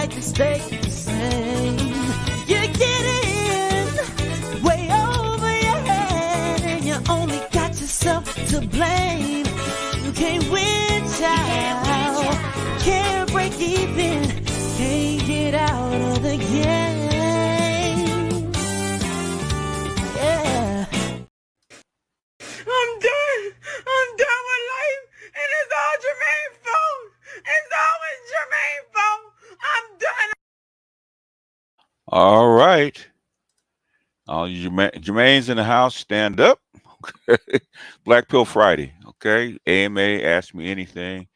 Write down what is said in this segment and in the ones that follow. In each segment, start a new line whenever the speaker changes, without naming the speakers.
like to stay the same. You're getting way over your head, and you only got yourself to blame. You can't win, child. Can't break even. Can't get out of the game. Yeah.
I'm done. I'm done with life, and it's all Jermaine's fault. It's always Jermaine's fault. I'm done.
All right. All you Jermaine's in the house, stand up. Black Pill Friday. Okay. AMA, ask me anything.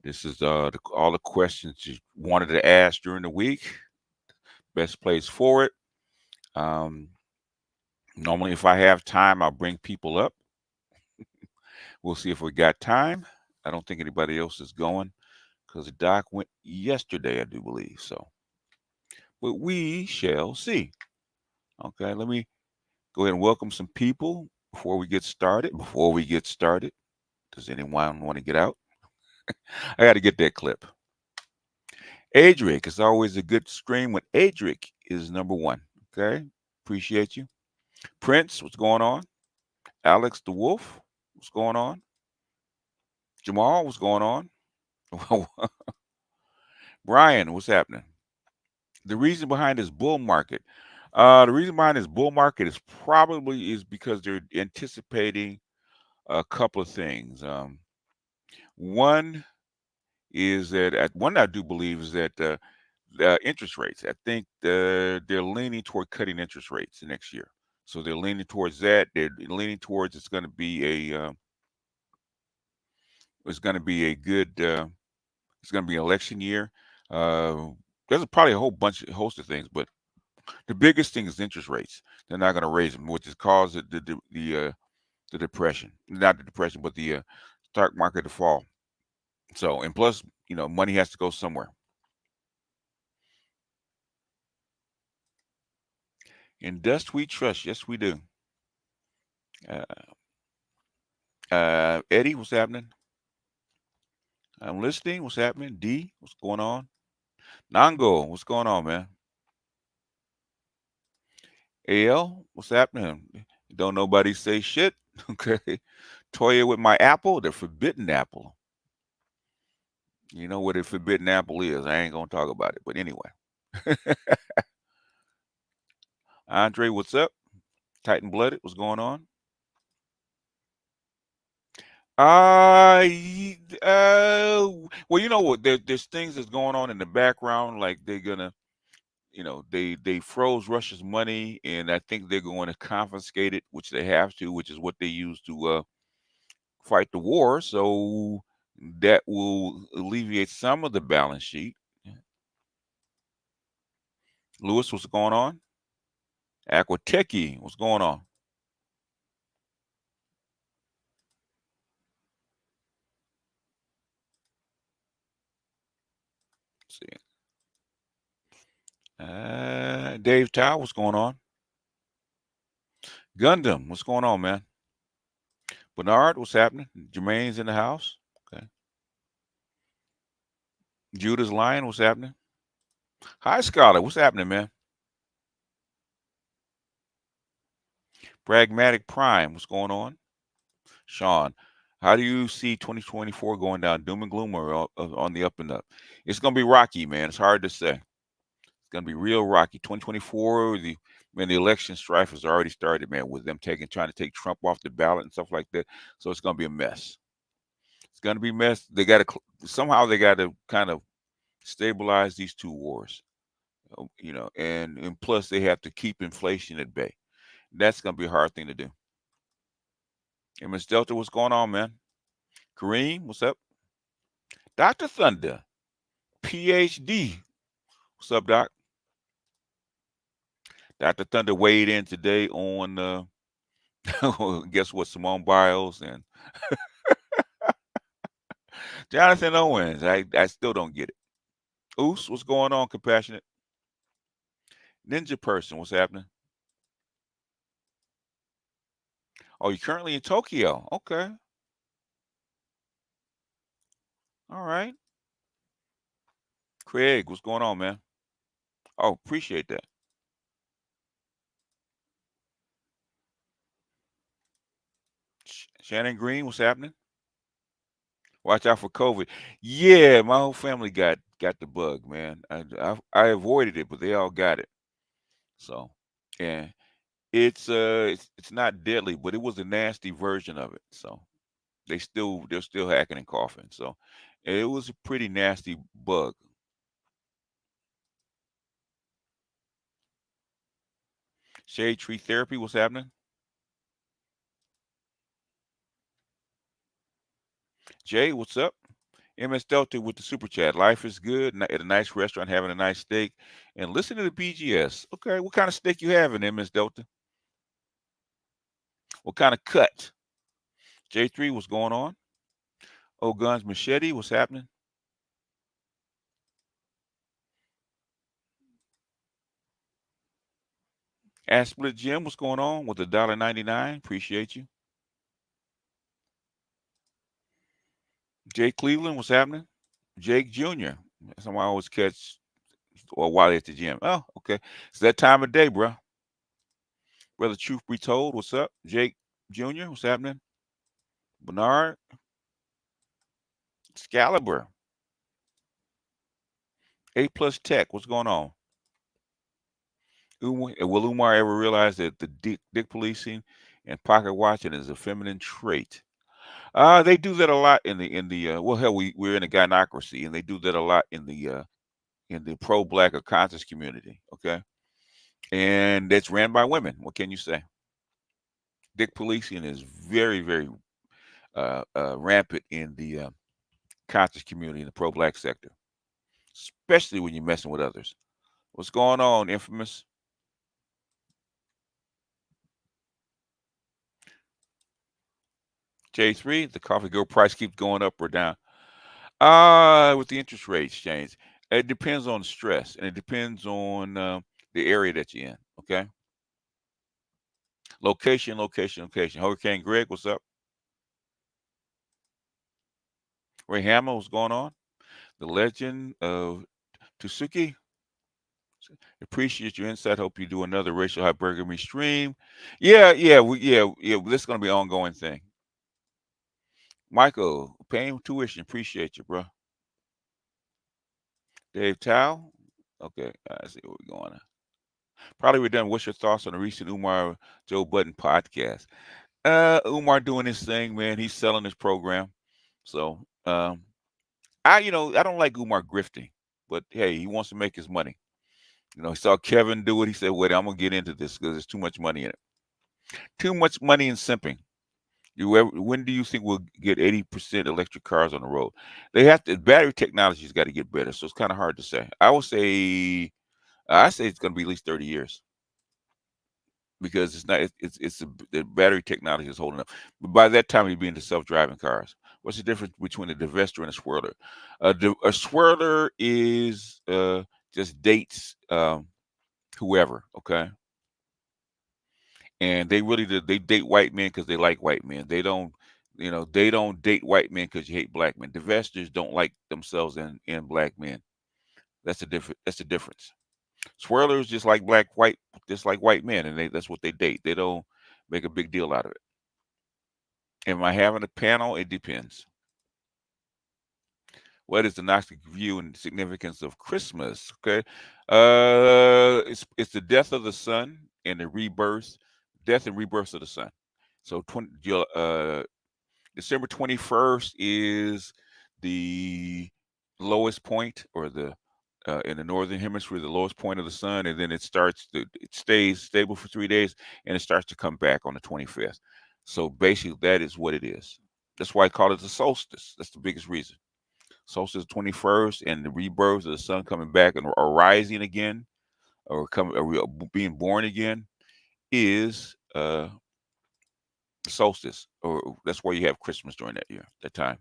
This is all the questions you wanted to ask during the week. Best place for it. Um, Normally, if I have time, I'll bring people up. We'll see if we got time. I don't think anybody else is going because the doc went yesterday, I do believe. So, but we shall see. Okay, let me go ahead and welcome some people before we get started. Does anyone want to get out? I got to get that clip. Adric, it's always a good stream when Adric is number one. Okay, appreciate you. Prince, what's going on? Alex the Wolf, what's going on? Jamal, what's going on? Brian, what's happening? The reason behind this bull market, is probably is because they're anticipating a couple of things. One is that one I do believe is that interest rates. I think they're leaning toward cutting interest rates next year. So they're leaning towards that. They're leaning towards it's going to be a good. It's going to be an election year. Uh, there's probably a host of things, but the biggest thing is interest rates. They're not going to raise them, which has caused the depression. Not the depression, but the stock market to fall. So, and plus, money has to go somewhere. In dust we trust. Yes, we do. Eddie, what's happening? I'm listening. What's happening? D, what's going on? Nango, what's going on, man? AL, what's happening? Don't nobody say shit. Okay. Toya with my apple, the forbidden apple. You know what a forbidden apple is. I ain't gonna talk about it, but anyway. Andre, what's up? Titan blooded, what's going on? Well, you know what? There's things that's going on in the background, like they're gonna, they froze Russia's money, and I think they're going to confiscate it, which they have to, which is what they use to fight the war. So that will alleviate some of the balance sheet. Lewis, what's going on? Aquateki, what's going on? Let's see. Dave Tow, what's going on? Gundam, what's going on, man? Bernard, what's happening? Jermaine's in the house. Okay. Judah's Lion, what's happening? Hi, Scholar, what's happening, man? Pragmatic Prime, what's going on? Sean, how do you see 2024 going down? Doom and gloom or on the up and up? It's going to be rocky, man. It's hard to say. It's going to be real rocky. 2024, the election strife has already started, man, with them trying to take Trump off the ballot and stuff like that. So it's going to be a mess. It's going to be a mess. They got to somehow they got to kind of stabilize these two wars, and plus they have to keep inflation at bay. That's going to be a hard thing to do. Hey, Miss Delta, what's going on, man? Kareem, what's up? Dr. Thunder, PhD. What's up, Doc? Dr. Thunder weighed in today on, guess what, Simone Biles and Jonathan Owens. I still don't get it. Oos, what's going on, Compassionate? Ninja Person, what's happening? Oh, you're currently in Tokyo. Okay. All right. Craig, what's going on, man? Oh, appreciate that. Shannon Green, what's happening? Watch out for COVID. Yeah, my whole family got the bug, man. I avoided it, but they all got it. So, yeah, it's not deadly, but it was a nasty version of it. So they're still hacking and coughing. So it was a pretty nasty bug. Shade tree therapy, what's happening? Jay, what's up? MS Delta with the super chat. Life is good at a nice restaurant, having a nice steak, and listen to the BGS. Okay, what kind of steak you having, MS Delta? What kind of cut? J3, what's going on? Oh, Guns Machete, what's happening? Ash Split Jim, what's going on with the $1.99? Appreciate you. Jay Cleveland, what's happening? Jake Jr. Someone I always catch or while at the gym. Oh, okay. It's that time of day, bro. Brother Truth be told, what's up? Jake Jr., what's happening? Bernard, Excalibur, A Plus Tech, what's going on? Will Umar ever realize that the dick policing and pocket watching is a feminine trait? They do that a lot in the well, hell, we're in a gynocracy, and they do that a lot in the pro black or conscious community. Okay, and that's ran by women. What can you say? Dick policing is very rampant in the conscious community in the pro black sector, especially when you're messing with others. What's going on, infamous? J3, the coffee girl price keeps going up or down. With the interest rates change, it depends on the stress and it depends on the area that you're in. Okay, location. Hurricane Greg, what's up? Ray Hammer, what's going on? The legend of Tsuki. Appreciate your insight. Hope you do another racial hypergamy stream. Yeah. This is gonna be an ongoing thing. Michael, paying tuition. Appreciate you, bro. Dave Tao. Okay, I see where we're going. Probably we're done. What's your thoughts on the recent Umar Joe Budden podcast? Umar doing his thing, man. He's selling his program. So I don't like Umar grifting, but hey, he wants to make his money. He saw Kevin do it. He said, "Wait, I'm gonna get into this because there's too much money in it. Too much money in simping." When do you think we'll get 80% electric cars on the road? They have to. Battery technology's got to get better, so it's kind of hard to say. I say it's going to be at least 30 years because it's not. The battery technology is holding up. But by that time, you'll be into self-driving cars. What's the difference between a divester and a swirler? A swirler is just dates whoever. Okay, and they date white men because they like white men. They don't date white men because you hate black men. Divestors don't like themselves in black men. That's the difference. Swirlers just like white men, and that's what they date. They don't make a big deal out of it. Am I having a panel? It depends. What is the Gnostic view and significance of Christmas? Okay, it's the death of the sun and the rebirth, death and rebirth of the sun. So December 21st is the lowest point, or the in the northern hemisphere, the lowest point of the sun, and then it stays stable for 3 days, and it starts to come back on the 25th. So basically, that is what it is. That's why I call it the solstice. That's the biggest reason. Solstice 21st, and the rebirth of the sun coming back and or rising again, or being born again, is the solstice, or that's why you have Christmas during that time.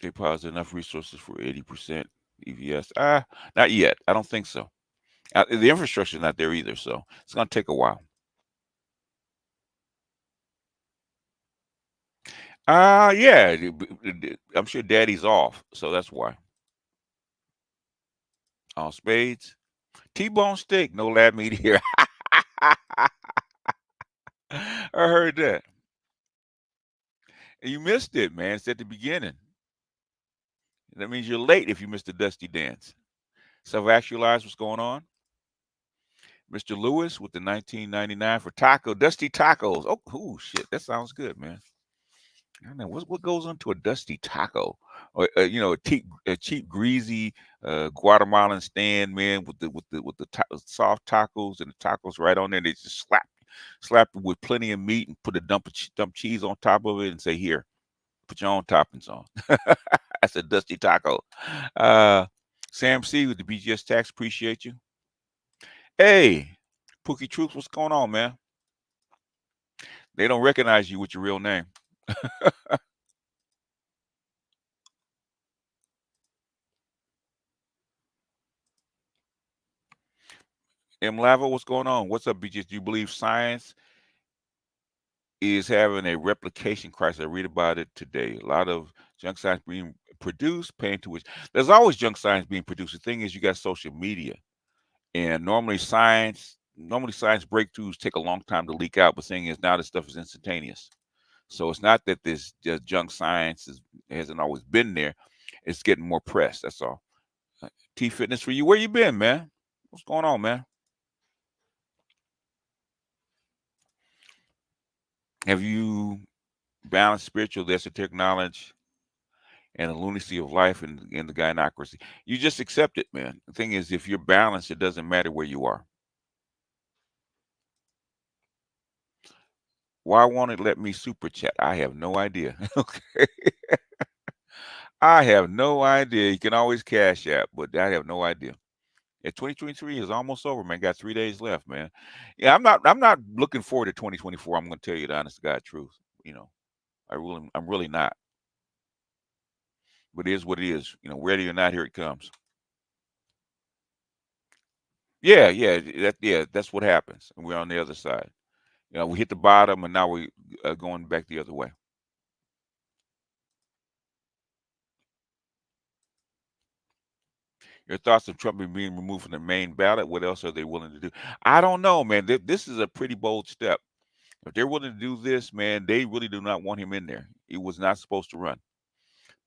They deposit enough resources for 80% EVS. Not yet. I don't think so. The infrastructure is not there either, so it's going to take a while. Yeah, I'm sure Daddy's off, so that's why. All spades, T-bone steak, no lab meat here. I heard that. You missed it, man. It's at the beginning. That means you're late if you missed the Dusty Dance. Self-actualize what's going on. Mr. Lewis with the 1999 for taco, Dusty Tacos. Oh, ooh, shit, that sounds good, man. I don't know what goes into a dusty taco, or a cheap greasy Guatemalan stand, man, with the soft tacos and the tacos right on there. They just slap it with plenty of meat and put a dump cheese on top of it and say, "Here, put your own toppings on." That's a dusty taco. Uh, Sam C with the BGS tax, appreciate you. Hey, Pookie Truth, what's going on, man? They don't recognize you with your real name. M Lava, what's going on? What's up, BGS? Do you believe science is having a replication crisis? I read about it today. A lot of junk science being produced, paying to which there's always junk science being produced. The thing is, you got social media, and normally science breakthroughs take a long time to leak out. But the thing is, now this stuff is instantaneous. So it's not that this junk science hasn't always been there. It's getting more press. That's all. T Fitness for you. Where you been, man? What's going on, man? Have you balanced spiritual, the esoteric knowledge, and the lunacy of life and the gynocracy? You just accept it, man. The thing is, if you're balanced, it doesn't matter where you are. Why won't it let me super chat? I have no idea. Okay. I have no idea. You can always cash app, but I have no idea. Yeah, 2023 is almost over, man. Got 3 days left, man. Yeah, I'm not looking forward to 2024. I'm gonna tell you the honest to God truth. You know, I'm really not. But it is what it is. Ready or not, here it comes. Yeah, that's what happens. And we're on the other side. We hit the bottom, and now we going back the other way. Your thoughts of Trump being removed from the main ballot? What else are they willing to do? I don't know, man. This is a pretty bold step. If they're willing to do this, man, they really do not want him in there. He was not supposed to run.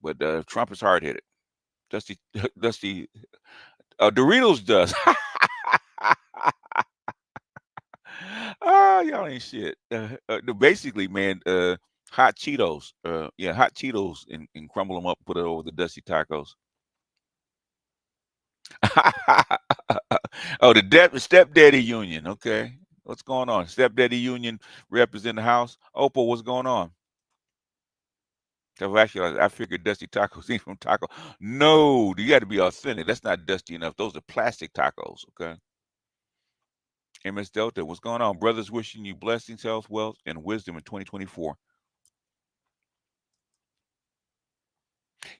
But Trump is hard headed. Dusty, Dusty, Doritos does. Y'all ain't shit. Basically, man, hot Cheetos. Yeah, hot Cheetos and crumble them up, put it over the Dusty tacos. Oh, the stepdaddy union. Okay, what's going on? Stepdaddy union represent the house. Opal, what's going on? Actually, I figured Dusty tacos ain't from taco. No, you got to be authentic. That's not dusty enough. Those are plastic tacos. Okay. MS Delta, what's going on? Brothers wishing you blessings, health, wealth, and wisdom in 2024.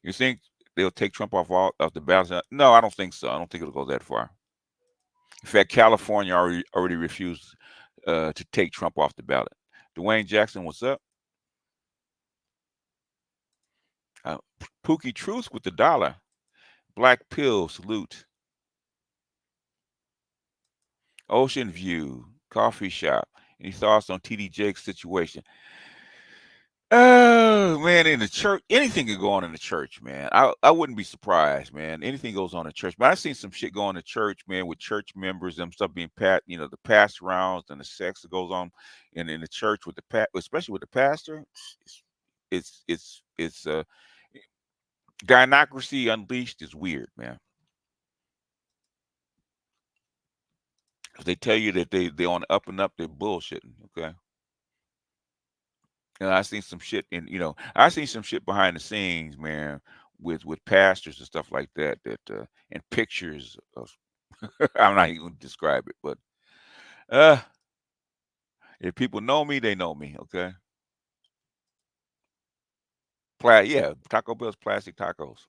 You think they'll take Trump off all of the ballot? No, I don't think so. I don't think it'll go that far. In fact, California already refused to take Trump off the ballot. Dwayne Jackson, what's up? Pookie Truth with the dollar. Black Pill, salute. Ocean View, coffee shop. Any thoughts on TD Jake's situation? Oh man, in the church, anything could go on in the church, man. I wouldn't be surprised, man. Anything goes on in church. But I've seen some shit go on in church, man, with church members and stuff being the pass rounds and the sex that goes on in the church with especially with the pastor. It's gynocracy unleashed is weird, man. If they tell you that they on the up and up, they're bullshitting. Okay. And I seen some shit I seen some shit behind the scenes, man, with pastors and stuff like that and pictures of I'm not even gonna describe it, but uh if people know me, they know me, okay? Yeah, Taco Bell's plastic tacos.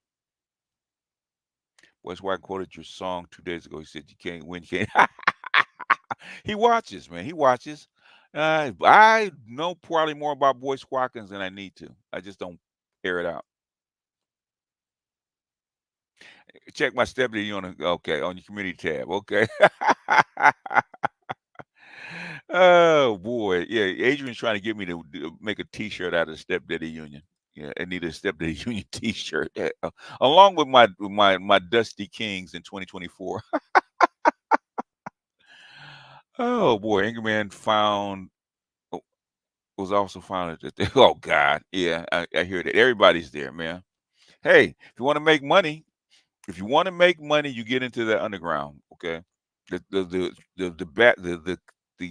Wes White quoted your song 2 days ago. He said you can't win, you can't. He watches, man. He watches. I know probably more about Boyce Watkins than I need to. I just don't air it out. Check my stepdaddy on the okay on your community tab. Okay. Oh boy, yeah. Adrian's trying to get me to make a T-shirt out of the Stepdaddy Union. Yeah, I need a Stepdaddy Union T-shirt along with my Dusty Kings in 2024. Oh boy, Anchorman found oh, was also found at the, oh God, yeah, I hear that everybody's there, man. Hey, if you want to make money, you get into the underground. Okay, the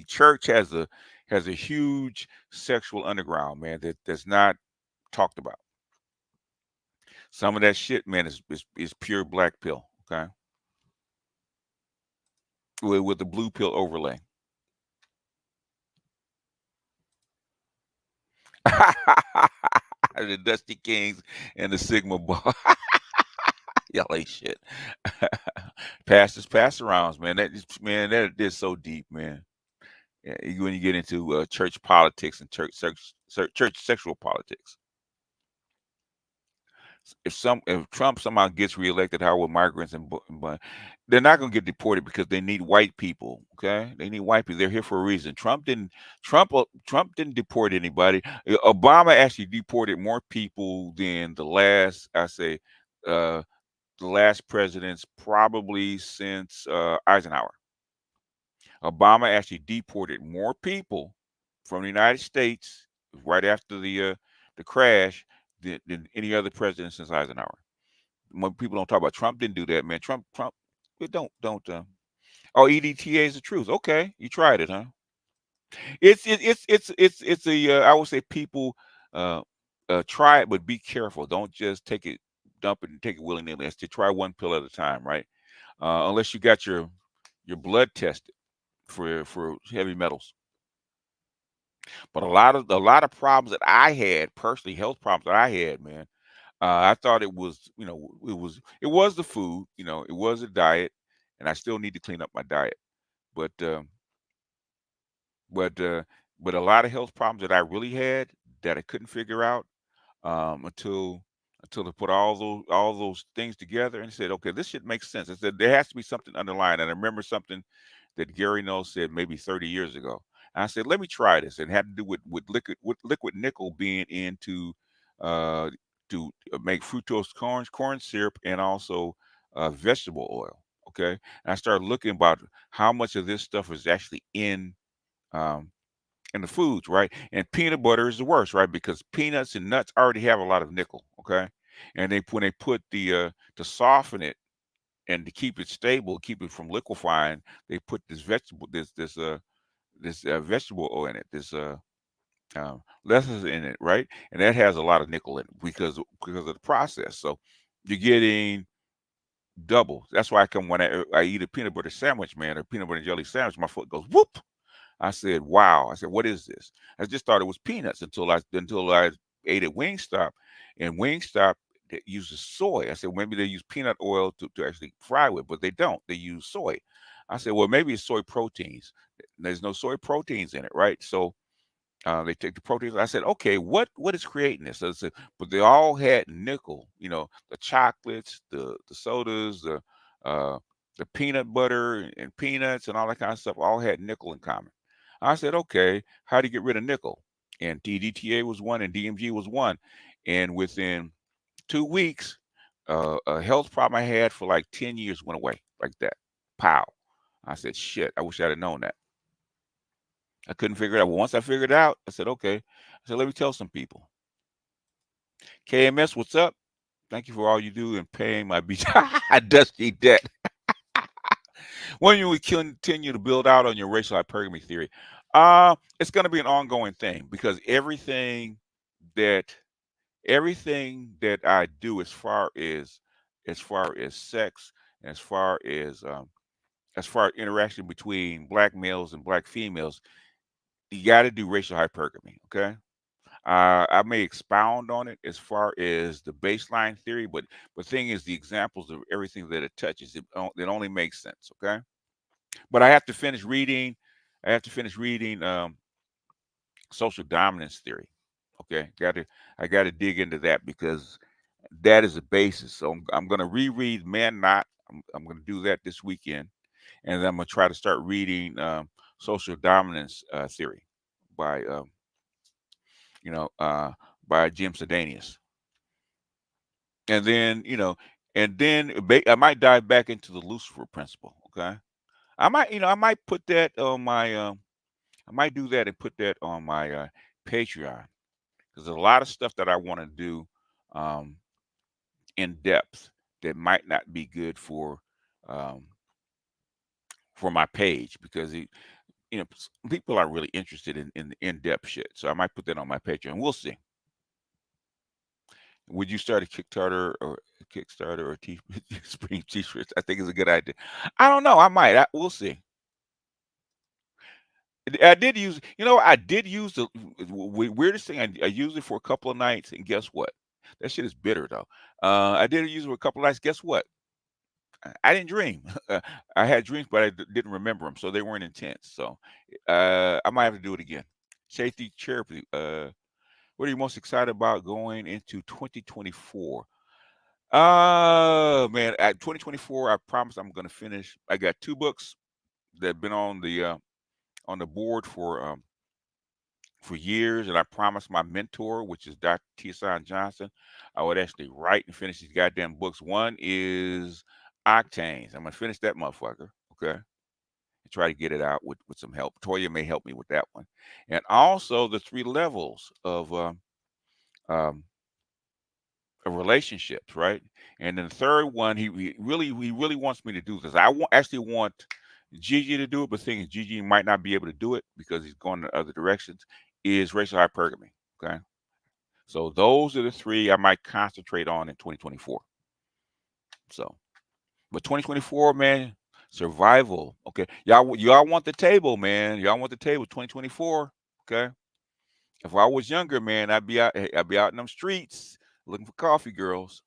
church has a huge sexual underground, man. That's not talked about. Some of that shit, man, is pure black pill. Okay, with the blue pill overlay. The Dusty Kings and the Sigma Bar. Y'all ain't shit. Pastors, pass arounds, man. That is so deep, man. Yeah, when you get into church politics and church sexual politics. If Trump somehow gets reelected, how will migrants but they're not going to get deported because they need white people. Okay, they need white people. They're here for a reason. Trump didn't deport anybody. Obama actually deported more people than uh, the last presidents probably since Eisenhower. Obama actually deported more people from the United States right after the crash than any other president since Eisenhower. When people don't talk about Trump, didn't do that, man. Trump, don't. Oh, EDTA is the truth. Okay, you tried it, huh? It's a I would say people uh, try it, but be careful. Don't just take it, dump it, and take it willy nilly. To try one pill at a time, right? Unless you got your blood tested for heavy metals. But a lot of problems that I had personally, health problems that I had, man. I thought it was, it was the food, it was the diet, and I still need to clean up my diet. But but uh, but a lot of health problems that I really had that I couldn't figure out until I put all those things together and said, okay, this should make sense. I said there has to be something underlying. And I remember something that Gary Knowles said maybe 30 years ago. And I said, let me try this. And it had to do with liquid nickel being into uh, to make fructose corn syrup and also vegetable oil. Okay, and I started looking about how much of this stuff is actually um, in the foods, right? And peanut butter is the worst, right? Because peanuts and nuts already have a lot of nickel, okay? And when they put to soften it and to keep it stable, keep it from liquefying, they put this vegetable oil in it, this lecithin in it, right? And that has a lot of nickel in it because of the process. So you're getting double. That's why when I eat a peanut butter sandwich, man, or peanut butter and jelly sandwich, my foot goes whoop. I said, "Wow!" I said, "What is this?" I just thought it was peanuts until I ate at Wingstop, and Wingstop uses soy. I said, maybe they use peanut oil to actually fry with, but they don't. They use soy. I said, well, maybe it's soy proteins. There's no soy proteins in it, right? So they take the proteins. I said, okay, what is creating this? So I said, but they all had nickel. The chocolates, the sodas, uh, the peanut butter and peanuts and all that kind of stuff all had nickel in common. I said, okay, how do you get rid of nickel? And DDTA was one, and DMG was one, and within 2 weeks, a health problem I had for like 10 years went away like that. Pow! I said, shit, I wish I'd have known that. I couldn't figure it out. Well, once I figured it out, I said, okay. I said, let me tell some people. KMS, what's up? Thank you for all you do in paying my beach dusty debt. When you would continue to build out on your racial hypergamy theory, it's going to be an ongoing thing because that everything that I do as far as sex, as far as interaction between black males and black females, you got to do racial hypergamy. Okay. I may expound on it as far as the baseline theory, but the thing is, the examples of everything that it touches, it only makes sense. Okay, but I have to finish reading. I have to finish reading social dominance theory. Okay, I got to dig into that because that is a basis. So I'm going to reread Man Not. I'm going to do that this weekend, and then I'm going to try to start reading social dominance theory by you know by Jim Sedanius, and then I might dive back into the Lucifer principle. Okay, I might put that on my I might do that and put that on my Patreon because there's a lot of stuff that I want to do um, in depth that might not be good um, for my page because people are really interested in the in-depth shit. So I might put that on my Patreon. We'll see. Would you start a Kickstarter or Spring T-shirts? I think it's a good idea. I don't know. I might. We'll see. I did use, I did use the weirdest thing. I used it for a couple of nights, and guess what? That shit is bitter though. I did use it for a couple of nights. Guess what? I didn't dream. I had dreams, but I didn't remember them, so they weren't intense. So I might have to do it again. Safety Cherokee. What are you most excited about going into 2024? Man, at 2024, I promise I'm going to finish. I got 2 books that have been on the board for years, and I promised my mentor, which is Dr. Tiasan Johnson, I would actually write and finish these goddamn books. One is Octanes. I'm gonna finish that motherfucker. Okay. And try to get it out with some help. Toya may help me with that one. And also the 3 levels um, of relationships, right? And then the third one, he really wants me to do this. Actually want Gigi to do it, but the thing is Gigi might not be able to do it because he's going in other directions, is racial hypergamy. Okay. So those are the 3 I might concentrate on in 2024. So, but 2024, man, survival. Okay. Y'all want the table, man. Y'all want the table 2024. Okay. If I was younger, man, I'd be out in them streets looking for coffee girls.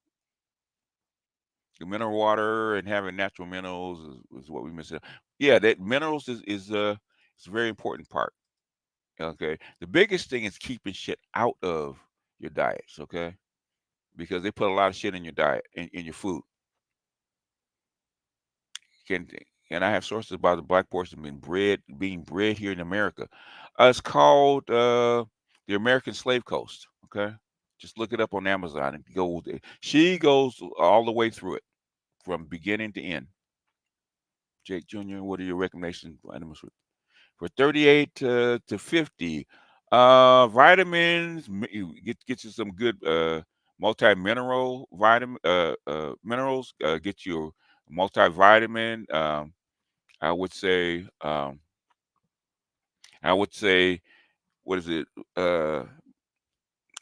The mineral water and having natural minerals is what we miss. Yeah, that minerals is it's a very important part. Okay. The biggest thing is keeping shit out of your diets, okay? Because they put a lot of shit in your diet, in your food. Can and I have sources about the black portion being bred here in America. It's called the American Slave Coast. Okay, just look it up on Amazon and go. She goes all the way through it from beginning to end. Jake Jr., what are your recommendations for animals for 38 to 50? Vitamins. You get you some good multi-mineral minerals. Get you a multivitamin. I would say um, I would say what is it?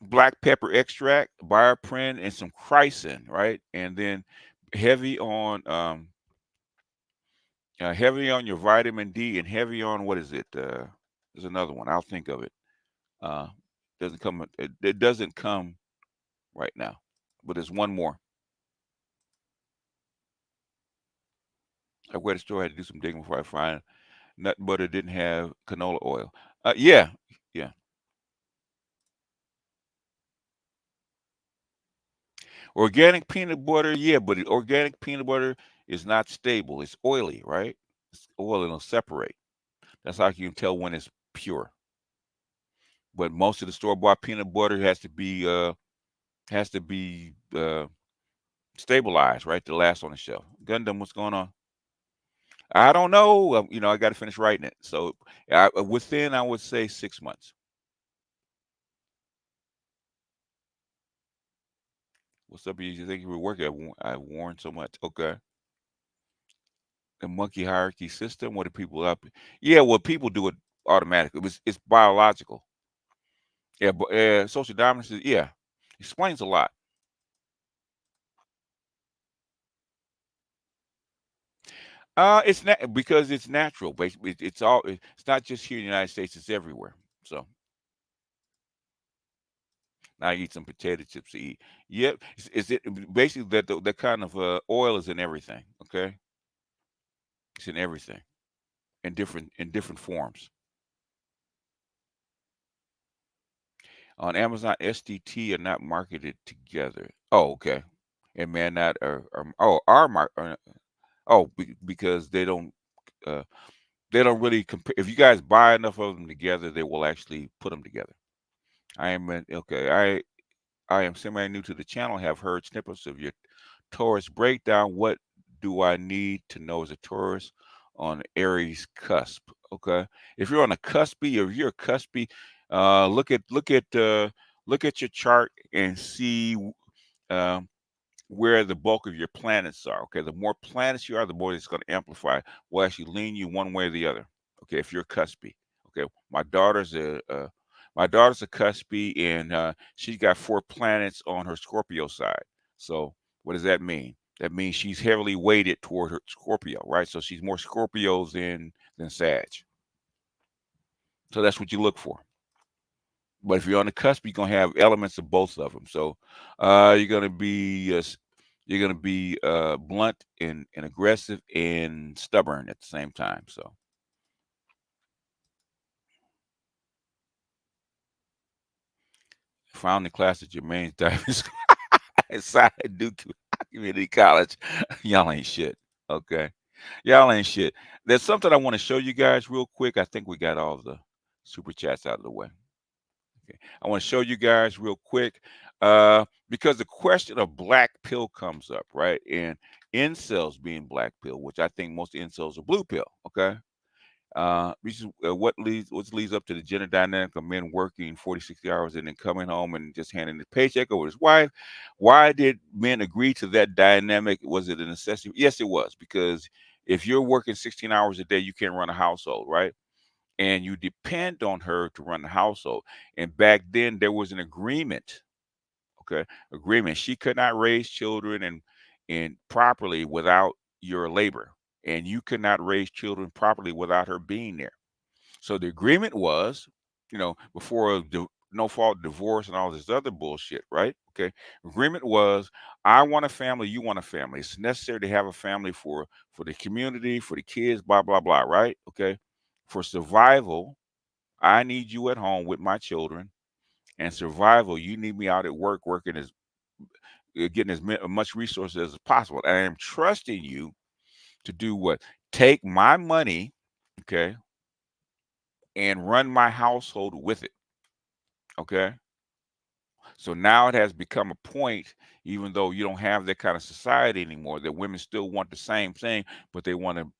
Black pepper extract, bioprin, and some chrysin, right? And then heavy on heavy on your vitamin D and heavy on what is it? There's another one. I'll think of it. Uh, doesn't come. It doesn't come right now, but there's one more. I went to the store. I had to do some digging before I find nut butter didn't have canola oil. Yeah, yeah. Organic peanut butter, yeah, but organic peanut butter is not stable. It's oily, right? It's oil, it'll separate. That's how you can tell when it's pure. But most of the store bought peanut butter has to be stabilized, right, to last on the shelf. Gundam, what's going on? I don't know. I got to finish writing it. So within, I would say 6 months. What's up? You think you were working? I warned so much. Okay. The monkey hierarchy system. What do people up? Yeah, well, people do it automatically. It's biological. Yeah, but social dominance is, yeah, explains a lot. It's not because it's natural. Basically, it's not just here in the United States. It's everywhere. So now you eat some potato chips to eat. Yep, is it basically that kind of oil is in everything? Okay, it's in everything in different forms. On Amazon, SDT are not marketed together. Oh, okay. And man, not oh, are because uh, they don't really compare. If you guys buy enough of them together, they will actually put them together. Okay. I am semi new to the channel. Have heard snippets of your Taurus breakdown. What do I need to know as a Taurus on Aries cusp? Okay, if you're on a cuspy, or if you're a cuspy, look at your chart and see um, where the bulk of your planets are. Okay, the more planets you are, the more it's going to amplify. Will actually lean you one way or the other. Okay, if you're cuspy. Okay, my daughter's a cuspy, and she's got 4 planets on her Scorpio side. So what does that mean? That means she's heavily weighted toward her Scorpio, right? So she's more Scorpios than Sag. So that's what you look for. But if you're on the cusp, you're gonna have elements of both of them. So you're gonna be blunt and aggressive and stubborn at the same time. So found the class at Jermaine's Diving School inside Duke Community College. Y'all ain't shit. Okay. Y'all ain't shit. There's something I want to show you guys real quick. I think we got all the super chats out of the way. Okay. I want to show you guys real quick because the question of black pill comes up, right? And incels being black pill, which I think most incels are blue pill. Okay. Which is what leads up to the gender dynamic of men working 40, 60 hours and then coming home and just handing the paycheck over his wife. Why did men agree to that dynamic? Was it a necessity? Yes, it was, because if you're working 16 hours a day, you can't run a household, right? And you depend on her to run the household. And back then there was an agreement, okay, agreement. She could not raise children and properly without your labor, and you could not raise children properly without her being there. So the agreement was, before no fault divorce and all this other bullshit, right? Okay, agreement was, I want a family, you want a family. It's necessary to have a family for the community, for the kids, blah blah blah, right? Okay, for survival, I need you at home with my children, and survival, you need me out at work working as getting much resources as possible. And I am trusting you to do what? Take my money, okay, and run my household with it. Okay. So now it has become a point, even though you don't have that kind of society anymore, that women still want the same thing, but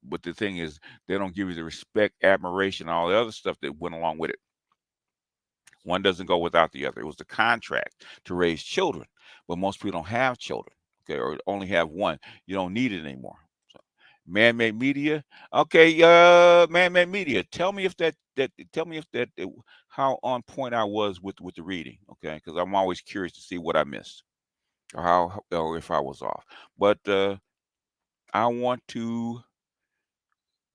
but the thing is, they don't give you the respect, admiration, all the other stuff that went along with it. One doesn't go without the other. It was the contract to raise children, but most people don't have children, okay, or only have one. You don't need it anymore. So, man-made media, okay. Man-made media. Tell me if how on point I was with the reading, okay? Because I'm always curious to see what I missed or if I was off. But I want to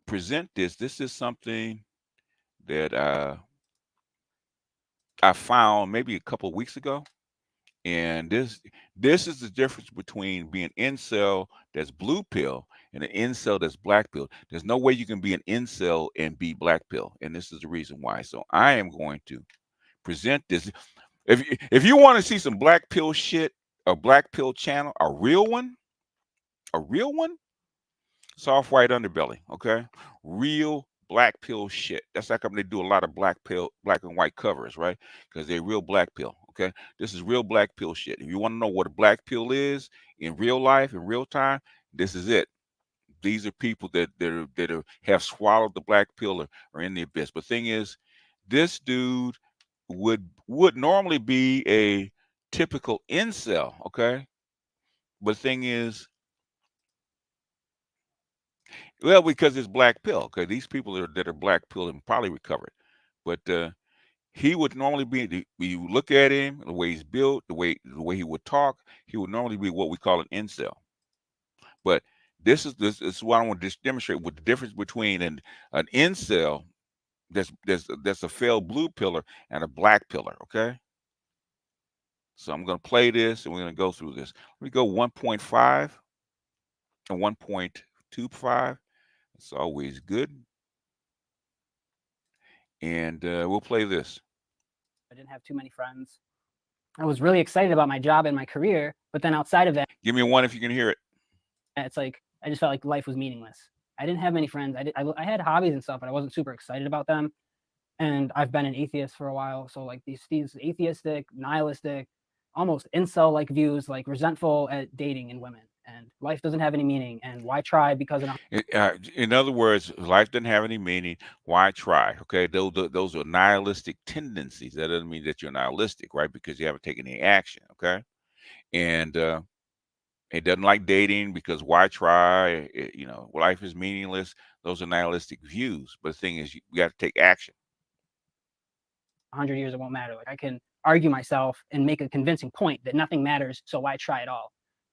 present this. This is something that I found maybe a couple of weeks ago. And this is the difference between being incel that's blue pill and an incel that's black pill. There's no way you can be an incel and be black pill, and this is the reason why. So I am going to present this. If you want to see some black pill shit, a black pill channel, a real one, soft white underbelly, okay, real black pill shit. That's how come they do a lot of black and white covers, right? Because they're real black pill. Okay, this is real black pill shit. If you want to know what a black pill is in real life, in real time, this is it. These are people have swallowed the black pill, or are in the abyss. But thing is, this dude would normally be a typical incel, okay? But thing is, well, because it's black pill. Okay, these people that are black pill and probably recovered, but he would normally be. You look at him, the way he's built, the way he would talk, he would normally be what we call an incel. But this is what I want to just demonstrate what the difference between an incel that's a failed blue pillar and a black pillar. Okay, so I'm going to play this and we're going to go through this. Let me go 1.5 and 1.25. It's always good. And we'll play this.
I didn't have too many friends. I was really excited about my job and my career, but then outside of that,
Give me one if you can hear it.
it's like I just felt like life was meaningless. I didn't have many friends. I had hobbies and stuff, but I wasn't super excited about them. And I've been an atheist for a while, so like these atheistic, nihilistic, almost incel-like views, like resentful at dating and women, and life doesn't have any meaning, and why try because
In other words, life doesn't have any meaning. Why try? Okay, those are nihilistic tendencies. That doesn't mean that you're nihilistic, right? Because you haven't taken any action. Okay, and it doesn't like dating because why try? Life is meaningless. Those are nihilistic views. But the thing is, you got to take action.
100 years it won't matter. Like I can argue myself and make a convincing point that nothing matters, so why try at all?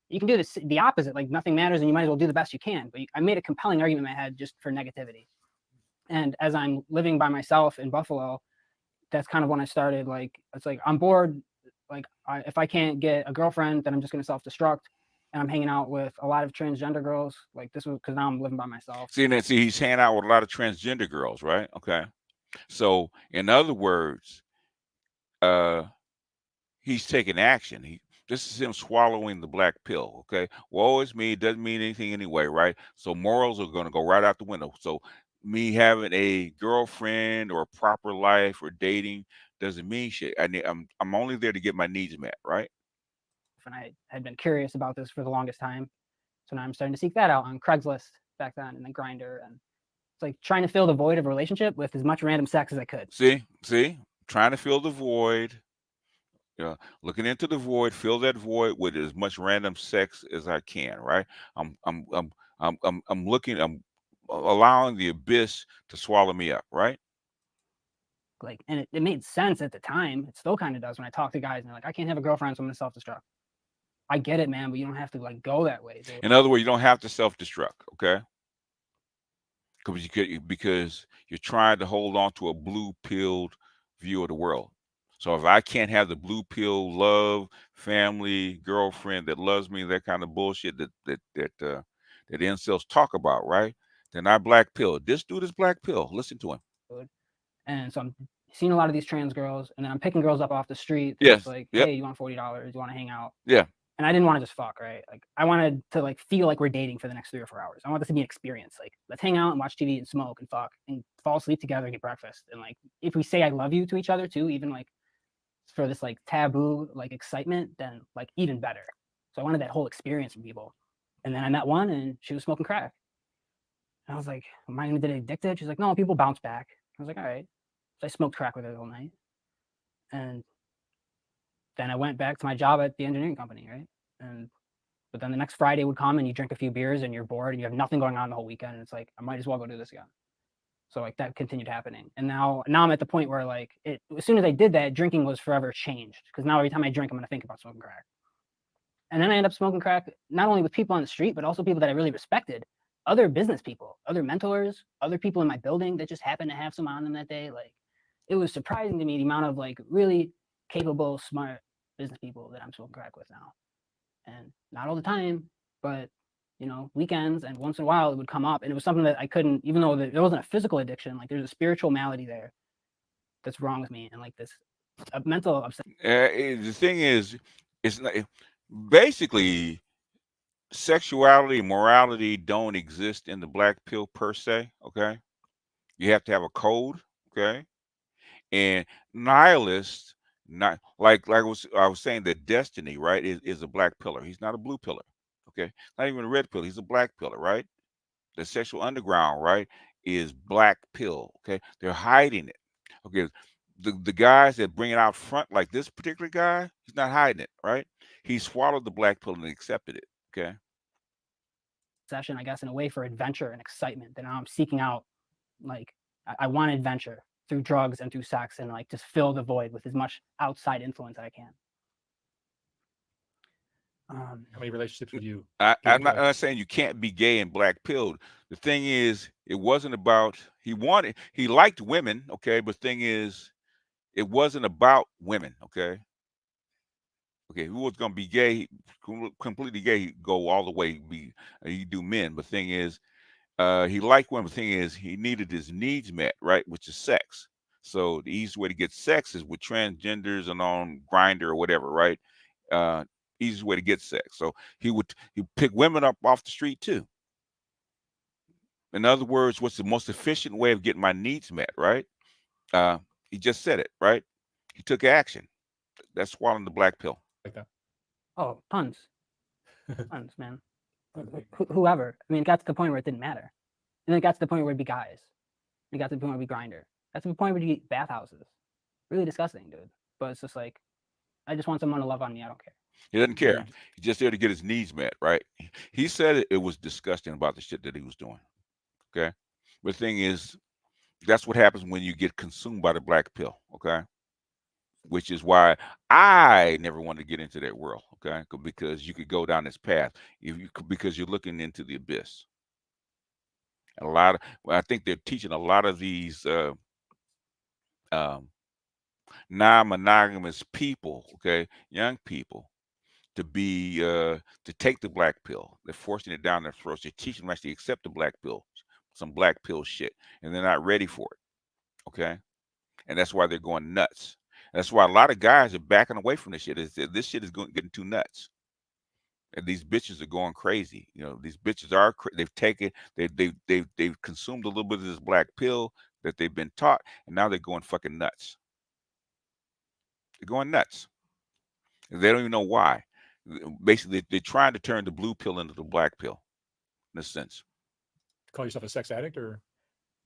You can do the opposite, like nothing matters, and you might as well do the best you can. But I made a compelling argument in my head just for negativity. And as I'm living by myself in Buffalo, that's kind of when I started. Like it's like I'm bored. Like if I can't get a girlfriend, then I'm just going to self-destruct. And I'm hanging out with a lot of transgender girls. Like this was because now I'm living by myself.
See, he's hanging out with a lot of transgender girls, right? Okay. So, in other words, he's taking action. This is him swallowing the black pill. Okay. Woe is me. It doesn't mean anything anyway, right? So morals are going to go right out the window. So me having a girlfriend or a proper life or dating doesn't mean shit. I'm only there to get my needs met, right?
And I had been curious about this for the longest time. So now I'm starting to seek that out on Craigslist back then, and then Grindr, and it's like trying to fill the void of a relationship with as much random sex as I could.
See, trying to fill the void. Yeah, looking into the void, fill that void with as much random sex as I can. Right? I'm looking. I'm allowing the abyss to swallow me up. Right?
Like, and it made sense at the time. It still kind of does when I talk to guys and they're like, I can't have a girlfriend, so I'm gonna self-destruct. I get it, man, but you don't have to like go that way. Dude.
In other words, you don't have to self-destruct. Okay? Because you're trying to hold on to a blue-pilled view of the world. So if I can't have the blue pill love, family, girlfriend that loves me, that kind of bullshit that incels talk about, right? Then I black pill. This dude is black pill. Listen to him.
And so I'm seeing a lot of these trans girls, and then I'm picking girls up off the street.
Yes.
Like,
yep.
Hey, you want $40? You want to hang out?
Yeah.
And I didn't want to just fuck, right? Like I wanted to like feel like we're dating for the next 3 or 4 hours. I want this to be an experience. Like let's hang out and watch TV and smoke and fuck and fall asleep together and get breakfast. And like if we say I love you to each other too, even like for this like taboo like excitement, then like even better. So I wanted that whole experience from people. And then I met one and she was smoking crack. And I was like, am I gonna get addicted? She's like, no, people bounce back. I was like, all right. So I smoked crack with her the whole night. And then I went back to my job at the engineering company, right? But then the next Friday would come and you drink a few beers and you're bored and you have nothing going on the whole weekend. And it's like, I might as well go do this again. So like that continued happening. And now I'm at the point where like as soon as I did that, drinking was forever changed. Because now every time I drink, I'm gonna think about smoking crack. And then I end up smoking crack, not only with people on the street, but also people that I really respected, other business people, other mentors, other people in my building that just happened to have some on them that day. Like it was surprising to me the amount of like really capable, smart business people that I'm smoking crack with now. And not all the time, but you know, weekends and once in a while it would come up, and it was something that I couldn't, even though there wasn't a physical addiction, like there's a spiritual malady there that's wrong with me, and like this mental obsession.
The thing is, it's not, basically sexuality, morality don't exist in the black pill per se. Okay, you have to have a code. Okay, and nihilists. Not like I was saying that destiny, right, is a black pillar. He's not a blue pillar. Okay, not even a red pill. He's a black pillar, right? The sexual underground, right, is black pill. Okay, they're hiding it. Okay, the guys that bring it out front, like this particular guy, he's not hiding it, right? He swallowed the black pill and accepted it. Okay,
session, I guess, in a way for adventure and excitement. That now I'm seeking out, like I want adventure through drugs and through sex, and like just fill the void with as much outside influence as I can.
How many relationships would you?
I'm not saying you can't be gay and black pilled. The thing is, it wasn't about he liked women, okay, but the thing is, it wasn't about women, okay. Okay, who was gonna be gay, completely gay, he'd go all the way, he'd do men. But the thing is, he liked women. The thing is, he needed his needs met, right, which is sex. So the easiest way to get sex is with transgenders and on Grinder or whatever, right? Easiest way to get sex. So he pick women up off the street too. In other words, what's the most efficient way of getting my needs met, right? He just said it, right? He took action. That's swallowing the black pill.
Like that.
Oh, tons, man. Whoever. I mean, it got to the point where it didn't matter. And then it got to the point where it'd be guys. It got to the point where it'd be Grinder. Got to the point where it'd be bathhouses. Really disgusting, dude. But it's just like, I just want someone to love on me. I don't care.
He doesn't care.
Yeah.
He's just there to get his needs met, right? He said it was disgusting about the shit that he was doing. Okay. But the thing is, that's what happens when you get consumed by the black pill. Okay. Which is why I never wanted to get into that world. Okay. Because you could go down this path because you're looking into the abyss. And I think they're teaching a lot of these non-monogamous people, okay, young people, to take the black pill. They're forcing it down their throats. They're teaching them actually accept the black pill, some black pill shit, and they're not ready for it. Okay, and that's why they're going nuts. That's why a lot of guys are backing away from this shit. This shit is getting too nuts, and these bitches are going crazy. You know, these bitches are they've consumed a little bit of this black pill that they've been taught, and now they're going fucking nuts. They're going nuts. They don't even know why. Basically, they're trying to turn the blue pill into the black pill, in a sense.
Call yourself a sex addict, or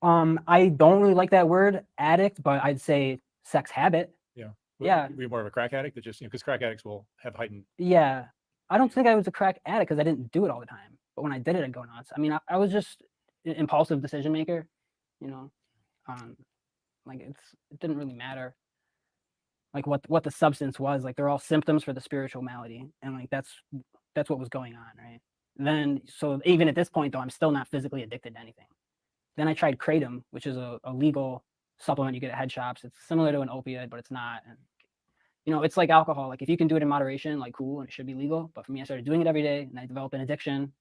I don't really like that word, addict, but I'd say sex habit. Yeah.
Were you more of a crack addict that just, because crack addicts will have heightened.
Yeah. I don't think I was a crack addict because I didn't do it all the time. But when I did it, I'd go nuts. I mean, I was just an impulsive decision maker, you know. Like it didn't really matter like what the substance was. Like they're all symptoms for the spiritual malady, and like that's what was going on, right? And then so even at this point though, I'm still not physically addicted to anything. Then I tried Kratom, which is a legal supplement you get at head shops. It's similar to an opioid, but it's not. And you know, it's like alcohol. Like if you can do it in moderation, like cool, and it should be legal. But for me, I started doing it every day, and I developed an addiction. And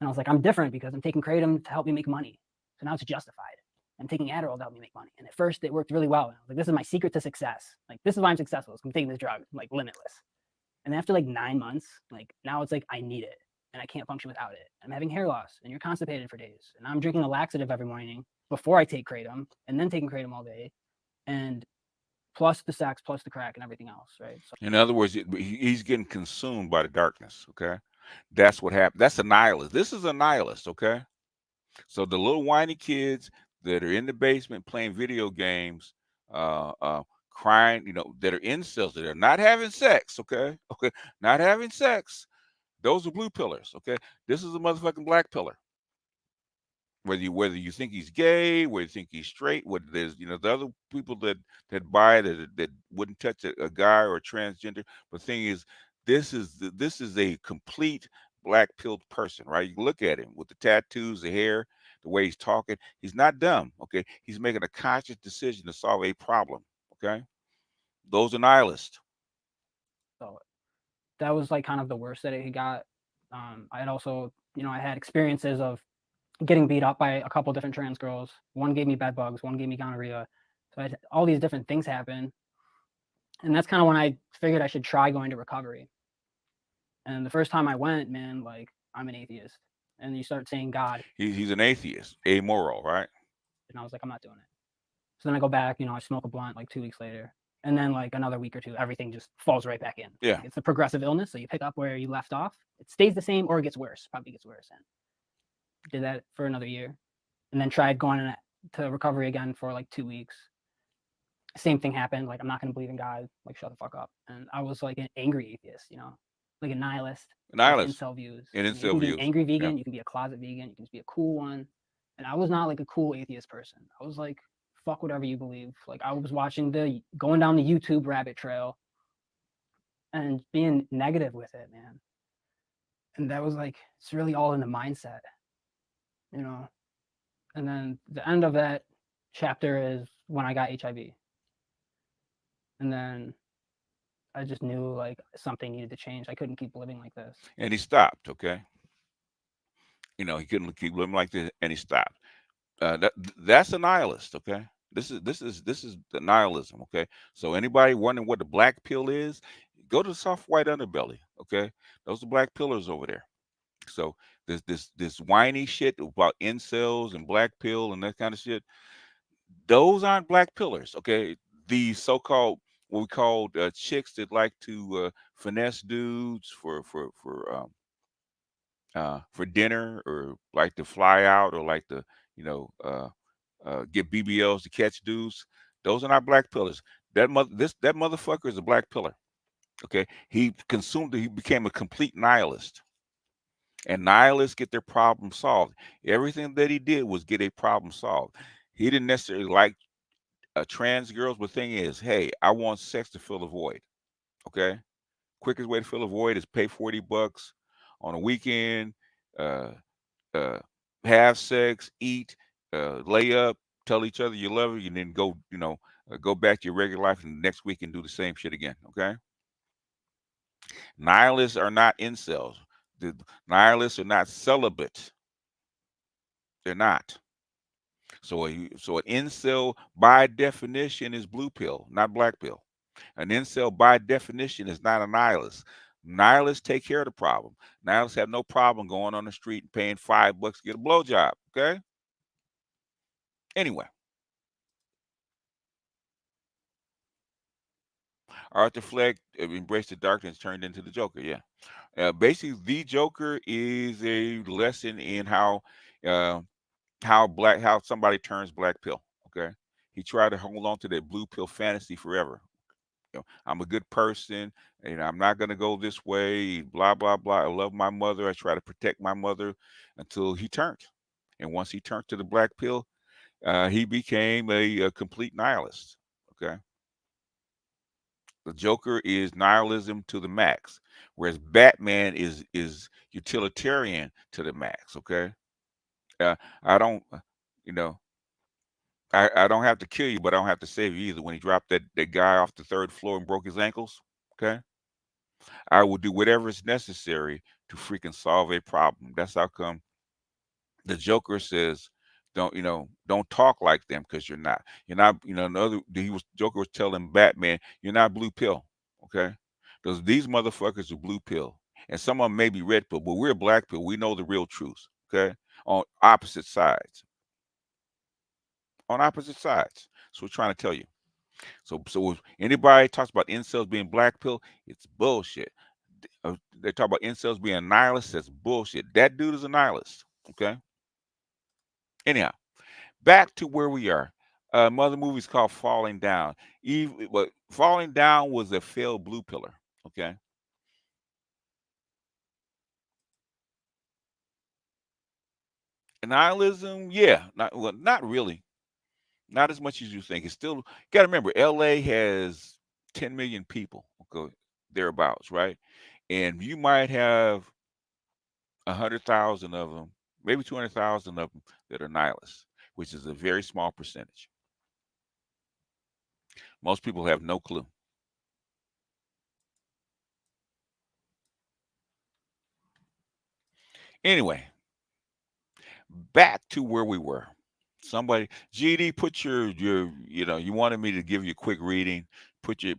I was like, I'm different because I'm taking Kratom to help me make money. So now it's justified. I'm taking Adderall to help me make money. And at first, it worked really well. And I was like, this is my secret to success. Like this is why I'm successful. Is I'm taking this drug, like limitless. And after like 9 months, like now it's like I need it, and I can't function without it. I'm having hair loss, and you're constipated for days. And I'm drinking a laxative every morning before I take Kratom, and then taking Kratom all day, and plus the sex, plus the crack, and everything else, right? So,
in other words, he's getting consumed by the darkness. Okay, that's what happened. That's a nihilist. This is a nihilist. Okay, so the little whiny kids that are in the basement playing video games, crying, you know, that are incels, that are not having sex. Okay, not having sex. Those are blue pillars. Okay, this is a motherfucking black pillar. Whether you think he's gay, whether you think he's straight, whether there's, you know, the other people that buy that wouldn't touch a guy or a transgender. But the thing is, this is a complete black pilled person, right? You look at him with the tattoos, the hair, the way he's talking. He's not dumb. Okay, he's making a conscious decision to solve a problem. Okay, those are nihilists.
so that was like kind of the worst that he got. I had also, you know, I had experiences of getting beat up by a couple different trans girls. One gave me bed bugs, one gave me gonorrhea. So I had all these different things happen. And that's kind of when I figured I should try going to recovery. And the first time I went, man, like I'm an atheist. And you start saying God.
He's an atheist, amoral, right?
And I was like, I'm not doing it. So then I go back, you know, I smoke a blunt like 2 weeks later. And then like another week or two, everything just falls right back in.
Yeah.
It's a progressive illness. So you pick up where you left off. It stays the same or it gets worse, probably gets worse. And did that for another year, and then tried going to recovery again for like 2 weeks. Same thing happened. Like, I'm not going to believe in God. Like, shut the fuck up. And I was like an angry atheist, you know, like a nihilist.
Nihilist.
Incel views.
In
You
incel
can be
views.
an angry vegan.
Yeah.
You can be a closet vegan. You can just be a cool one. And I was not like a cool atheist person. I was like, fuck whatever you believe. Like, I was going down the YouTube rabbit trail and being negative with it, man. And that was like, it's really all in the mindset. You know, and then the end of that chapter is when I got HIV. And then I just knew like something needed to change. I couldn't keep living like this.
And he stopped. Okay, you know, he couldn't keep living like this, and he stopped. That's a nihilist. Okay, This is the nihilism. Okay, so anybody wondering what the black pill is, go to the soft white underbelly. Okay, those are black pillars over there. So this whiny shit about incels and black pill and that kind of shit, those aren't black pillars. Okay, the so-called what we call chicks that like to finesse dudes for dinner, or like to fly out, or like to you know get BBLs to catch dudes. Those are not black pillars. That motherfucker is a black pillar. Okay, he became a complete nihilist, and nihilists get their problem solved. Everything that he did was get a problem solved. He didn't necessarily like trans girls, but the thing is, hey, I want sex to fill the void. Okay, quickest way to fill a void is pay $40 on a weekend, uh, uh, have sex, eat, lay up, tell each other you love it, and then go, go back to your regular life, and next week and do the same shit again. Okay, nihilists are not incels. The nihilists are not celibate. They're not. So so an incel by definition is blue pill, not black pill. An incel by definition is not a nihilist. Nihilists take care of the problem. Nihilists have no problem going on the street and paying $5 to get a blowjob. Okay. Anyway, Arthur Fleck embraced the darkness, turned into the Joker. Yeah. Basically, the Joker is a lesson in uh, how somebody turns black pill. Okay. He tried to hold on to that blue pill fantasy forever. I'm a good person, and I'm not going to go this way, blah, blah, blah. I love my mother. I try to protect my mother until he turned. And once he turned to the black pill, he became a complete nihilist. Okay. The Joker is nihilism to the max, whereas Batman is utilitarian to the max. Okay. I don't, you know, I don't have to kill you, but I don't have to save you either. When he dropped that guy off the third floor and broke his ankles, okay, I will do whatever is necessary to freaking solve a problem. That's how come the Joker says, don't talk like them, because you're not, another Joker was telling Batman, you're not blue pill, okay? These motherfuckers are blue pill, and some of them may be red pill, but we're black pill. We know the real truth, okay? On opposite sides. On opposite sides. So we're trying to tell you. So if anybody talks about incels being black pill, it's bullshit. They talk about incels being a nihilist. That's bullshit. That dude is a nihilist. Okay. Anyhow, back to where we are. Mother movie's called Falling Down. But Falling Down was a failed blue pillar. Okay. Nihilism, yeah, not really. Not as much as you think. It's still, got to remember, LA has 10 million people, okay, thereabouts, right? And you might have 100,000 of them, maybe 200,000 of them that are nihilists, which is a very small percentage. Most people have no clue. Anyway, back to where we were. Somebody, GD, put you wanted me to give you a quick reading. Put your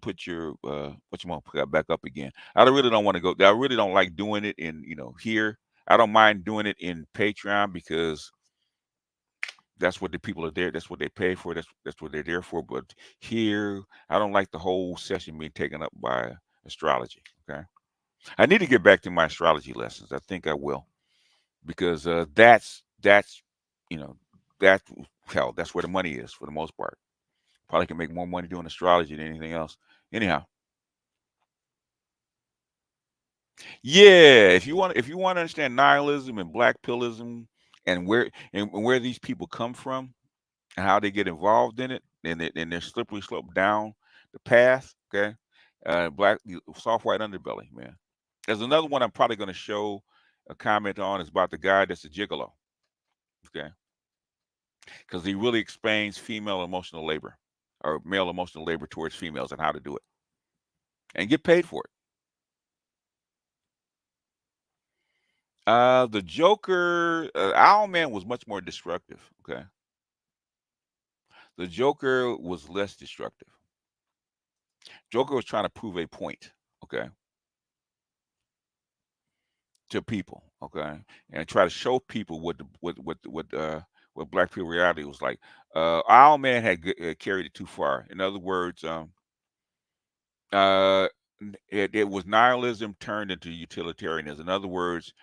what you want to put back up again. I really don't want to go. I really don't like doing it in here. I don't mind doing it in Patreon, because that's what the people are there. That's what they pay for. That's what they're there for. But here, I don't like the whole session being taken up by astrology. Okay, I need to get back to my astrology lessons. I think I will, because that's you know that hell, that's where the money is for the most part. Probably can make more money doing astrology than anything else. Anyhow, yeah, if you want to understand nihilism and black pillism, and where these people come from and how they get involved in it, and their slippery slope down the path, okay, black soft white underbelly, man. There's another one I'm probably going to show a comment on, is about the guy that's a gigolo, okay, because he really explains female emotional labor, or male emotional labor towards females, and how to do it and get paid for it. The Joker, Owlman was much more destructive. Okay, The Joker was less destructive. Joker was trying to prove a point, okay, to people, okay, and try to show people what Black people reality was like. Our man had carried it too far. In other words, uh, it was nihilism turned into utilitarianism. In other words,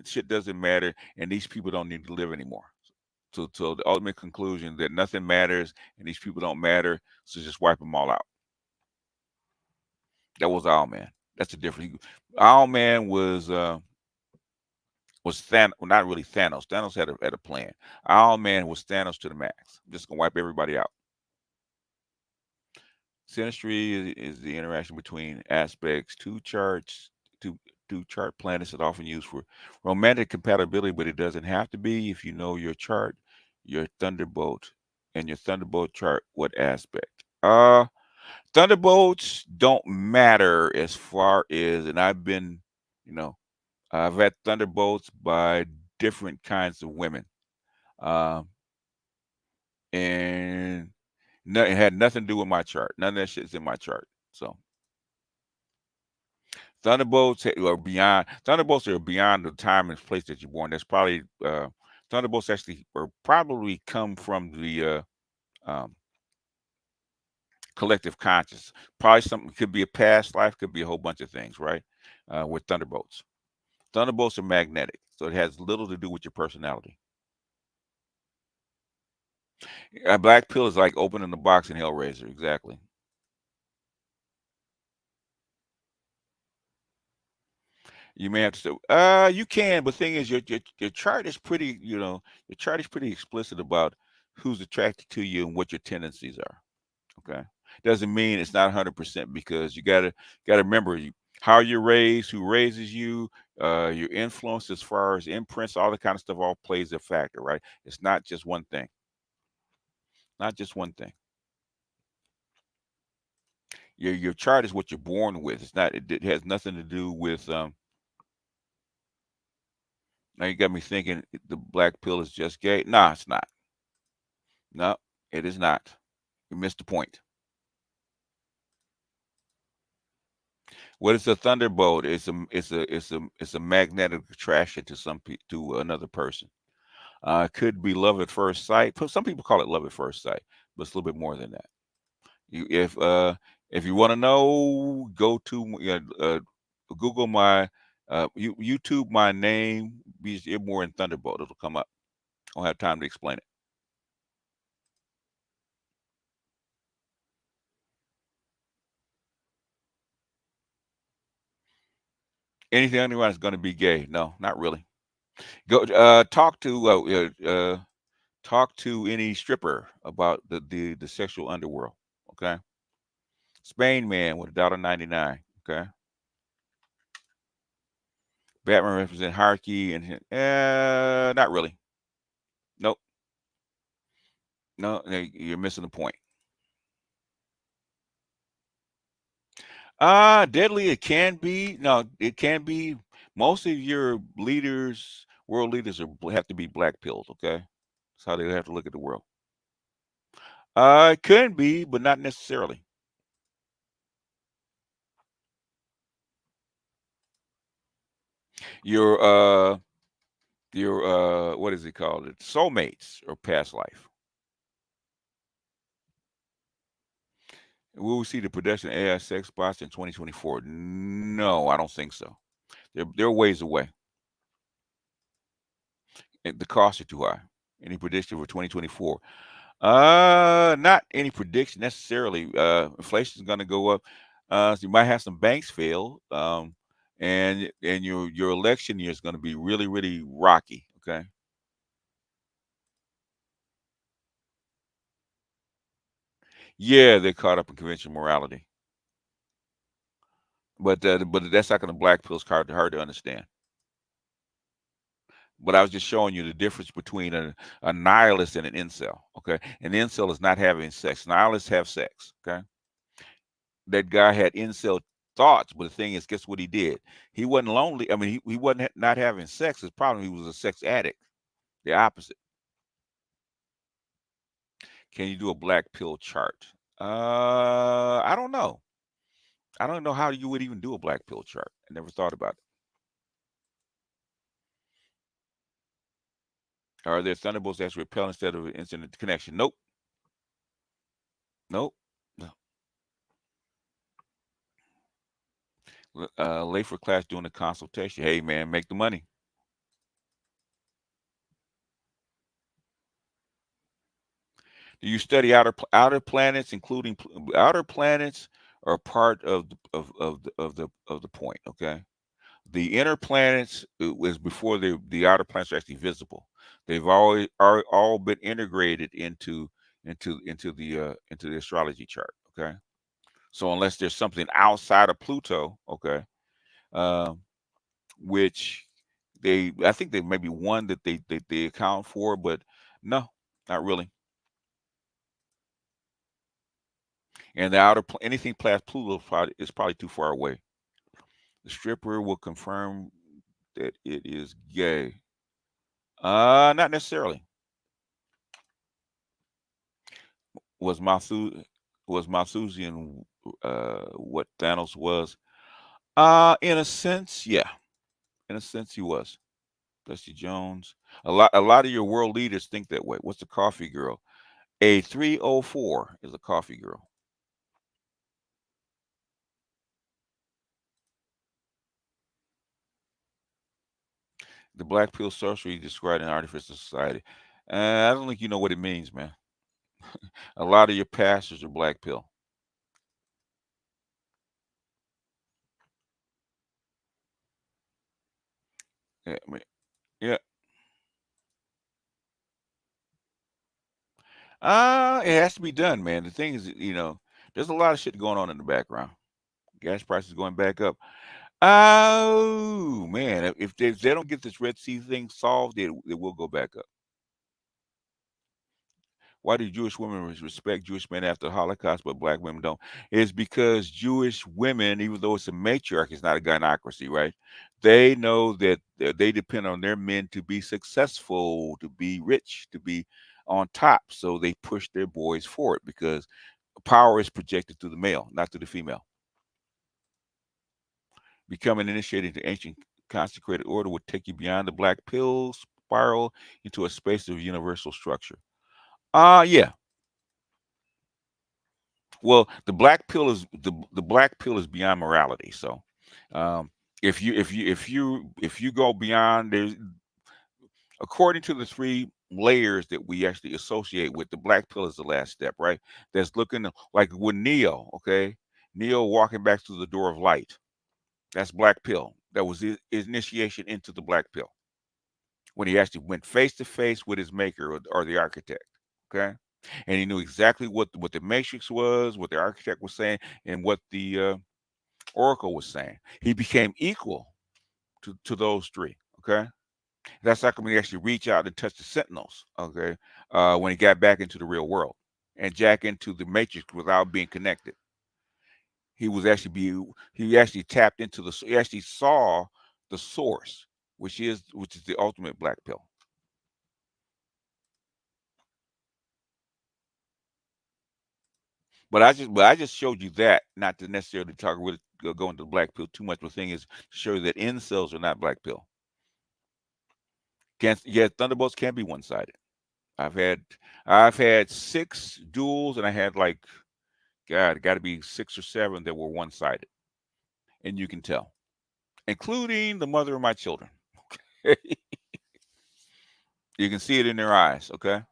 shit doesn't matter, and these people don't need to live anymore. So the ultimate conclusion that nothing matters and these people don't matter, so just wipe them all out. That was Owl Man. That's the difference. Owl Man was Thanos, well, not really Thanos. Thanos had a plan. Owl Man was Thanos to the max. Just gonna wipe everybody out. Synastry is the interaction between aspects, two chart planets that often used for romantic compatibility, but it doesn't have to be. If you know your chart, your Thunderbolt, and your Thunderbolt chart, what aspect? Thunderbolts don't matter as far as, and you know, I've had Thunderbolts by different kinds of women, um, and it had nothing to do with my chart. None of that shit's in my chart. So Thunderbolts are beyond the time and place that you're born. That's probably Thunderbolts actually or probably come from the um, collective conscious. Probably something could be a past life, could be a whole bunch of things, right? With Thunderbolts. Thunderbolts are magnetic, so it has little to do with your personality. A black pill is like opening the box in Hellraiser, exactly. You may have to say, you can, but thing is, your chart is pretty, your chart is pretty explicit about who's attracted to you and what your tendencies are. Okay, doesn't mean it's not 100% because you gotta remember how you're raised, who raises you, your influence as far as imprints, all that kind of stuff, all plays a factor, right? It's not just one thing. Not just one thing. Your chart is what you're born with. It's not. It has nothing to do with. Now you got me thinking the black pill is just gay. Nah, it's not. No, it is not. You missed the point. What is a thunderbolt? It's a magnetic attraction to to another person. It could be love at first sight. Some people call it love at first sight, but it's a little bit more than that. You, if you want to know, go to Google my YouTube my name. Be more in Thunderbolt. It'll come up. I don't have time to explain it. Anything anyone is going to be gay? No, not really. Go talk to any stripper about the sexual underworld. Okay, Spain man with $1.99. Okay, Batman represent hierarchy and not really. Nope. No, you're missing the point. Deadly it can be. No, it can be. Most of your leaders, world leaders, have to be black pills. Okay, that's how they have to look at the world. It can be, but not necessarily. Your what is it called? It's soulmates or past life. Will we see the production of AI sex bots in 2024? No, I don't think so. They're ways away. And the costs are too high. Any prediction for 2024? Not any prediction necessarily. Inflation is going to go up. So you might have some banks fail. And your election year is going to be really, really rocky. Okay. Yeah, they're caught up in conventional morality. But that's not going to black pills hard to understand. But I was just showing you the difference between a nihilist and an incel. Okay, an incel is not having sex. Nihilists have sex. Okay, that guy had incel thoughts, but the thing is, guess what he did? He wasn't lonely. I mean, he wasn't not having sex. His problem, he was a sex addict. The opposite. Can you do a black pill chart? I don't know. I don't know how you would even do a black pill chart. I never thought about it. Are there thunderbolts that repel instead of instant connection? Nope. Nope. No. Late for class doing the consultation. Hey man, make the money. Do you study outer planets, including outer planets, are part of the point? Okay, the inner planets was before the outer planets are actually visible. They've always are all been integrated into the astrology chart. Okay, so unless there's something outside of Pluto, okay, um, which I think there may be one that they account for, but no, not really. And the anything past Pluto is probably too far away. The stripper will confirm that it is gay. Not necessarily. Was Malthusian what Thanos was? In a sense, yeah. In a sense, he was. Dusty Jones. A lot of your world leaders think that way. What's the coffee girl? A 304 is a coffee girl. The black pill sorcery described in artificial society. I don't think you know what it means, man. A lot of your pastors are black pill. Yeah, yeah. It has to be done, man. The thing is, there's a lot of shit going on in the background. Gas prices going back up. Oh man, if they don't get this Red Sea thing solved, it will go back up. Why do Jewish women respect Jewish men after the Holocaust, but black women don't? It's because Jewish women, even though it's a matriarch, it's not a gynocracy, right? They know that they depend on their men to be successful, to be rich, to be on top. So they push their boys forward because power is projected through the male, not through the female. Becoming initiated into ancient consecrated order would take you beyond the black pill spiral into a space of universal structure. Yeah. Well, the black pill is beyond morality. So, um, if you go beyond, there's according to the three layers that we actually associate with, the black pill is the last step, right? That's looking like with Neo. Okay, Neo walking back through the door of light. That's black pill. That was his initiation into the black pill when he actually went face to face with his maker or the architect. Okay, and he knew exactly what the matrix was, what the architect was saying, and what the oracle was saying. He became equal to those three. Okay, that's like when he actually reached out and touched the sentinels. Okay, when he got back into the real world and jack into the matrix without being connected. He actually tapped into he actually saw the source, which is the ultimate black pill. But I just showed you that, not to necessarily talk with go into the black pill too much. The thing is to show you that incels are not black pill. Yeah, thunderbolts can be one sided. I've had 6 duels, and I had like, God, it got to be 6 or 7 that were one sided, and you can tell, including the mother of my children. You can see it in their eyes. Okay.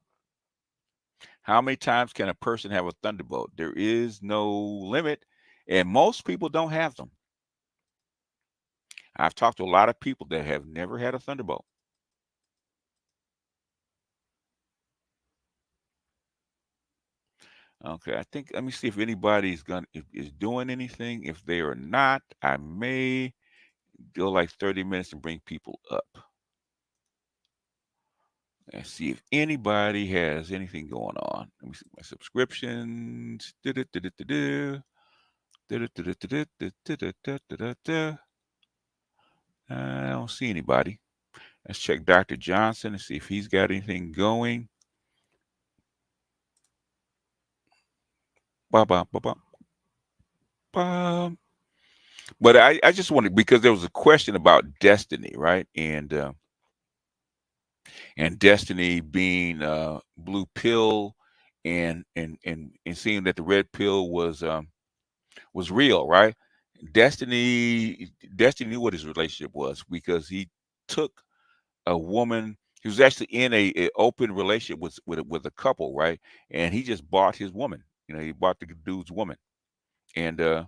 How many times can a person have a thunderbolt? There is no limit, and most people don't have them. I've talked to a lot of people that have never had a thunderbolt. Okay, I think let me see if anybody's is doing anything. If they are not, I may go like 30 minutes and bring people up and see if anybody has anything going on. Let me see my subscriptions. I don't see anybody. Let's check Dr. Johnson and see if he's got anything going. Ba, ba, ba, ba, ba. But I just wanted, because there was a question about destiny, right? And destiny being blue pill, and seeing that the red pill was real, right? Destiny knew what his relationship was, because he took a woman. He was actually in a open relationship with a couple, right? And he just bought his woman. He bought the dude's woman, and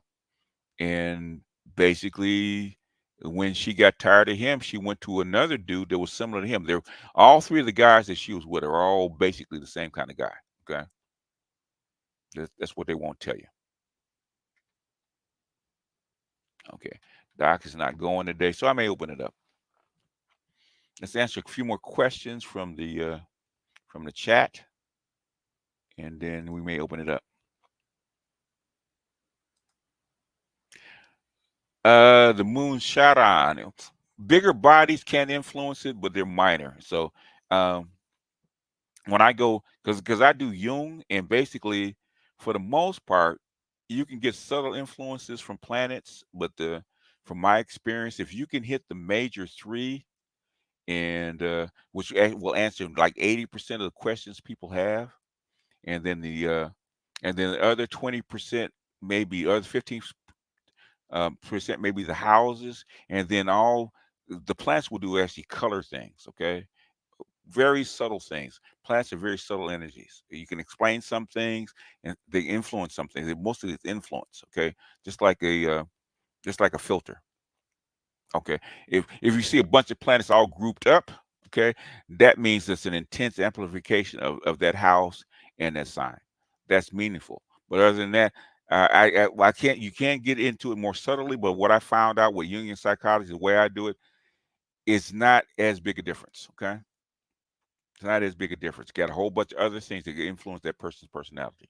and basically, when she got tired of him, she went to another dude that was similar to him. They're all three of the guys that she was with are all basically the same kind of guy. Okay, that's what they won't tell you. Okay, Doc is not going today, so I may open it up. Let's answer a few more questions from the chat, and then we may open it up. The moon Charon. Bigger bodies can influence it, but they're minor. So um, when I go, because I do Jung, and basically, for the most part, you can get subtle influences from planets, but from my experience, if you can hit the major three, and which will answer like 80% of the questions people have, and then the other 20%, maybe other 15 percent, maybe the houses, and then all the plants will do actually color things. Okay, very subtle things. Plants are very subtle energies. You can explain some things, and they influence some things. Mostly it's influence. Okay, just like a filter. Okay, if you see a bunch of planets all grouped up, okay, that means it's an intense amplification of that house and that sign. That's meaningful. But other than that, I can't. You can't get into it more subtly. But what I found out with Jungian psychology, the way I do it, it's not as big a difference. Okay, it's not as big a difference. Got a whole bunch of other things that can influence that person's personality.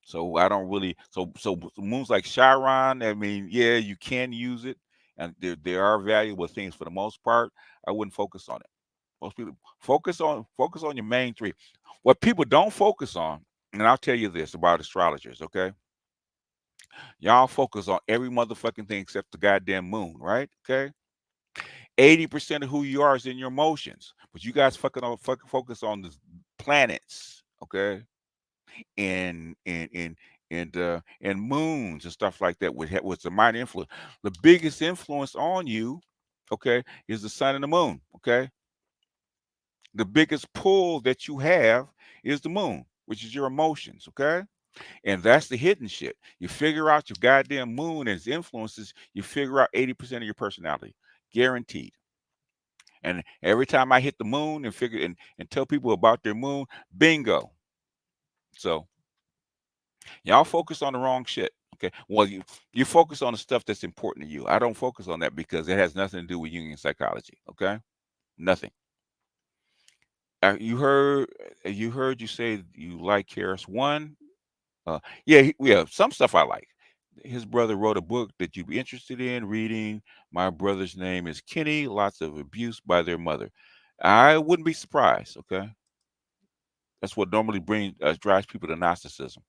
So I don't really. So moons like Chiron, I mean, yeah, you can use it, and there are valuable things. For the most part, I wouldn't focus on it. Most people focus on your main three. What people don't focus on, and I'll tell you this about astrologers, okay? Y'all focus on every motherfucking thing except the goddamn moon, right? Okay. 80% of who you are is in your emotions, but you guys fucking focus on the planets, okay? And moons and stuff like that, with the minor influence. The biggest influence on you, okay, is the sun and the moon. Okay, the biggest pull that you have is the moon, which is your emotions. Okay, and that's the hidden shit. You figure out your goddamn moon and its influences, you figure out 80% of your personality, guaranteed. And every time I hit the moon and figure and tell people about their moon, bingo. So y'all focus on the wrong shit. Okay. Well, you focus on the stuff that's important to you. I don't focus on that because it has nothing to do with Jungian psychology. Okay. Nothing. You heard you say you like Harris One. Yeah, yeah. Some stuff I like. His brother wrote a book that you'd be interested in reading. My brother's name is Kenny. Lots of abuse by their mother. I wouldn't be surprised. Okay. That's what normally drives people to Gnosticism.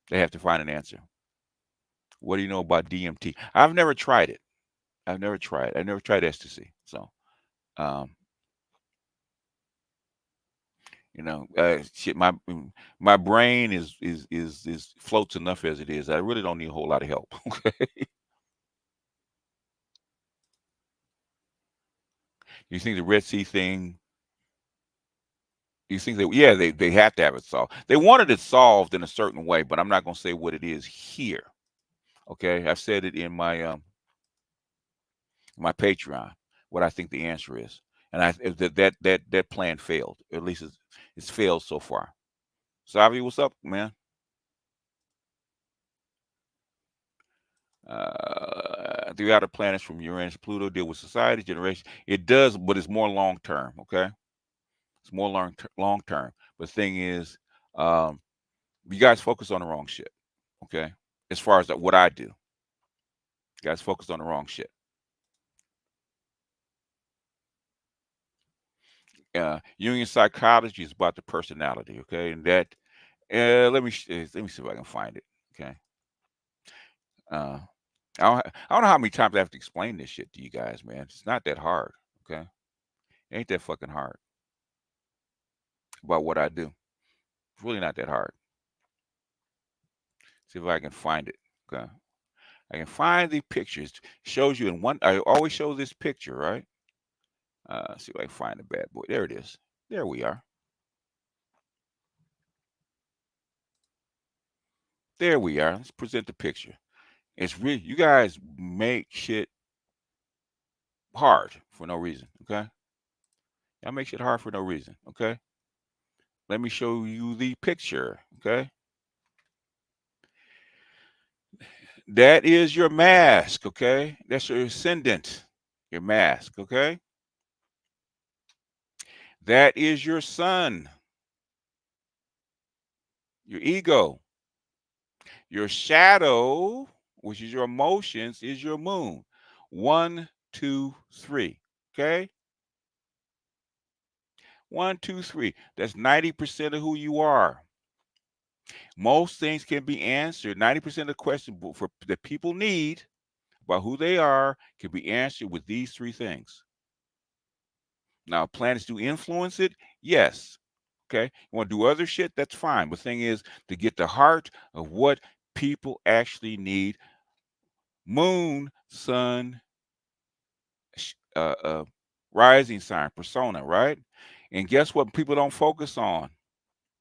They have to find an answer. What do you know about DMT? I've never tried it. I've never tried. I've never tried ecstasy. So, um, shit. My brain is floats enough as it is. I really don't need a whole lot of help. Okay. You think the Red Sea thing? You think that? Yeah, they have to have it solved. They wanted it solved in a certain way, but I'm not going to say what it is here. Okay, I've said it in my Patreon what I think the answer is, and that plan failed. At least it's failed so far. Savi, what's up, man? The outer planets from Uranus, Pluto deal with society, generation. It does, but it's more long term. Okay, it's more long term. But the thing is, um, you guys focus on the wrong shit. Okay, as far as what I do, you guys focus on the wrong shit. Jungian psychology is about the personality. Okay, and Let me see if I can find it. Okay. I don't know how many times I have to explain this shit to you guys, man. It's not that hard. Okay. It ain't that fucking hard about what I do. It's really not that hard. See if I can find it. Okay. I can find the pictures. Shows you in one. I always show this picture, right? See if I can find the bad boy. There it is. There we are. There we are. Let's present the picture. It's really, you guys make shit hard for no reason. Okay. Y'all make shit hard for no reason. Okay. Let me show you the picture. Okay. That is your mask. Okay. That's your ascendant. Your mask. Okay. That is your sun. Your ego. Your shadow, which is your emotions, is your moon. 1, 2, 3. Okay. 1, 2, 3. That's 90% of who you are. Most things can be answered. 90% of the questions that people need about who they are can be answered with these 3 things. Now, planets do influence it. Yes. Okay. You want to do other shit? That's fine. But the thing is to get the heart of what people actually need. Moon, sun, rising sign, persona, right? And guess what people don't focus on?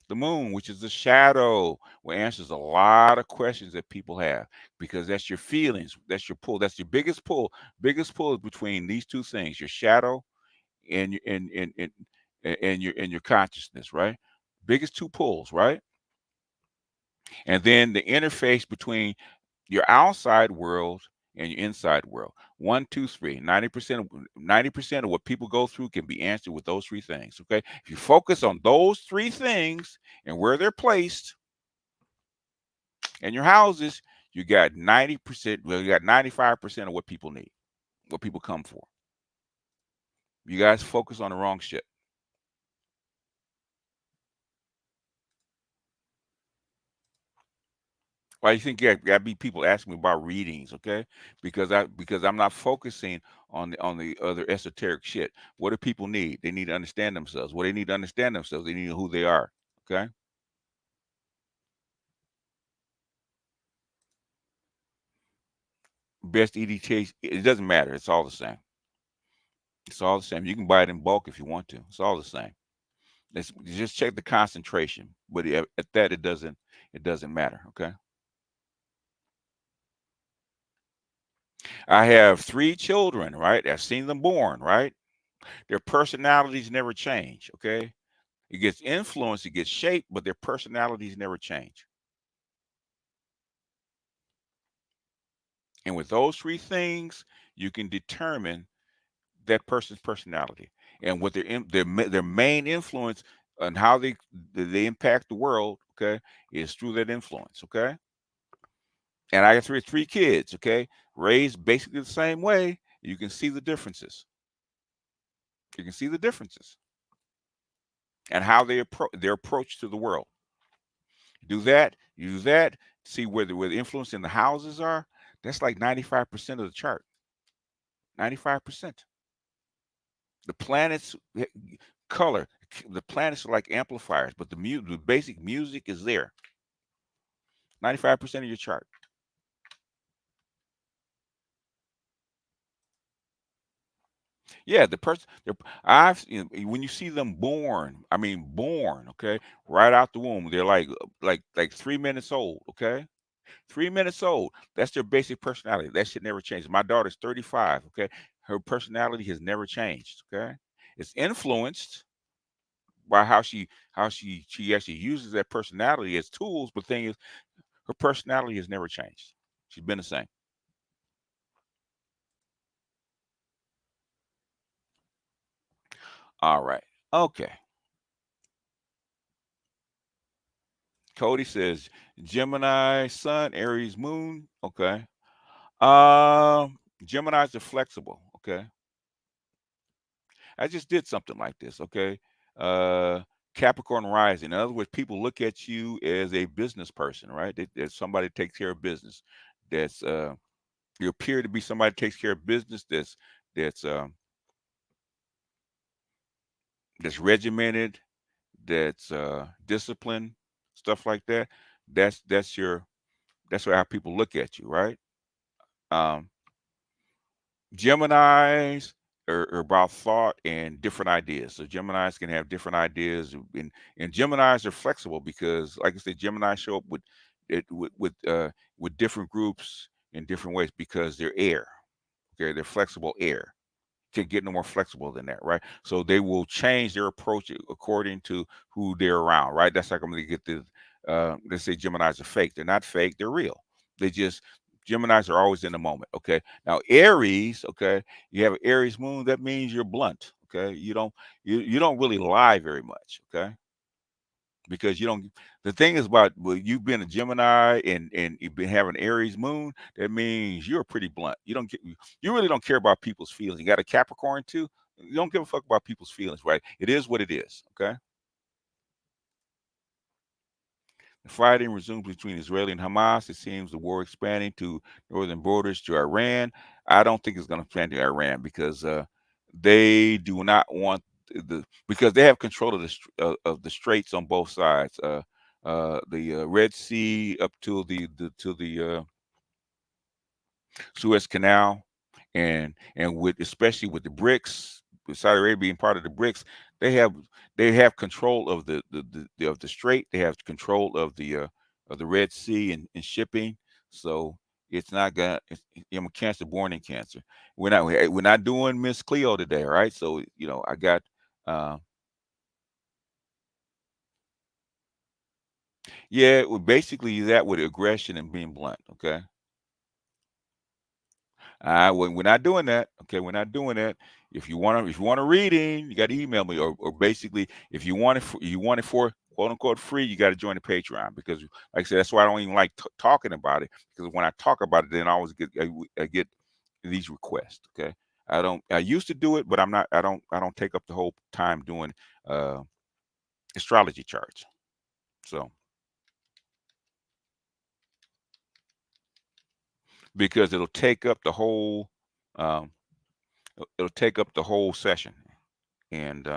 The moon, which is the shadow, which answers a lot of questions that people have, because that's your feelings, that's your pull, that's your biggest pull. Biggest pull is between these 2 things: your shadow and your consciousness, right? Biggest 2 pulls, right? And then the interface between your outside world and your inside world. 1, 2, 3. 90% of what people go through can be answered with those 3 things. Okay. If you focus on those 3 things and where they're placed in your houses, you got 90%, well, you got 95% of what people need, what people come for. You guys focus on the wrong shit. Why you think gotta be people asking me about readings, okay? Because I'm not focusing on the other esoteric shit. What do people need? They need to understand themselves. What they need to understand themselves, they need to know who they are. Okay. Best EDT, it doesn't matter. It's all the same. It's all the same. You can buy it in bulk if you want to. It's all the same. Just check the concentration. But at that, it doesn't matter. Okay. I have 3 children, right? I've seen them born, right? Their personalities never change. Okay. It gets influenced, it gets shaped, but their personalities never change. And with those 3 things, you can determine that person's personality and what their main influence on how they impact the world. Okay, is through that influence. Okay, and I got three kids. Okay, raised basically the same way. You can see the differences. You can see the differences and how their approach to the world. Do that. Use that. See where the influence in the houses are. That's like 95% of the chart. 95%. The planets color. The planets are like amplifiers, but the basic music is there. 95% of your chart. Yeah, the person. When you see them born, I mean born, okay, right out the womb, they're like 3 minutes old, okay, 3 minutes old. That's their basic personality. That shit never changes. My daughter's 35, okay, her personality has never changed, okay. It's influenced by how she actually uses that personality as tools, but the thing is, her personality has never changed. She's been the same. All right. Okay. Cody says Gemini Sun, Aries Moon. Okay. Geminis are flexible. Okay. I just did something like this. Okay. Capricorn rising. In other words, people look at you as a business person, right? As somebody that takes care of business. That's you appear to be somebody that takes care of business. That's that's regimented. That's disciplined. Stuff like that. That's how people look at you, right? Um, Geminis are about thought and different ideas. So Geminis can have different ideas, and Geminis are flexible because, like I said, Geminis show up with different groups in different ways because they're air. Okay, they're flexible air. Can get no more flexible than that, right? So they will change their approach according to who they're around, right? That's like I'm gonna get the let's say Geminis are fake. They're not fake, they're real. They just Geminis are always in the moment. Okay. Now Aries, okay, you have an Aries moon, that means you're blunt. Okay. You don't really lie very much, okay? Because you don't the thing is about well, you've been a Gemini and you've been having Aries moon, that means you're pretty blunt. You really don't care about people's feelings. You got a Capricorn too. You don't give a fuck about people's feelings, right? It is what it is. Okay. The fighting resumes between Israel and Hamas. It seems the war expanding to northern borders to Iran. I don't think it's going to expand to Iran because they do not want because they have control of of the straits on both sides. The Red Sea up to the Suez Canal, and with especially with the BRICS, with Saudi Arabia being part of the BRICS, they have control of of the strait. They have control of the Red Sea and shipping. So it's not gonna. I'm a Cancer born in Cancer. We're not doing Miss Cleo today, right? So I got. Uh, yeah, well, basically that with aggression and being blunt. Okay. We're not doing that. Okay, we're not doing that. If you want a reading, you got to email me, or basically, if you want it for quote unquote free, you got to join the Patreon because, like I said, that's why I don't even like talking about it because when I talk about it, then I always I get these requests. Okay, I don't. I used to do it, but I'm not. I don't take up the whole time doing uh, astrology charts. So because um, it'll take up the whole session and.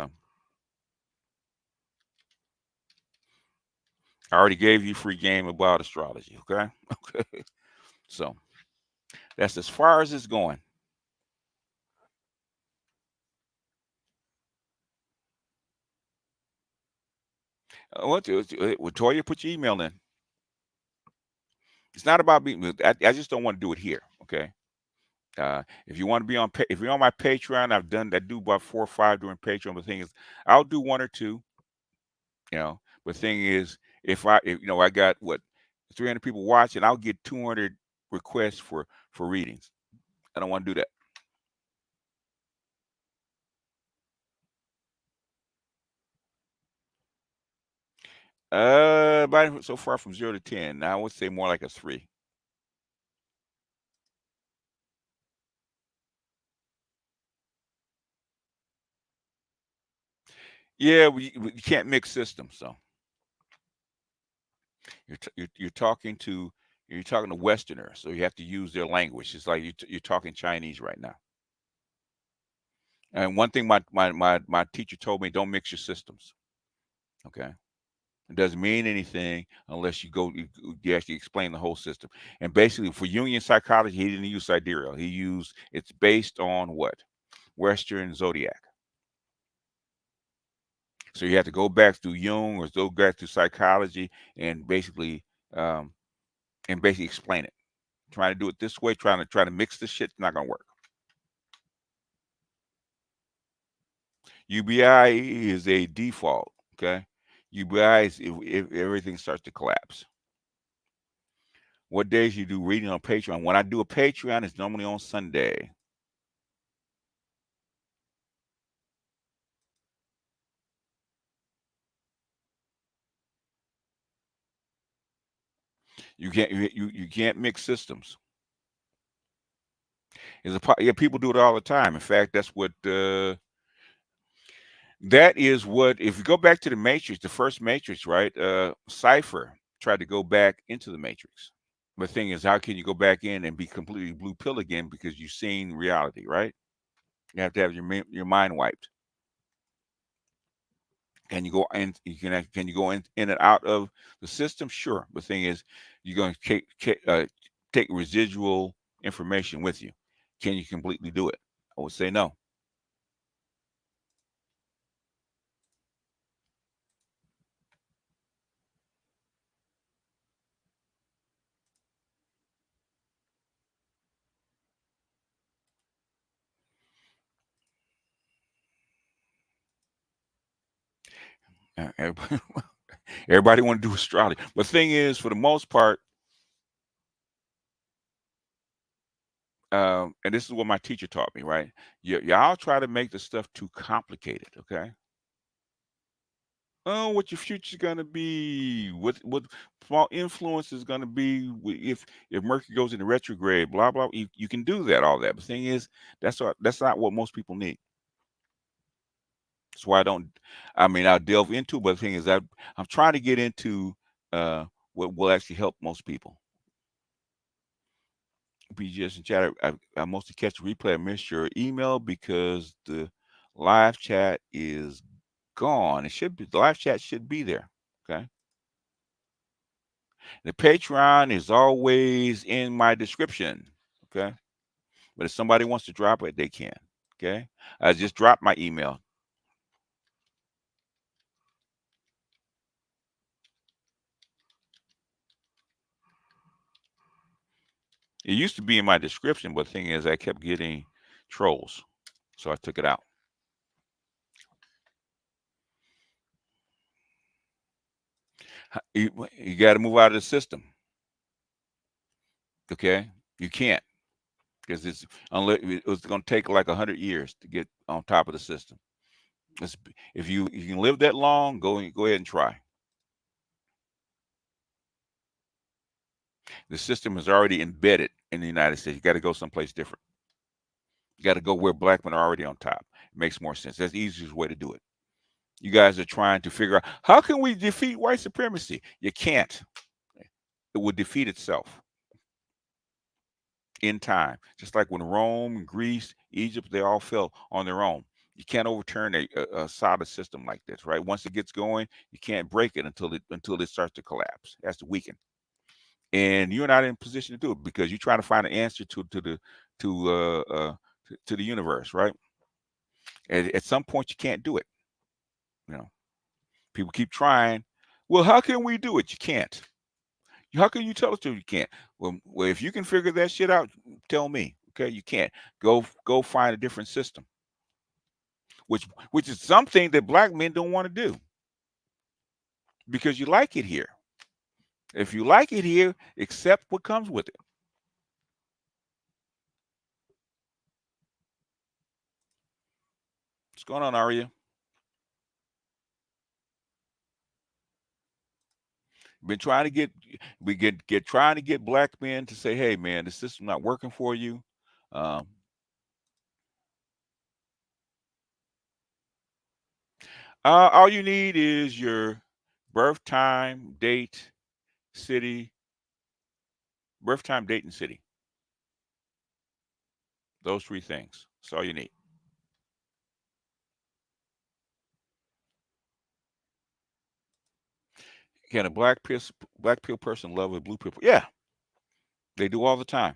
I already gave you free game about astrology. Okay. Okay. So that's as far as it's going. Toya, put your email in. It's not about being. I just don't want to do it here. Okay. If you want to be if you're on my Patreon, I do about 4 or 5 during Patreon. But the thing is, I'll do 1 or 2. But the thing is, if I got what 300 people watching, I'll get 200 requests for readings. I don't want to do that. About so far from 0 to 10. Now I would say more like a 3. Yeah, we can't mix systems. So you're talking to Westerners, so you have to use their language. It's like you're talking Chinese right now. And one thing my teacher told me: don't mix your systems. Okay, it doesn't mean anything unless you actually explain the whole system. And basically, for Jungian psychology, he didn't use sidereal. He used it's based on what Western zodiac. So you have to go back to Jung or go back to psychology and um, basically explain it. Trying to do it this way, trying to mix this shit, not gonna work. UBI is a default. Okay, UBI is if everything starts to collapse. What days you do reading on Patreon? When I do a Patreon, it's normally on Sunday. You can't mix systems. Yeah, people do it all the time. In fact, that's what That is what, if you go back to the Matrix, the first Matrix, right? Cypher tried to go back into the Matrix. The thing is, how can you go back in and be completely blue pill again because you've seen reality, right? You have to have your mind wiped. Can you go in? Can you go in and out of the system? Sure. The thing is, you're going to take residual information with you. Can you completely do it? I would say no. Everybody, everybody want to do astrology. But the thing is, for the most part, and this is what my teacher taught me, right? Y'all try to make the stuff too complicated, okay? Oh, what your future's gonna be, what small influence is gonna be if Mercury goes into retrograde, blah blah. You can do that, all that. But the thing is, that's not what most people need. That's why I don't. I mean, I'll delve into, but the thing is, I'm trying to get into what will actually help most people. BGS and chat. I mostly catch the replay. I missed your email because the live chat is gone. It should be, the live chat should be there. Okay. The Patreon is always in my description. Okay. But if somebody wants to drop it, they can. Okay. I just dropped my email. It used to be in my description, but the thing is, I kept getting trolls. So I took it out. You got to move out of the system. Okay. You can't. Because it's going to take like 100 years to get on top of the system. If you can live that long, go ahead and try. The system is already embedded in the United States. You got to go someplace different. You got to go where black men are already on top. It makes more sense. That's the easiest way to do it. You guys are trying to figure out, how can we defeat white supremacy? You can't. It will defeat itself in time. Just like when Rome, Greece, Egypt, they all fell on their own. You can't overturn a solid system like this, right? Once it gets going, you can't break it until it starts to collapse. It has to weaken. And you're not in position to do it because you're trying to find an answer to the universe, right? At some point, you can't do it. You know, people keep trying. Well, how can we do it? You can't. How can you tell us you can't? Well, if you can figure that shit out, tell me. Okay, you can't. Go find a different system. Which is something that black men don't want to do because you like it here. If you like it here, accept what comes with it. What's going on, Aria? Been trying to get black men to say, hey man, the system's not working for you. All you need is your birth time, date, city, birth time, date, and city. Those three things. That's all you need. Can a black pill person love a blue pill? Yeah, they do all the time.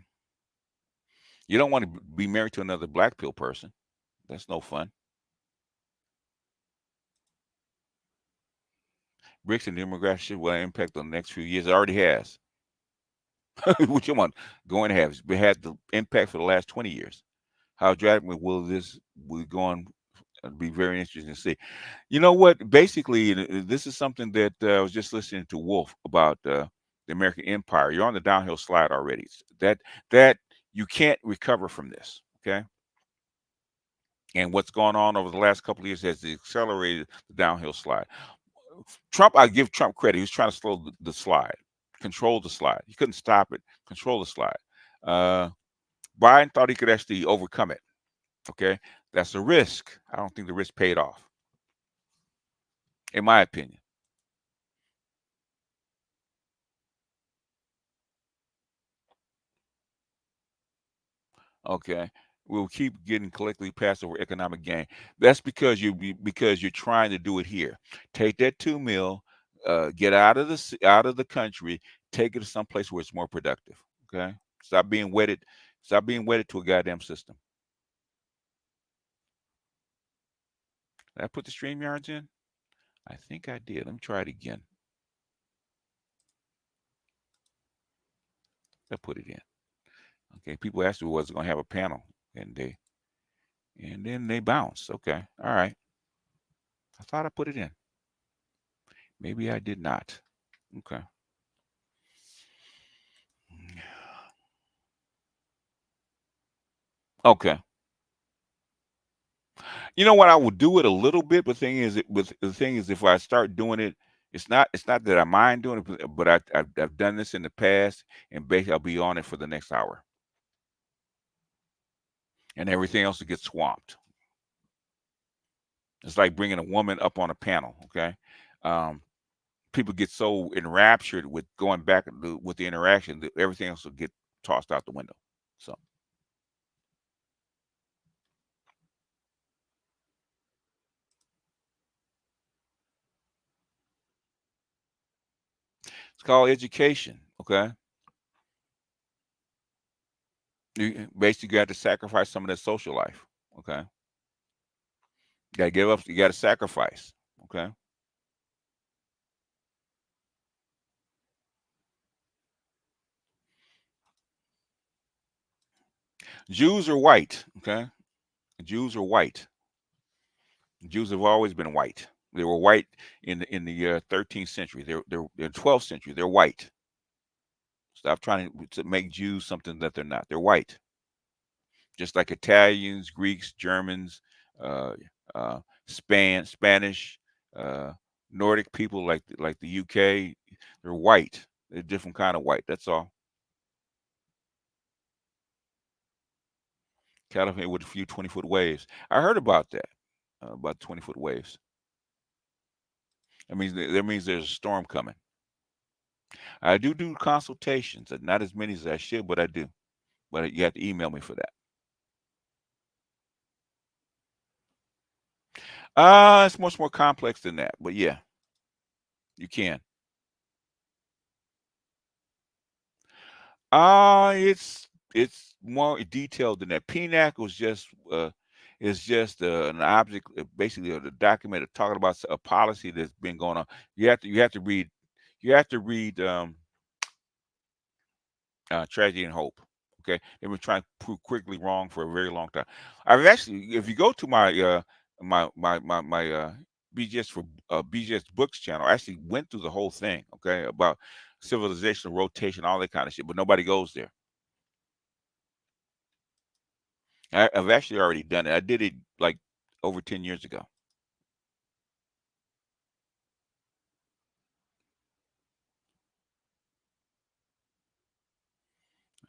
You don't want to be married to another black pill person. That's no fun. BRICS and demographic will impact on the next few years. It already has. What you want going to have? We had the impact for the last 20 years. How dramatic will this be going? It'll be very interesting to see. You know what? Basically, this is something that I was just listening to Wolf about the American Empire. You're on the downhill slide already. That you can't recover from this. Okay. And what's gone on over the last couple of years has accelerated the downhill slide. Trump, I give Trump credit. He was trying to slow the slide, control the slide. He couldn't stop it, control the slide. Biden thought he could actually overcome it. Okay. That's a risk. I don't think the risk paid off. in my opinion. Okay, we'll keep getting collectively passed over economic gain. That's because because you're trying to do it here. Take that 2 mil, get out of out of the country, take it to some place where it's more productive. Okay, stop being wedded. Stop being wedded to a goddamn system. Did I put the stream yards in? I think I did. Let me try it again. I put it in. Okay, people asked me was it going to have a panel, and then they bounced. Okay, all right. I thought I put it in. Maybe I did not. Okay. Okay. You know what? I will do it a little bit, but the thing is, if I start doing it, it's not that I mind doing it, but I've done this in the past, and basically I'll be on it for the next hour, and everything else will get swamped. It's like bringing a woman up on a panel. Okay, people get so enraptured with going back with the interaction that everything else will get tossed out the window. So it's called education. Okay, you basically got to sacrifice some of that social life. Okay, you got to give up. You got to sacrifice. Okay. Jews are white. Okay, Jews are white. Jews have always been white. They were white in the 13th century. They're 12th century. They're white. Stop trying to make Jews something that they're not. They're white. Just like Italians, Greeks, Germans, uh, Spanish, uh, Nordic people like the UK. They're white. They're a different kind of white. That's all. California with a few 20-foot waves. I heard about that. About 20-foot waves. That means there's a storm coming. I do consultations, not as many as I should, but I do. But you have to email me for that. It's much more complex than that, but yeah, you can. It's more detailed than that. PNAC was just is just an object, basically a document talking about a policy that's been going on. You have to read Tragedy and Hope. Okay, they've been trying to prove quickly wrong for a very long time. I've actually, if you go to my BGS for BGS Books channel, I actually went through the whole thing. Okay, about civilizational rotation, all that kind of shit, but nobody goes there. I've actually already done it. I did it like over 10 years ago.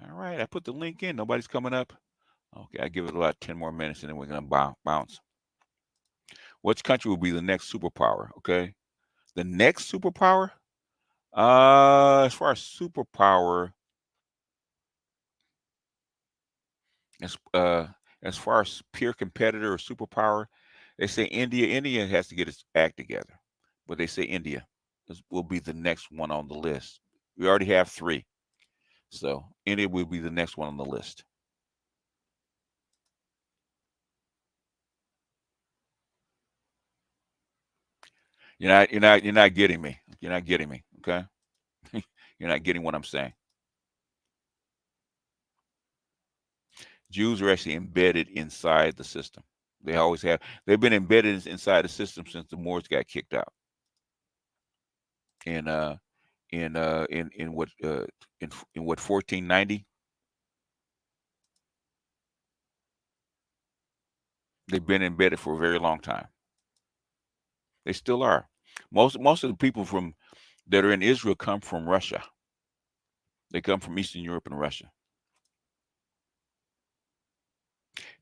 All right, I put the link in. Nobody's coming up. Okay, I give it about 10 more minutes, and then we're gonna bounce. Which country will be the next superpower? Okay, the next superpower. As far as superpower, as as far as peer competitor or superpower, they say India. India has to get its act together, but they say India will be the next one on the list. We already have 3, so India will be the next one on the list. You're not getting me. You're not getting me. Okay, you're not getting what I'm saying. Jews are actually embedded inside the system. They always have. They've been embedded inside the system since the Moors got kicked out. In in what in what 1490. They've been embedded for a very long time. They still are. Most of the people that are in Israel come from Russia. They come from Eastern Europe and Russia.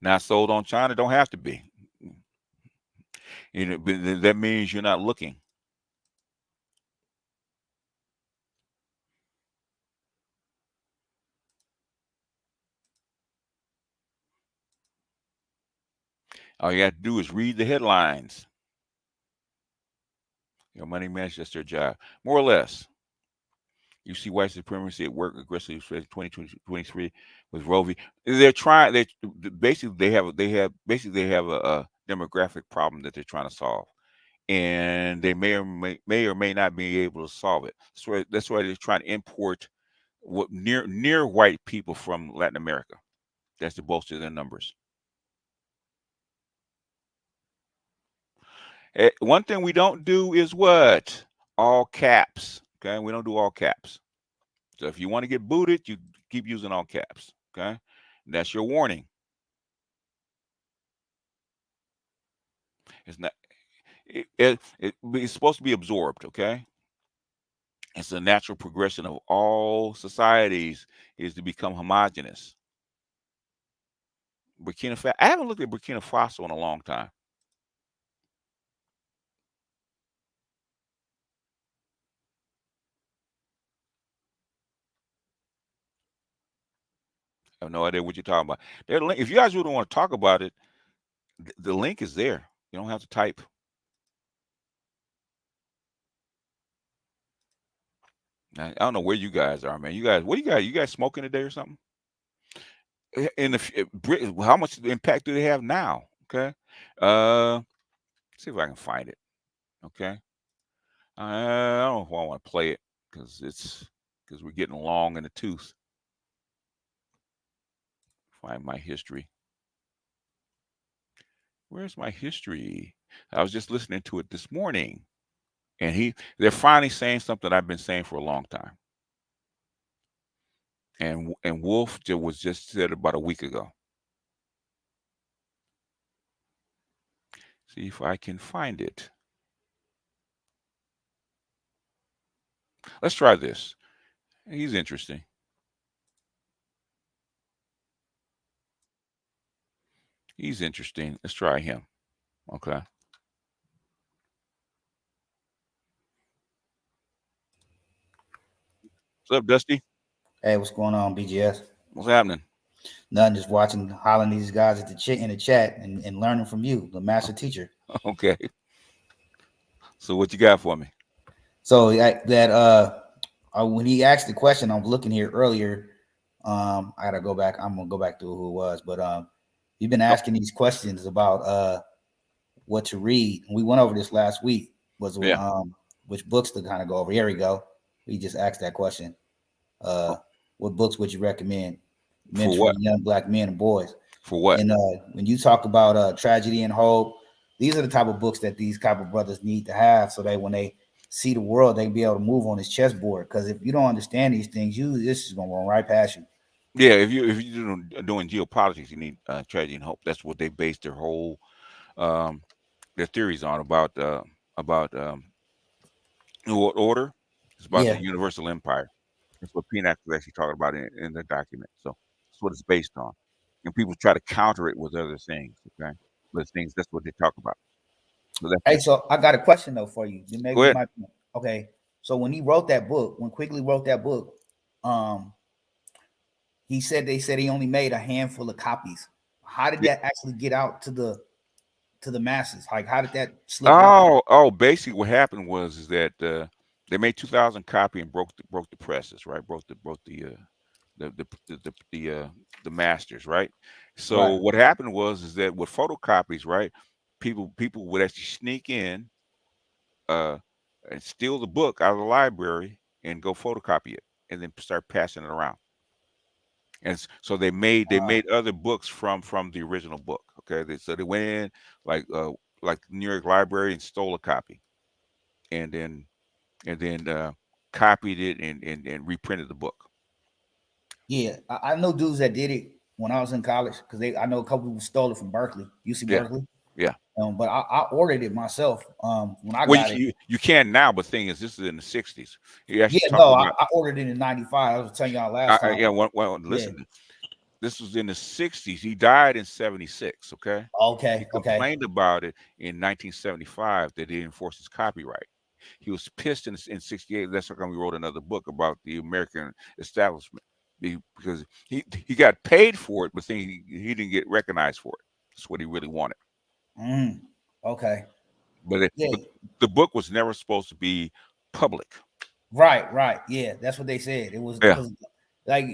Not sold on China. Don't have to be. But that means you're not looking. All you have to do is read the headlines. Money managers, that's their job, more or less. You see white supremacy at work aggressively, especially 2023 with Roe v. They're trying. They basically they have a demographic problem that they're trying to solve, and they may or may not be able to solve it. That's why they're trying to import what near white people from Latin America. That's to bolster their numbers. One thing we don't do is what? All caps. Okay, we don't do all caps. So if you want to get booted, you keep using all caps. Okay, and that's your warning. It's not. It's supposed to be absorbed. Okay, it's a natural progression of all societies is to become homogenous. Burkina Faso. I haven't looked at Burkina Faso in a long time. I have no idea what you're talking about. If you guys really want to talk about it, the link is there. You don't have to type. I don't know where you guys are, man. You guys, what do you guys? You guys smoking today or something? In the how much impact do they have now? Okay, see if I can find it. Okay, I don't know if I want to play it because we're getting long in the tooth. Find my history. Where's my history? I was just listening to it this morning, and they're finally saying something I've been saying for a long time. And Wolf was just said about a week ago. See if I can find it. Let's try this. He's interesting. He's interesting. Let's try him. Okay. What's up, Dusty?
Hey, what's going on, BGS?
What's happening?
Nothing, just watching, hollering these guys at in the chat and learning from you, the master teacher.
Okay. So what you got for me?
So when he asked the question, I was looking here earlier. I gotta go back. I'm gonna go back to who it was, but you've been asking these questions about what to read. We went over this last week. Which books to kind of go over? Here we go. We just asked that question. What books would you recommend? Mentoring young black men and boys.
For what?
And when you talk about tragedy and hope, these are the type of books that these type of brothers need to have, so that when they see the world, they can be able to move on this chessboard. Because if you don't understand these things, this is gonna run right past you.
Yeah, if you're doing geopolitics, you need tragedy and hope. That's what they base their whole their theories on about New World Order. It's about the universal empire. That's what Pinax was actually talking about in the document. So that's what it's based on. And people try to counter it with other things. Okay, but things that's what they talk about.
So I got a question though for you.
Go ahead.
Okay, so when he wrote that book, when Quigley wrote that book, they said he only made a handful of copies. How did that actually get out to the masses? Like, how did that slip out?
Basically what happened was that they made 2,000 copies and broke the presses, right? Broke the masters, right? So what happened was that with photocopies, right? People would actually sneak in and steal the book out of the library and go photocopy it and then start passing it around. And so they made other books from the original book. Okay, so they went in like New York Library and stole a copy, and then copied it and reprinted the book.
Yeah, I know dudes that did it when I was in college because I know a couple people stole it from Berkeley, UC Berkeley.
Yeah.
But I ordered it myself. When I got it,
you can now, but thing is, this is in the 60s.
I ordered it in '95. I was telling y'all last time.
Listen. This was in the 60s. He died in 76. Okay.
Okay.
He complained about it in 1975 that they enforced his copyright. He was pissed in 68. That's how come we wrote another book about the American establishment, because he got paid for it, but then he didn't get recognized for it. That's what he really wanted.
Okay.
But
Yeah.
the book was never supposed to be public.
Right. Yeah, that's what they said. It was
Yeah.
because like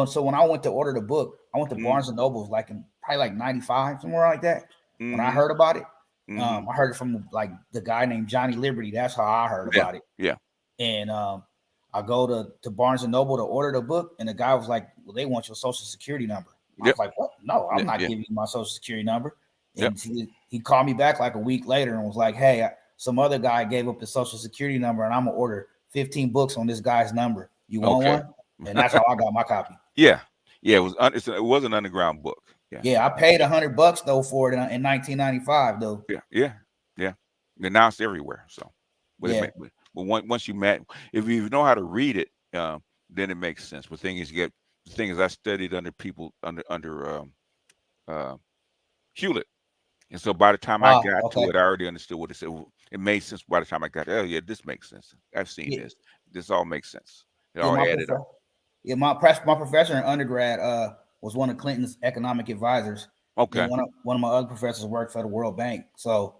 so when I went to order the book, I went to
Mhm.
Barnes and Nobles like in probably like 95, somewhere like that. When I
Mhm.
heard about it,
Mhm.
I heard it from like the guy named Johnny Liberty. That's how I heard
Yeah.
about it.
Yeah.
And I go to Barnes and Noble to order the book, and the guy was like, "Well, they want your social security number." I
Yep.
was like, "What? No, I'm
Yeah.
not
Yeah.
giving you my social security number."
Yep.
And he called me back like a week later and was like, "Hey, some other guy gave up the social security number, and I'm gonna order 15 books on this guy's number. You want
Okay.
one?" And that's how I got my copy.
Yeah. Yeah. It was it was an underground book. Yeah.
Yeah, I paid $100 though for it in 1995 though.
Yeah. Yeah. Yeah. And now it's everywhere. So, but
Yeah.
but once you met, if you know how to read it, then it makes sense. But the thing is, I studied under people under Hewlett, and so by the time I got
Okay.
to it, I already understood what it said. It made sense by the time I got. Oh yeah, this makes sense. I've seen
Yeah,
this. This all makes sense. It
yeah,
all
my
added up.
professor. Yeah, my professor in undergrad was one of Clinton's economic advisors. Then
Okay.
one of my other professors worked for the World Bank. So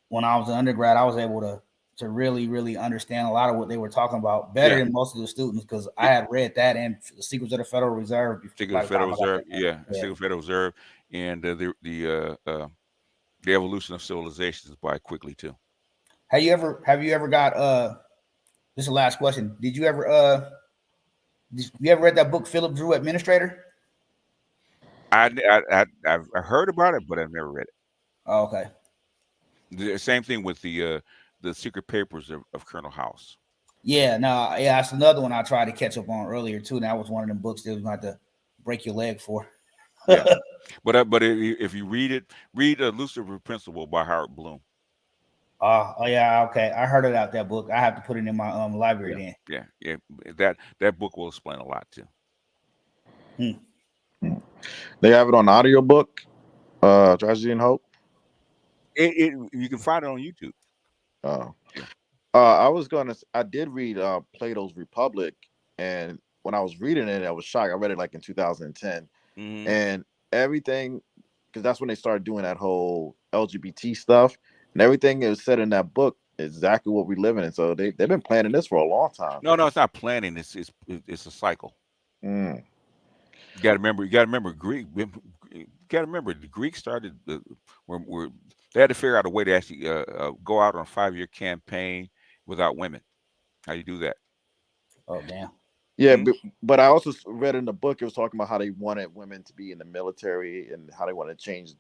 when I was an undergrad, I was able to really understand a lot of what they were talking about better
Yeah.
than most of the students because I
Yeah.
had read that and the Secrets of the Federal Reserve
Particular
by the time
Federal
I got
Reserve.
there.
Yeah.
Yeah.
Particular Federal Reserve, and the evolution of civilizations by quickly too.
Have you ever got this is the last question. Did you ever read that book Philip Drew Administrator?
I've heard about it, but I've never read it.
Oh, okay.
The same thing with the secret papers of Colonel House.
Yeah, no, yeah, that's another one I tried to catch up on earlier too. And that was one of them books that was going to break your leg for.
Yeah. But if you read Lucifer Principle by Howard Bloom.
Oh yeah, okay. I heard about that book. I have to put it in my library then.
Yeah. That book will explain a lot too.
They have it on audiobook, Tragedy and Hope.
You can find it on YouTube.
Oh.
Yeah.
I did read Plato's Republic, and when I was reading it, I was shocked. I read it like in 2010, and everything, because that's when they started doing that whole LGBT stuff, and everything that was said in that book is exactly what we live in. And so they've been planning this for a long time.
No, it's not planning. It's a cycle. You got to remember Greek. You got to remember the Greeks started where they had to figure out a way to actually go out on a 5-year campaign without women. How you do that?
Oh damn.
Yeah, but I also read in the book it was talking about how they wanted women to be in the military and how they want to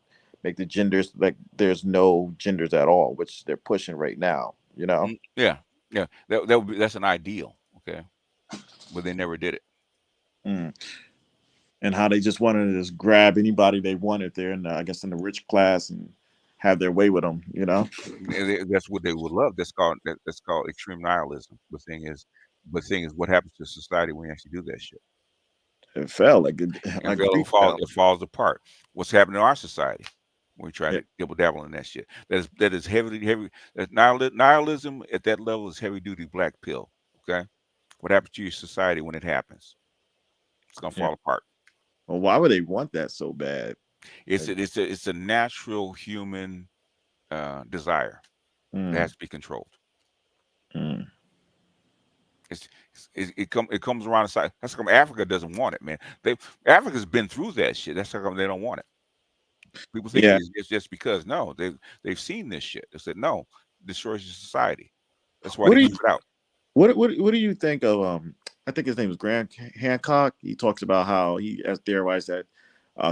make the genders like there's no genders at all, which they're pushing right now. You know?
Yeah. That's an ideal. Okay, but they never did it.
And how they just wanted to just grab anybody they wanted there, and I guess in the rich class and have their way with them. You know?
That's what they would love. That's called extreme nihilism. The thing is, what happens to society when you actually do that shit?
It fell it
falls apart. What's happening in our society when we try to dabble in that shit? That is heavy. That nihilism at that level is heavy duty black pill. Okay, what happens to your society when it happens? It's gonna fall apart.
Well, why would they want that so bad?
It's a natural human desire that has to be controlled. It comes around the side. That's how come Africa doesn't want it, man. Africa's been through that shit. That's how come they don't want it. People think it's just because they've seen this shit. They said no, destroys your society. That's why they keep it out.
What do you think of I think his name is Graham Hancock. He talks about how he has theorized that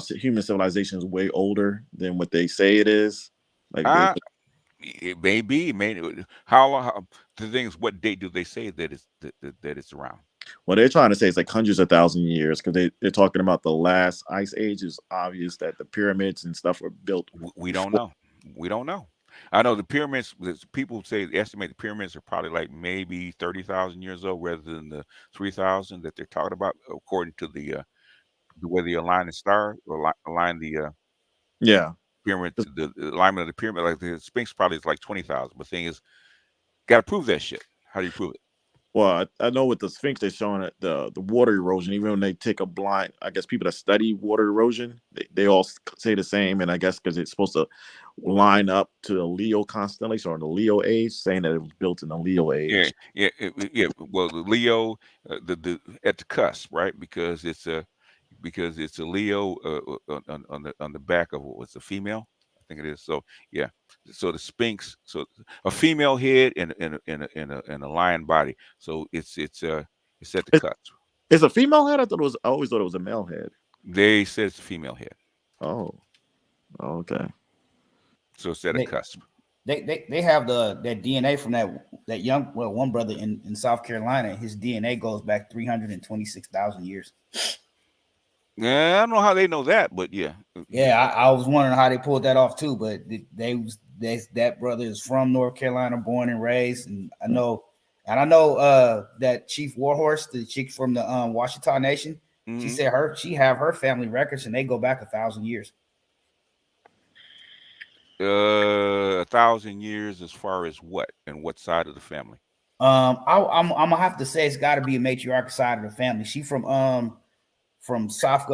human civilization is way older than what they say it is. Like
it may be. How long? The thing is, what date do they say that it's around?
Well, they're trying to say it's like hundreds of thousand years because they're talking about the last ice age. It's obvious that the pyramids and stuff were built.
We don't know. I know the pyramids. People estimate the pyramids are probably like maybe 30,000 years old, rather than the 3,000 that they're talking about, according to the way they align the star or align the pyramid. The alignment of the pyramid, like the Sphinx, probably is like 20,000. But the thing is, got to prove that shit. How do you prove it?
Well, I know with the Sphinx, they're showing it, the water erosion. Even when they take a blind, I guess people that study water erosion, they all say the same. And I guess because it's supposed to line up to the Leo constellation or the Leo age, saying that it was built in the Leo
Yeah,
age.
yeah. Well, the Leo, the at the cusp, right? Because it's a Leo on the back of what was a female. I think it is. So yeah. So the Sphinx, so a female head and a lion body. So it's at the
It,
cusp.
it's a female head. I always thought it was a male head.
They said it's a female head.
Oh, okay.
So it's at a
They
cusp.
they have that DNA from that young one brother in South Carolina. His DNA goes back 326,000 years.
Yeah, I don't know how they know that, but yeah.
Yeah, I was wondering how they pulled that off too, but that brother is from North Carolina, born and raised, and I know that Chief Warhorse, the chick from the Washita Nation, she said she have her family records and they go back 1,000 years.
1,000 years as far as what and what side of the family?
I'm gonna have to say it's got to be a matriarch side of the family. She from South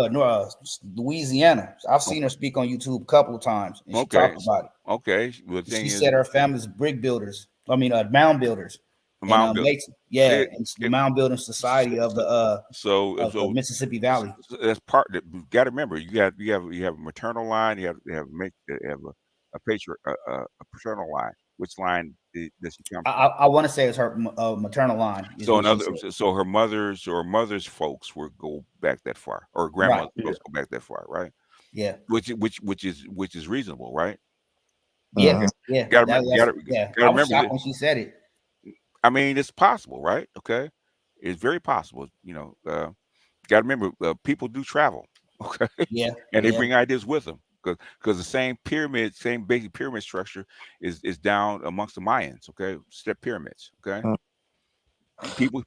Louisiana. I've seen her speak on YouTube a couple of times, and she talked about it.
Okay. The thing
She
is,
said her family's brick builders. I mean, mound builders.
mound builders.
It's the Mound Building Society of the
So
Mississippi Valley.
that's part that you got to remember. You have a maternal line. You have a paternal line. Which line does she come from?
I want to say it's her maternal line.
So her mother's folks will go back that far, or grandmother's folks go back that far, right?
Yeah.
Which is reasonable, right?
Yeah, yeah.
Gotta
I was shocked when she said it.
I mean, it's possible, right? Okay, it's very possible. Got to remember, people do travel, okay?
Yeah,
and they bring ideas with them because the same basic pyramid structure is down amongst the Mayans, okay? Step pyramids, okay?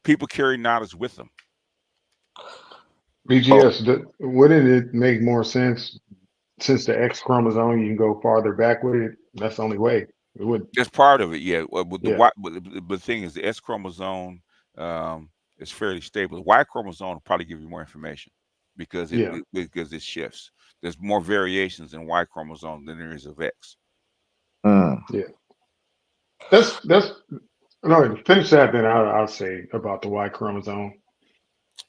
People carry knowledge with them.
BGS, wouldn't it make more sense since the X chromosome you can go farther back with it? That's the only way. It would.
That's part of it, yeah. But the thing is, the S chromosome is fairly stable. The Y chromosome will probably give you more information because it shifts. There's more variations in Y chromosome than there is of X.
Yeah. That's no. Finish that, then I'll say about the Y chromosome.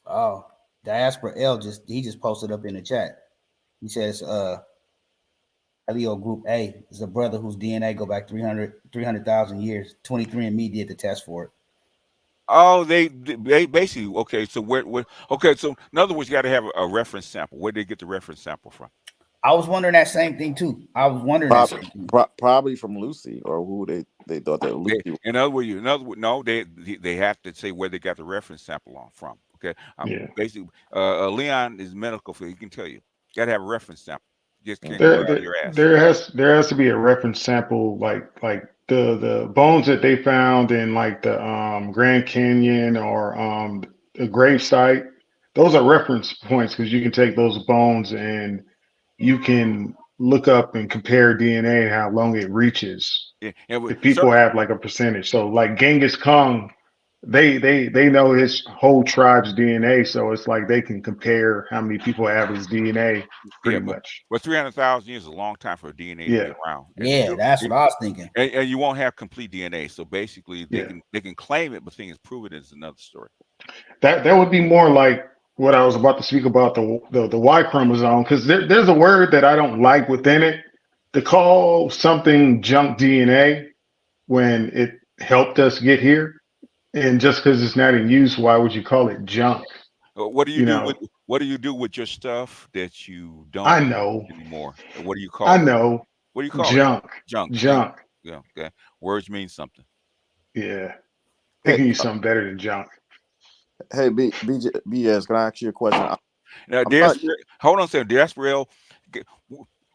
Oh, Diaspora L just posted up in the chat. He says, Leo Group A is a brother whose DNA go back 300,000 years. 23andMe did the test for it.
Oh, they basically okay. So so in other words, you got to have a reference sample. Where did they get the reference sample from?
I was wondering that same thing too. I was wondering
probably from Lucy, or who they thought that Lucy.
In other words, no, they have to say where they got the reference sample from. Okay, basically, Leon is medical field. He can tell you. Got to have a reference sample. Just can't go out of your ass.
There has to be a reference sample, like the bones that they found in like the Grand Canyon or the grave site. Those are reference points because you can take those bones and you can look up and compare DNA how long it reaches.
Yeah,
if people have like a percentage. So like Genghis Khan, they know his whole tribe's DNA, so it's like they can compare how many people have his DNA pretty much.
But 300,000 years is a long time for DNA to be around.
Yeah, that's what I was thinking.
And you won't have complete DNA, so basically they can claim it, but things prove it is another story.
That would be more like what I was about to speak about the Y chromosome, because there's a word that I don't like within it to call something junk DNA when it helped us get here. And just because it's not in use, why would you call it junk?
What do you do? What do you do with your stuff that you don't?
I know
anymore. What do you call?
I know.
What do you call
junk?
Junk. Yeah. Okay. Words mean something.
Yeah. They can use something better than junk.
Hey, BS, can I ask you a question?
Now, hold on a second. Diaspora,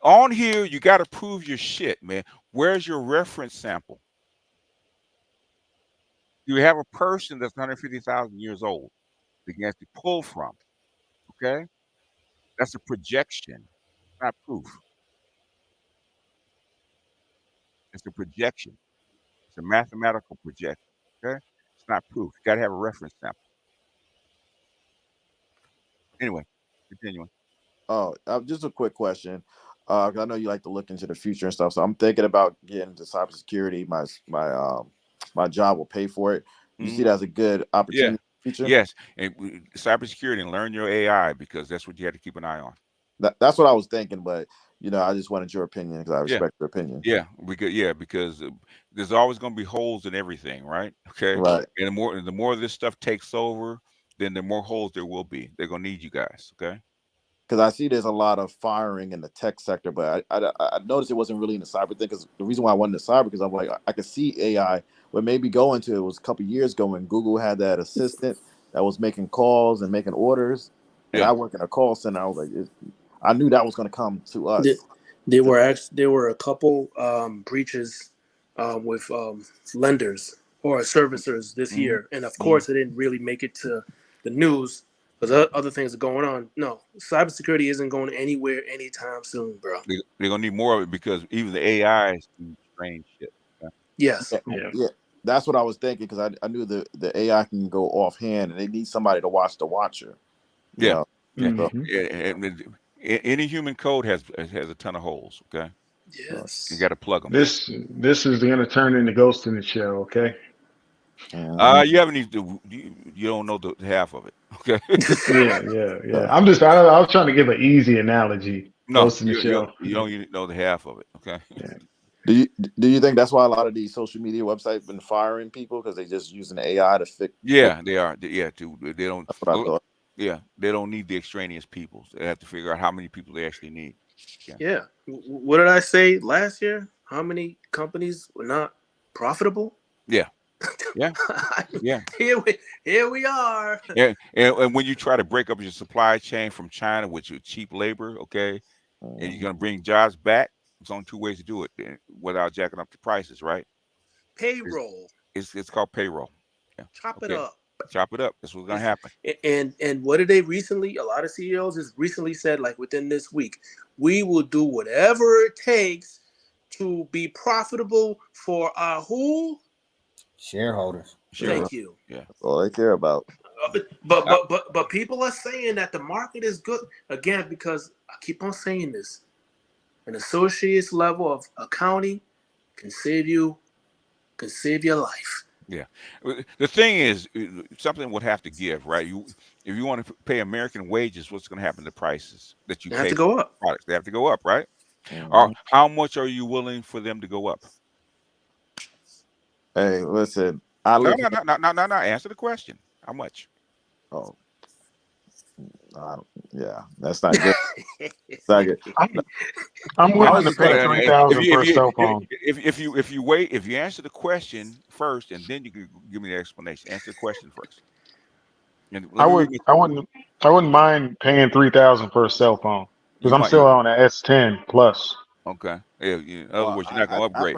on here, you got to prove your shit, man. Where's your reference sample? You have a person that's 150,000 years old that you have to pull from. Okay? That's a projection, not proof. It's a projection. It's a mathematical projection. Okay? It's not proof. You got to have a reference sample. Anyway, continuing.
Oh, just a quick question. 'Cause I know you like to look into the future and stuff. So I'm thinking about getting into cybersecurity. My job will pay for it. You see
Mhm.
that as a good
Yeah.
opportunity in the future?
Yes. And cybersecurity, and learn your AI, because that's what you have to keep an eye on.
That's what I was thinking, but I just wanted your opinion because I
Yeah.
respect your opinion.
Because there's always going to be holes in everything, right? Okay.
Right.
And the more this stuff takes over, then the more holes there will be. They're going to need you guys. Okay.
Because I see there's a lot of firing in the tech sector, but I noticed it wasn't really in the cyber thing. Because the reason why I wanted the cyber, because I'm like, I could see AI, but maybe go into it was a couple years ago when Google had that assistant that was making calls and making orders. And
Yeah.
I work in a call center. I was like, I knew that was going to come to us.
There were a couple breaches with lenders or servicers this
Mhm.
year, and of course, it didn't really make it to the news because other things are going on. No, cybersecurity isn't going anywhere anytime soon, bro.
They're going to need more of it, because even the AIs do strange shit. Okay?
Yes.
Yeah, that's what I was thinking, because I knew the AI can go offhand, and they need somebody to watch the watcher. you
Yeah.
know?
Yeah.
Mhm.
And any human code has a ton of holes. Okay.
Yes.
You got to plug them.
This is going to turn into Ghost in the Shell. Okay.
You haven't even you don't know the half of it. Okay.
Yeah. I was trying to give an easy analogy.
No,
Ghost in the
you
Shell.
don't even know the half of it. Okay.
Do you think that's why a lot of these social media websites been firing people, because they just using AI to fix?
Yeah, they are. Yeah, too. They don't.
That's what I thought.
Yeah, they don't need the extraneous people. They have to figure out how many people they actually need.
Yeah. What did I say last year? How many companies were not profitable?
Yeah. Yeah. Yeah.
Here we are.
Yeah. And when you try to break up your supply chain from China with your cheap labor, okay, and you're gonna bring jobs back, there's only two ways to do it without jacking up the prices, right?
Payroll.
It's called payroll. Yeah.
Chop it up.
Chop it up. That's what's gonna happen.
And what did they recently? A lot of CEOs has recently said, like within this week, we will do whatever it takes to be profitable for our who?
Shareholders.
Thank you.
Yeah.
That's all they care about.
But people are saying that the market is good again, because I keep on saying this. An associate's level of accounting can save your life.
Yeah. The thing is, something would have to give, right? If you want to pay American wages, what's going to happen to prices that you
They
pay
have to go
for
up.
products? They have to go up, right?
Mhm.
Or how much are you willing for them to go up?
Hey, listen.
No. Answer the question. How much?
Oh, yeah, that's not good. It's not good.
I'm willing to pay
If
$3,000 for a cell phone.
if you answer the question first, and then you can give me the explanation. Answer the question first. And
I wouldn't mind paying $3,000 for a cell phone, because I'm still on an S10 Plus.
Okay. Yeah. In other words, you're not going to upgrade.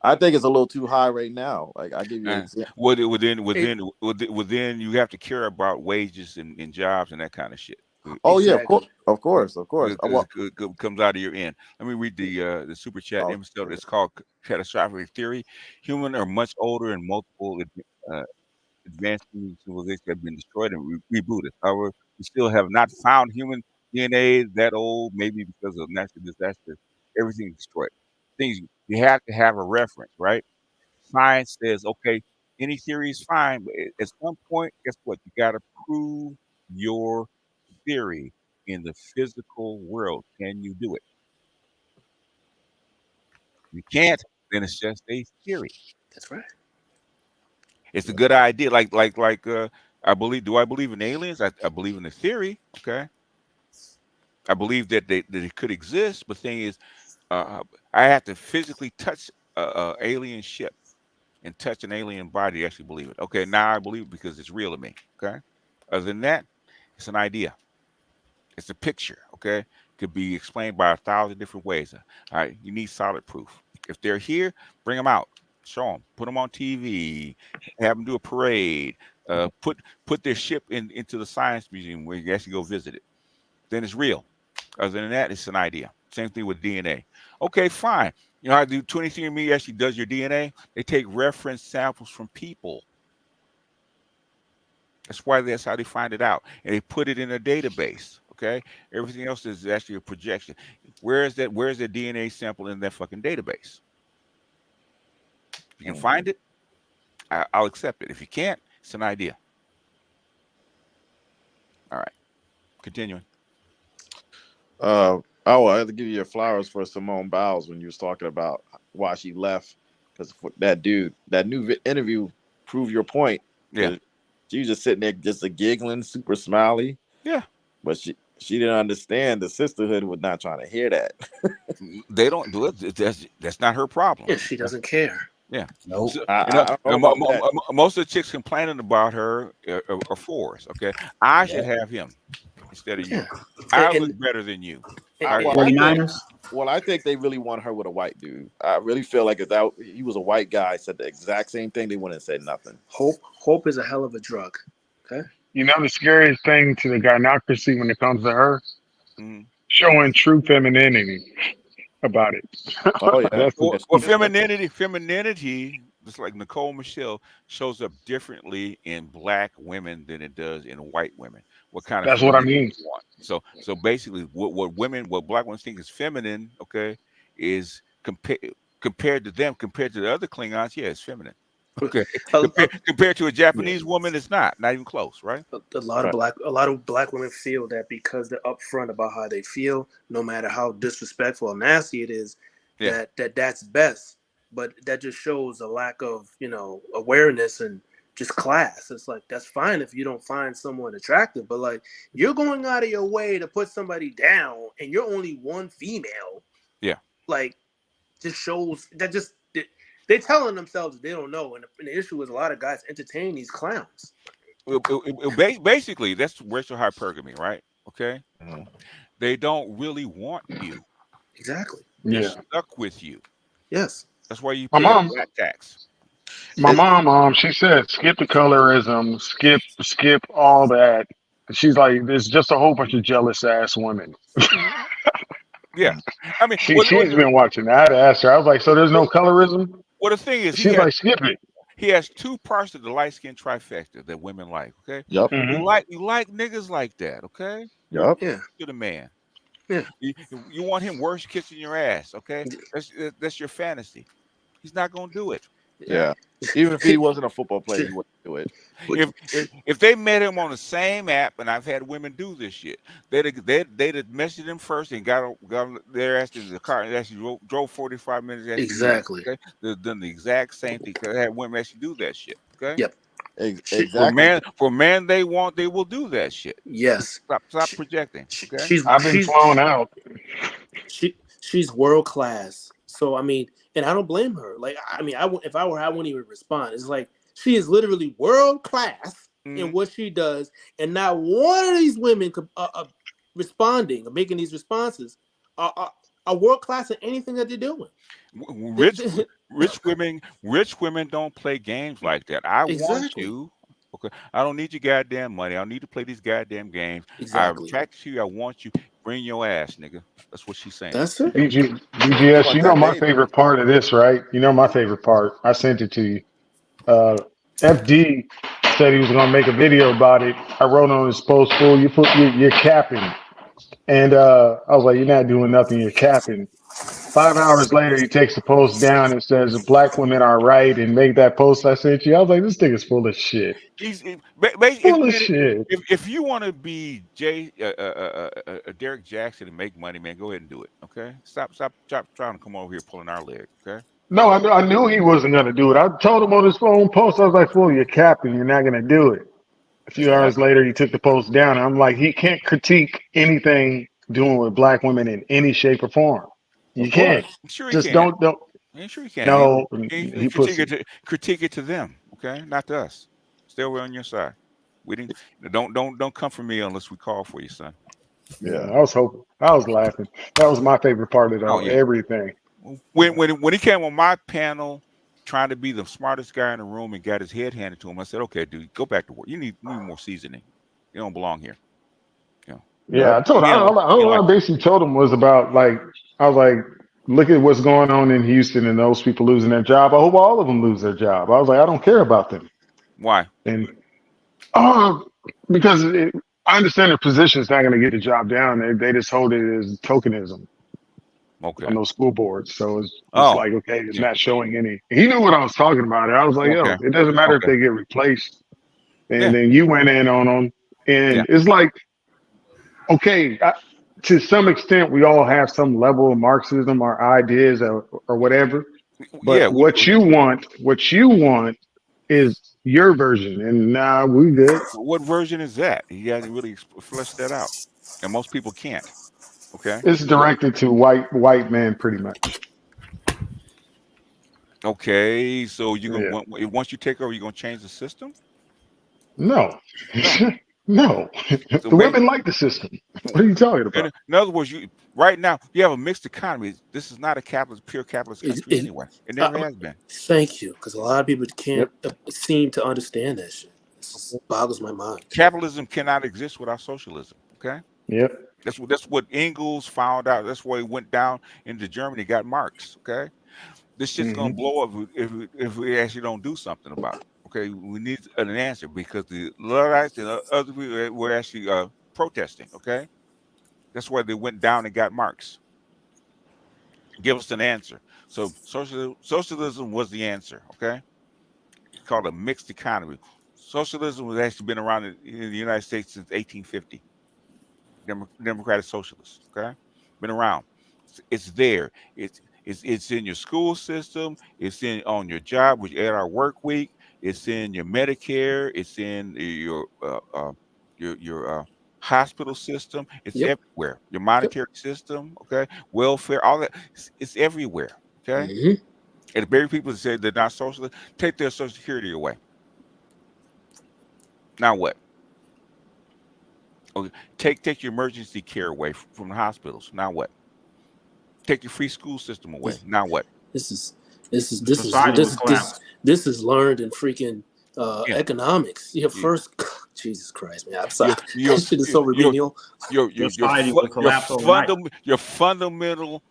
I think it's a little too high right now. Like, I give you an example.
Within you have to care about wages and jobs and that kind of shit.
Oh yeah, of course.
It comes out of your end. Let me read the super chat. It's called Catastrophic Theory. Human are much older, and multiple advanced civilizations have been destroyed and rebooted. However, we still have not found human DNA that old, maybe because of natural disasters. Everything destroyed. Things you have to have a reference, right? Science says, okay, any theory is fine, but at some point, guess what? You got to prove your theory in the physical world. Can you do it? You can't, then it's just a theory.
That's right.
It's a good idea. I believe. Do I believe in aliens? I believe in the theory. Okay. I believe that they could exist, but the thing is, I have to physically touch a alien ship and touch an alien body to actually believe it. Okay, now I believe it because it's real to me. Okay. Other than that, it's an idea. It's a picture. Okay. Could be explained by 1,000 different ways. All right. You need solid proof. If they're here, bring them out. Show them. Put them on TV. Have them do a parade. Put their ship into the science museum where you actually go visit it. Then it's real. Other than that, it's an idea. Same thing with DNA. Okay, fine. You know how do 23andMe actually does your DNA? They take reference samples from people. That's how they find it out, and they put it in a database. Okay, everything else is actually a projection. Where's the DNA sample in that fucking database? If you can find it, I'll accept it. If you can't, it's an idea. All right, continuing.
I had to give you your flowers for Simone Biles when you was talking about why she left, because that dude, that new interview proved your point.
Yeah.
She was just sitting there, just giggling, super smiley.
Yeah.
But she didn't understand the sisterhood was not trying to hear that.
They don't do it. That's not her problem.
Yeah, she doesn't care.
Yeah.
Nope.
So,
I don't know about that.
most of the chicks complaining about her are fours. Okay. I should have him instead of you. I look better than you.
I think they really want her with a white dude. I really feel like if he was a white guy, said the exact same thing, they wouldn't have said nothing.
Hope is a hell of a drug. Okay.
You know the scariest thing to the gynocracy when it comes to her? Showing true femininity about it.
Oh yeah.
Well, femininity, just like Nicole Michelle, shows up differently in black women than it does in white women. What kind of
That's what I mean.
Want? So basically, what black women think is feminine, okay, is compared to the other Klingons, yeah, it's feminine. Okay, compared to a Japanese woman, it's not even close, right?
A lot of black women feel that because they're upfront about how they feel, no matter how disrespectful or nasty it is, that's best. But that just shows a lack of awareness and just class. It's like, that's fine if you don't find someone attractive, but like, you're going out of your way to put somebody down, and you're only one female. Yeah, like, just shows that just. They're telling themselves they don't know, and the issue is a lot of guys entertain these clowns.
Basically, that's racial hypergamy, right? Okay, they don't really want you.
Exactly.
They're stuck with you.
Yes,
that's why you pay a black tax.
My mom, she said, skip the colorism, skip all that. She's like, there's just a whole bunch of jealous ass women.
Yeah, I mean,
she's been watching that. I asked her, I was like, so there's no colorism?
Well, the thing is,
she's like, skip it.
He has two parts of the light skin trifecta that women like. Okay.
Yep.
You like niggas like that. Okay.
Yep.
Yeah.
You're the man.
Yeah.
You want him worse kissing your ass. Okay. That's your fantasy. He's not gonna do it.
Yeah. Even if he wasn't a football player, he wouldn't do it.
If they met him on the same app, and I've had women do this shit, they'd have messaged him first and got their ass in the car and actually drove 45 minutes.
Exactly.
Okay? They've done the exact same thing. Cause I had women actually do that shit. Okay.
Yep.
Exactly.
For man they want, they will do that shit.
Yes.
Stop projecting. Okay?
I've been flown out.
She's world class. So I mean, and I don't blame her. Like, I mean, if I were her, I wouldn't even respond. It's like, she is literally world class in what she does, and not one of these women responding or making these responses are world class at anything that they're doing.
Rich women don't play games like that. I want you. Okay, I don't need your goddamn money. I don't need to play these goddamn games.
Exactly.
I'm attracted to you. I want you. Bring your ass, nigga. That's what she's saying.
That's it.
BGS, you know my favorite part of this, right? You know my favorite part. I sent it to you. FD said he was going to make a video about it. I wrote on his post, "Fool, you're capping." And I was like, "You're not doing nothing. You're capping." 5 hours later, he takes the post down and says, "Black women are right," and make that post I sent you. I was like, "This thing is full of shit." Full of shit.
If you want to be Derek Jackson and make money, man, go ahead and do it. Okay, stop trying to come over here pulling our leg. Okay.
No, I knew he wasn't going to do it. I told him on his phone post, I was like, "Fool, you're capping. You're not going to do it." A few hours later, he took the post down. And I'm like, he can't critique anything doing with black women in any shape or form. You can't.
Sure
just
can.
don't.
I'm sure you can.
No,
he critique it to them. Okay, not to us. Stay over on your side. We didn't. Don't come for me unless we call for you, son.
Yeah, I was hoping. I was laughing. That was my favorite part of everything.
When he came on my panel, trying to be the smartest guy in the room and got his head handed to him, I said, "Okay, dude, go back to work. You need more seasoning. You don't belong here."
Yeah, I told him. All I basically told him was about, like, I was like, look at what's going on in Houston and those people losing their job. I hope all of them lose their job. I was like, I don't care about them.
Why?
And because I understand their position is not going to get the job down. They just hold it as tokenism
Okay.
on those school boards. So it's
Oh,
like, okay, it's
yeah.
not showing any. He knew what I was talking about. I was like, yo,
Okay.
it doesn't matter if
Okay.
they get replaced. And
Yeah.
then you went in on them. And
Yeah.
it's like, okay, to some extent, we all have some level of Marxism or ideas or whatever. But
Yeah.
what you want is your version. And nah, we good.
What version is that? He hasn't really fleshed that out, and most people can't. Okay.
It's directed to white men, pretty much.
Okay. So you
Yeah.
gonna once you take over, you gonna change the system?
No,
No.
no.
So
The women like the system. What are you talking about?
in other words, right now you have a mixed economy. This is not a pure capitalist country anyway. It never has been.
Thank you, because a lot of people can't seem to understand that shit. This boggles my mind.
Capitalism cannot exist without socialism. Okay.
Yep.
That's what Engels found out. That's why he went down into Germany, got Marx. Okay. This shit's gonna blow up if we actually don't do something about it. Okay, we need an answer because the Luddites and other people were actually protesting. Okay, that's why they went down and got Marx. Give us an answer. So socialism was the answer. Okay, it's called a mixed economy. Socialism has actually been around in the United States since 1850. Democratic socialists. Okay, been around. It's there. It's in your school system. It's on your job, which 8-hour work week. It's in your Medicare. It's in your hospital system. It's everywhere. Your monetary system, okay, welfare, all that. It's everywhere, okay. And the very people that say they're not socialist, take their Social Security away. Now what? Okay, take your emergency care away from the hospitals. Now what? Take your free school system away. Now what?
This is learned in freaking economics. First, Jesus Christ, man! I'm sorry. This shit is so remedial.
Your fundamental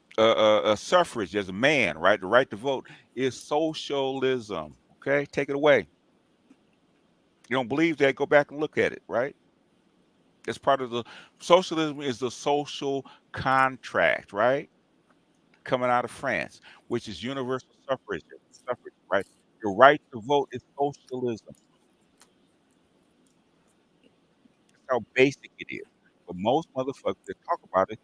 suffrage as a man, right? The right to vote is socialism. Okay, take it away. You don't believe that? Go back and look at it. Right? It's part of the socialism. Is the social contract, right? Coming out of France, which is universal suffrage, right? Your right to vote is socialism. That's how basic it is. But most motherfuckers that talk about it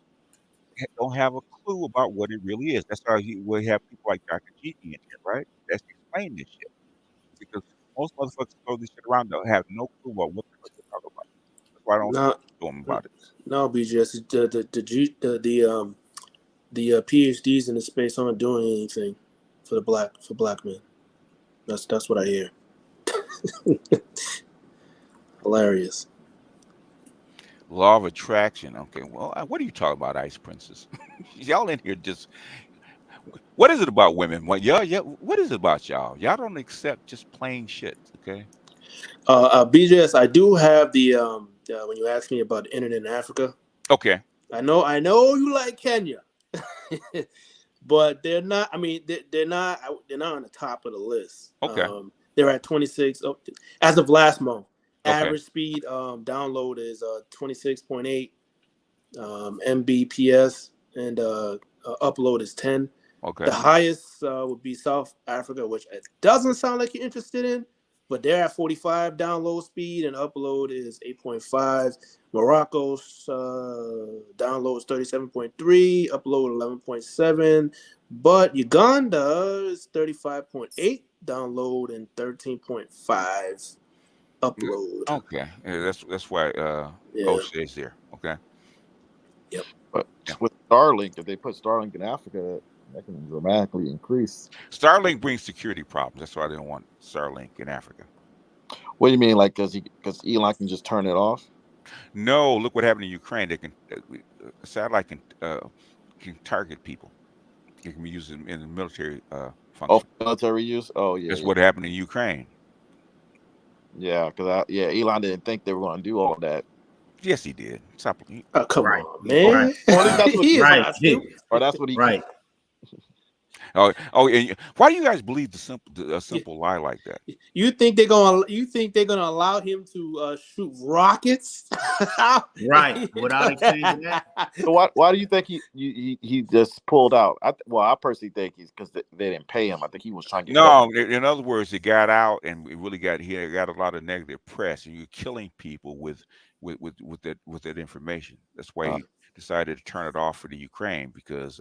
don't have a clue about what it really is. That's how we have people like Dr. Gigi in here, right? That's explaining this shit. Because most motherfuckers throw this shit around that have no clue about what the fuck they're talking about. That's why I don't talk to them about it.
No, BGS, the PhDs in the space aren't doing anything for black men. That's what I hear. Hilarious.
Law of attraction. Okay, well, what are you talking about, Ice Princess? Y'all in here just. What is it about women? What is it about y'all? Y'all don't accept just plain shit. Okay.
BJS, I do have the when you asked me about the internet in Africa.
Okay.
I know you like Kenya, but they're not. I mean, they're not on the top of the list.
Okay.
They're at 26 as of last month.
Okay.
Average speed download is 26.8 Mbps, and upload is 10.
Okay.
The highest would be South Africa, which it doesn't sound like you're interested in, but they're at 45 download speed and upload is 8.5. Morocco's download is 37.3, upload 11.7. But Uganda is 35.8 download and 13.5 upload.
Okay, yeah, that's why O'Shea's there. Okay.
Yep.
But with Starlink, if they put Starlink in Africa, that can dramatically increase.
Starlink brings security problems. That's why they don't want Starlink in Africa.
What do you mean, like because Elon can just turn it off?
No, look what happened in Ukraine. They can satellite can target people. It can be used in the military function.
Oh, military use. Oh yeah.
That's what happened in Ukraine.
Yeah, because Elon didn't think they were going to do all that.
Yes, he did. Stop.
Come on, man.
Or that's what he.
Right.
Or that's what he.
Right.
And why do you guys believe a simple lie like that?
You think they're gonna allow him to shoot rockets?
Right, without exchanging that.
So why do you think he just pulled out? I personally think he's because they didn't pay him. I think he was trying to get
No, in other words, it got out, and it really he got a lot of negative press, and you're killing people with that information. That's why he decided to turn it off for the Ukraine because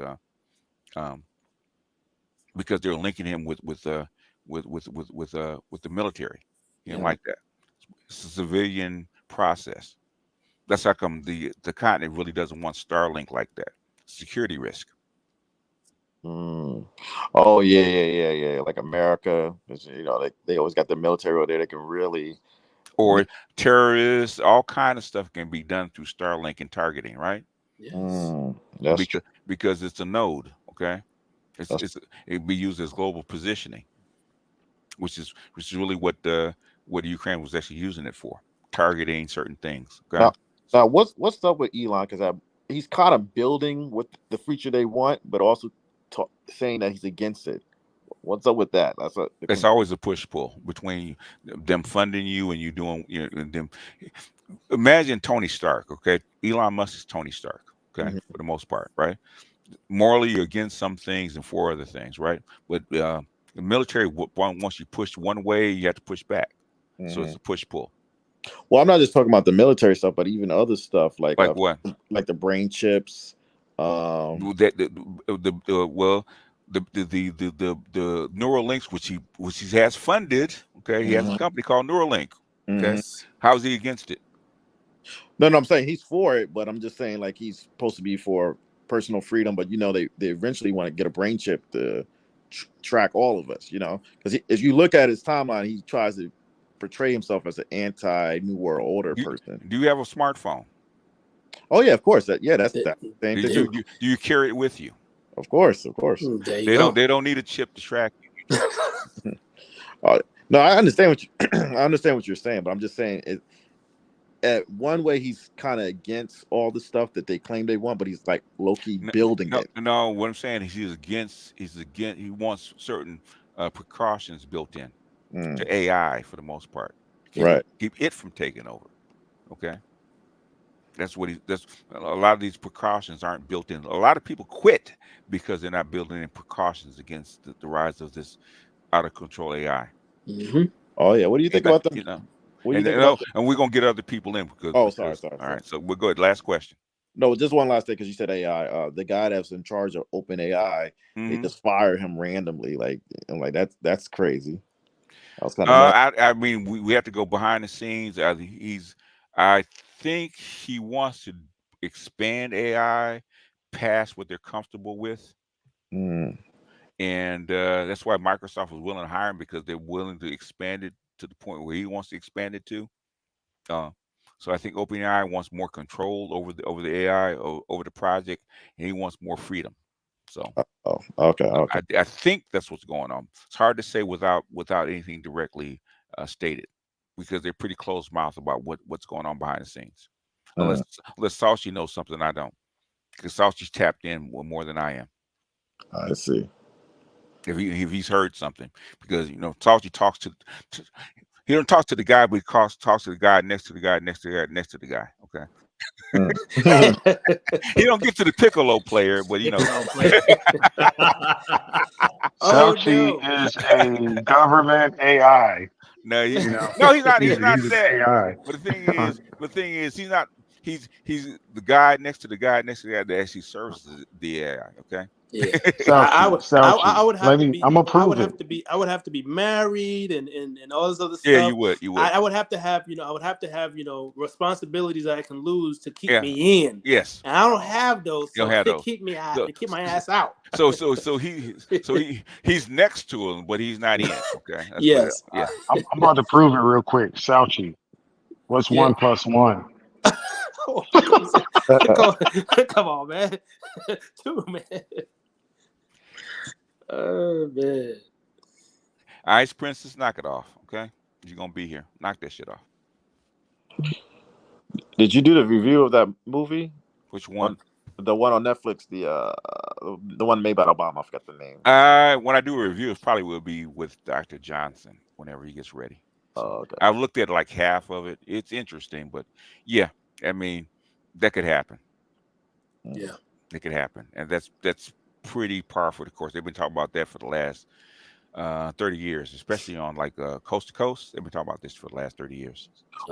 they're linking him with the military. He didn't like that. It's a civilian process. That's how come the continent really doesn't want Starlink like that. Security risk.
Oh yeah. Like America, they always got the military over there. They can really,
or terrorists, all kind of stuff can be done through Starlink and targeting, right?
That's
because it's a node. Okay, it be used as global positioning, which is really what the Ukraine was actually using it for, targeting certain things. Okay?
Now what's up with Elon? Because he's kind of building with the future they want, but also saying that he's against it. What's up with that?
It's always a push pull between them funding you and you doing them. Imagine Tony Stark. Okay, Elon Musk is Tony Stark. Okay, for the most part, right? Morally, you're against some things and for other things, right? But the military, once you push one way, you have to push back. So it's a push pull.
Well, I'm not just talking about the military stuff, but even other stuff like
what?
Like the brain chips.
The Neuralinks, which he has funded. Okay, he has a company called Neuralink. Okay, how is he against it?
No, I'm saying he's for it, but I'm just saying like he's supposed to be for personal freedom. But they eventually want to get a brain chip to track all of us. Because if you look at his timeline, he tries to portray himself as an anti-New World Order person.
Do you have a smartphone?
Oh yeah, of course. That's the same thing.
Do you carry it with you?
Of course.
They don't need a chip to track you.
No, I understand what you're saying, but I'm just saying at one way he's kind of against all the stuff that they claim they want, but he's like low-key building it.
No, what I'm saying is he's against. He wants certain precautions built in to AI for the most part. Keep it from taking over. Okay. That's a lot of these precautions aren't built in. A lot of people quit because they're not building in precautions against the rise of this out of control AI.
Oh yeah, what do you think about that?
And we're gonna get other people in because.
Sorry.
All right, so we're good. Last question.
No, just one last thing because you said AI. The guy that's in charge of OpenAI, they just fire him randomly. That's crazy. That was kind of.
I mean, we have to go behind the scenes. I think he wants to expand AI past what they're comfortable with. And that's why Microsoft was willing to hire him, because they're willing to expand it to the point where he wants to expand it to. So I think OpenAI wants more control over the AI, over the project, and he wants more freedom. So
okay.
I think that's what's going on. It's hard to say without anything directly stated, because they're pretty close-mouthed about what's going on behind the scenes. Unless Saucy knows something I don't, because Saucy's tapped in more than I am.
I see.
If he's heard something, because Saucy talks to he don't talk to the guy, but he talks to the guy next to the guy next to the guy next to the guy. Okay. He don't get to the Piccolo player, but
Saucy is a government AI.
No, he's not that. AI. But the thing is, he's not. He's the guy next to the guy next to the guy that actually services the AI. Okay.
Yeah, I would have to be married and all this other stuff.
Yeah, you would.
I would have to have responsibilities that I can lose to keep me in.
Yes.
And I don't have those.
You don't have those.
Keep me out. To keep my ass out.
So he's next to him, but he's not in. Okay.
Yes.
Yeah. I'm about to prove it real quick. Saucy, what's 1 + 1?
Come on, man. 2, man. Oh man.
Ice Princess, knock it off. Okay, you're gonna be here. Knock that shit off.
Did you do the review of that movie?
Which one?
The one on Netflix, the one made by Obama. I forgot the name.
When I do a review, it probably will be with Dr. Johnson whenever he gets ready. So
Okay.
I've looked at like half of it. It's interesting, but yeah, I mean, that could happen.
Yeah.
It could happen, and that's pretty powerful. Of course, they've been talking about that for the last 30 years, especially on like coast to coast. They've been talking about this for the last 30 years.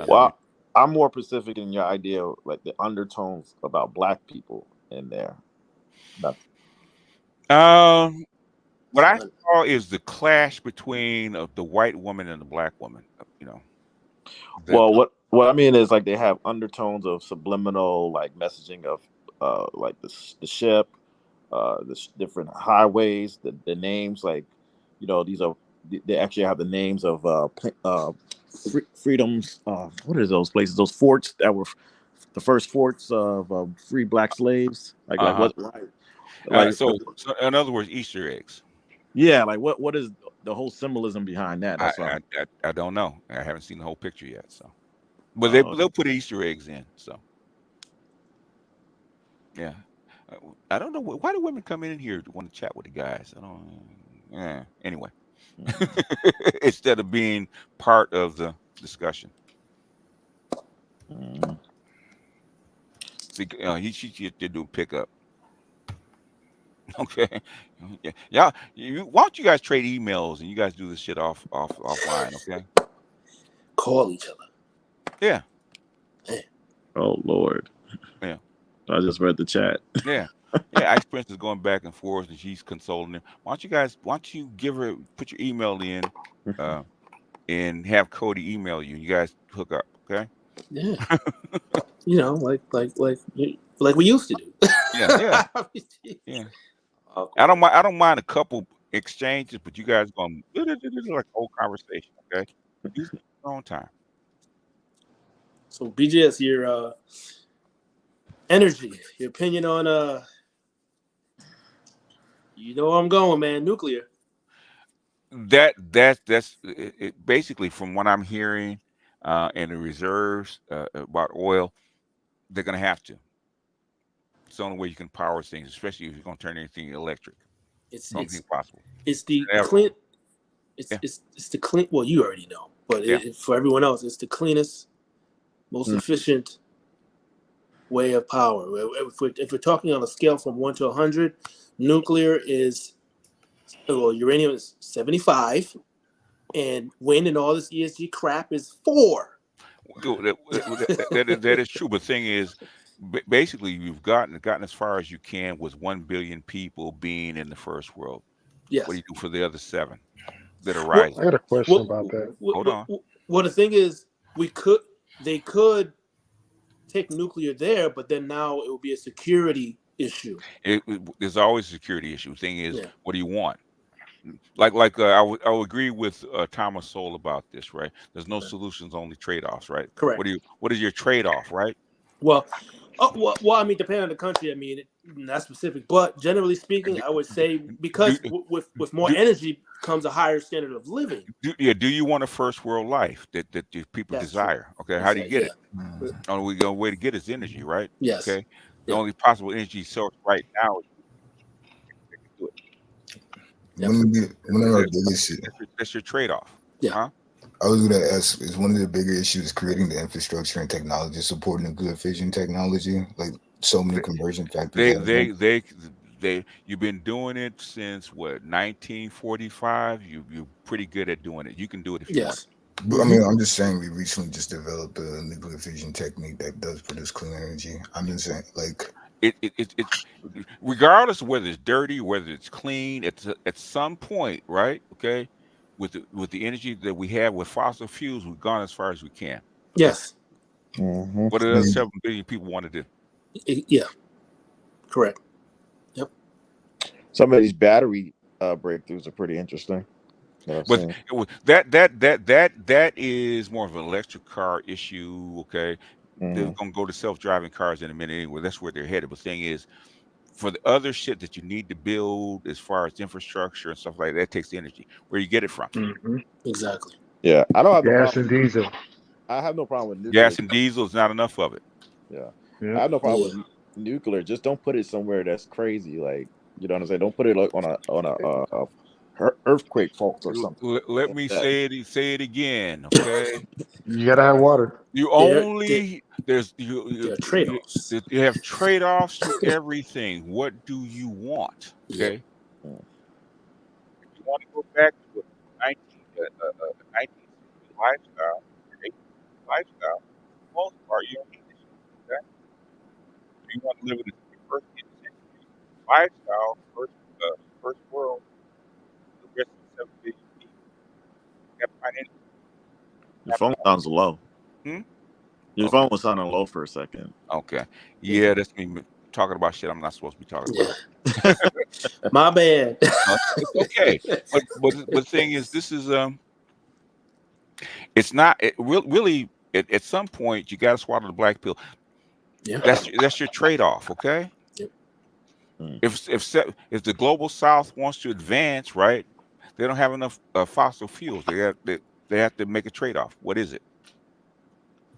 Well, I'm more specific in your idea, like the undertones about black people in there.
What I saw is the clash between the white woman and the black woman. You know.
Well, what I mean is like they have undertones of subliminal like messaging of like the ship, the different highways, the names, like, you know, these are, they actually have the names of freedoms. What are those places? Those forts that were the first forts of free black slaves. Like what? Like
so in other words, Easter eggs.
Yeah, like what is the whole symbolism behind that? That's
I don't know. I haven't seen the whole picture yet. So, but they'll put Easter eggs in. So, yeah, I don't know why do women come in here to want to chat with the guys. I don't. Yeah. Anyway, instead of being part of the discussion. See, she did do pickup. Okay, yeah. Why don't you guys trade emails and you guys do this shit offline? Okay,
call each other.
Yeah.
Oh Lord.
Yeah.
I just read the chat.
Yeah. Yeah. Ice Prince is going back and forth and she's consoling him. Why don't you put your email in, and have Cody email you? You guys hook up, okay?
Yeah. You know, like we used to do.
Yeah. Yeah. I don't mind a couple exchanges, but you guys going like old conversation, okay? Use your own time.
So BJS, your energy, your opinion on you know where I'm going, man, nuclear.
That's it, basically from what I'm hearing, and the reserves about oil, they're gonna have to. It's the only way you can power things, especially if you're going to turn anything electric. It's possible.
It's the clean. It's the clean. Well, you already know, but for everyone else, it's the cleanest, most efficient way of power. If we're talking on a scale from 1 to 100, nuclear is, well, uranium is 75, and wind and all this ESG crap is 4.
That is true. But the thing is, basically, you've gotten as far as you can with 1 billion people being in the first world.
Yes.
What do you do for the other 7 that are rising?
I got a question about that.
Hold on.
Well, the thing is, they could take nuclear there, but then now it would be a security issue.
There's always a security issue. The thing is, what do you want? Like I would agree with Thomas Sowell about this, right? There's no solutions, only trade-offs, right?
Correct.
What is your trade-off, right?
Well, I mean, depending on the country, I mean, not specific, but generally speaking, I would say because with more energy comes a higher standard of living.
Do you want a first world life that people desire? Okay, how do you get it? The only way to get is energy, right?
Yes.
Okay. The only possible energy source right now is that's your trade-off.
Yeah.
Huh?
I was going to ask, is one of the bigger issues creating the infrastructure and technology supporting the good fission technology? Like so many conversion factors.
You've been doing it since what, 1945? You're pretty good at doing it. You can do it if you want.
But I mean, I'm just saying we recently just developed a nuclear fission technique that does produce clean energy. I'm just saying, like,
it regardless of whether it's dirty, whether it's clean, it's at some point, right? Okay. With the energy that we have with fossil fuels, we've gone as far as we can.
Yes.
What do the 7 billion people want to do?
Yeah. Correct. Yep.
Some of these battery breakthroughs are pretty interesting.
But that is more of an electric car issue. Okay. They're gonna go to self-driving cars in a minute anyway. That's where they're headed. But the thing is, for the other shit that you need to build as far as infrastructure and stuff like that, takes energy. Where you get it from?
Exactly.
Yeah, I don't have
gas and diesel.
I have no problem with nuclear.
Gas and diesel is not enough of it.
Yeah. I have no problem with nuclear. Just don't put it somewhere that's crazy. Like, you know what I'm saying? Don't put it like on a earthquake fault or something
Let
like
me
that.
say it again, okay?
You gotta have water.
You
There
only there's
are
you
trade-offs.
you have trade-offs to everything. What do you want?
Yeah.
Okay, if you want to go back to a 1960s lifestyle, 1800s lifestyle, for the most part, you don't need this. Okay, if you want to live in the first century lifestyle, first world, the rest of 7 billion people, you got to find anything.
Your phone sounds low.
Hmm?
Your phone was sounding low for a second.
Okay. Yeah, that's me talking about shit I'm not supposed to be talking about.
My bad.
It's okay. But the thing is, this is it's not really at some point you got to swallow the black pill.
Yeah.
That's your trade off. Okay.
Yep.
If the global South wants to advance, right, they don't have enough fossil fuels. They have to make a trade off. What is it?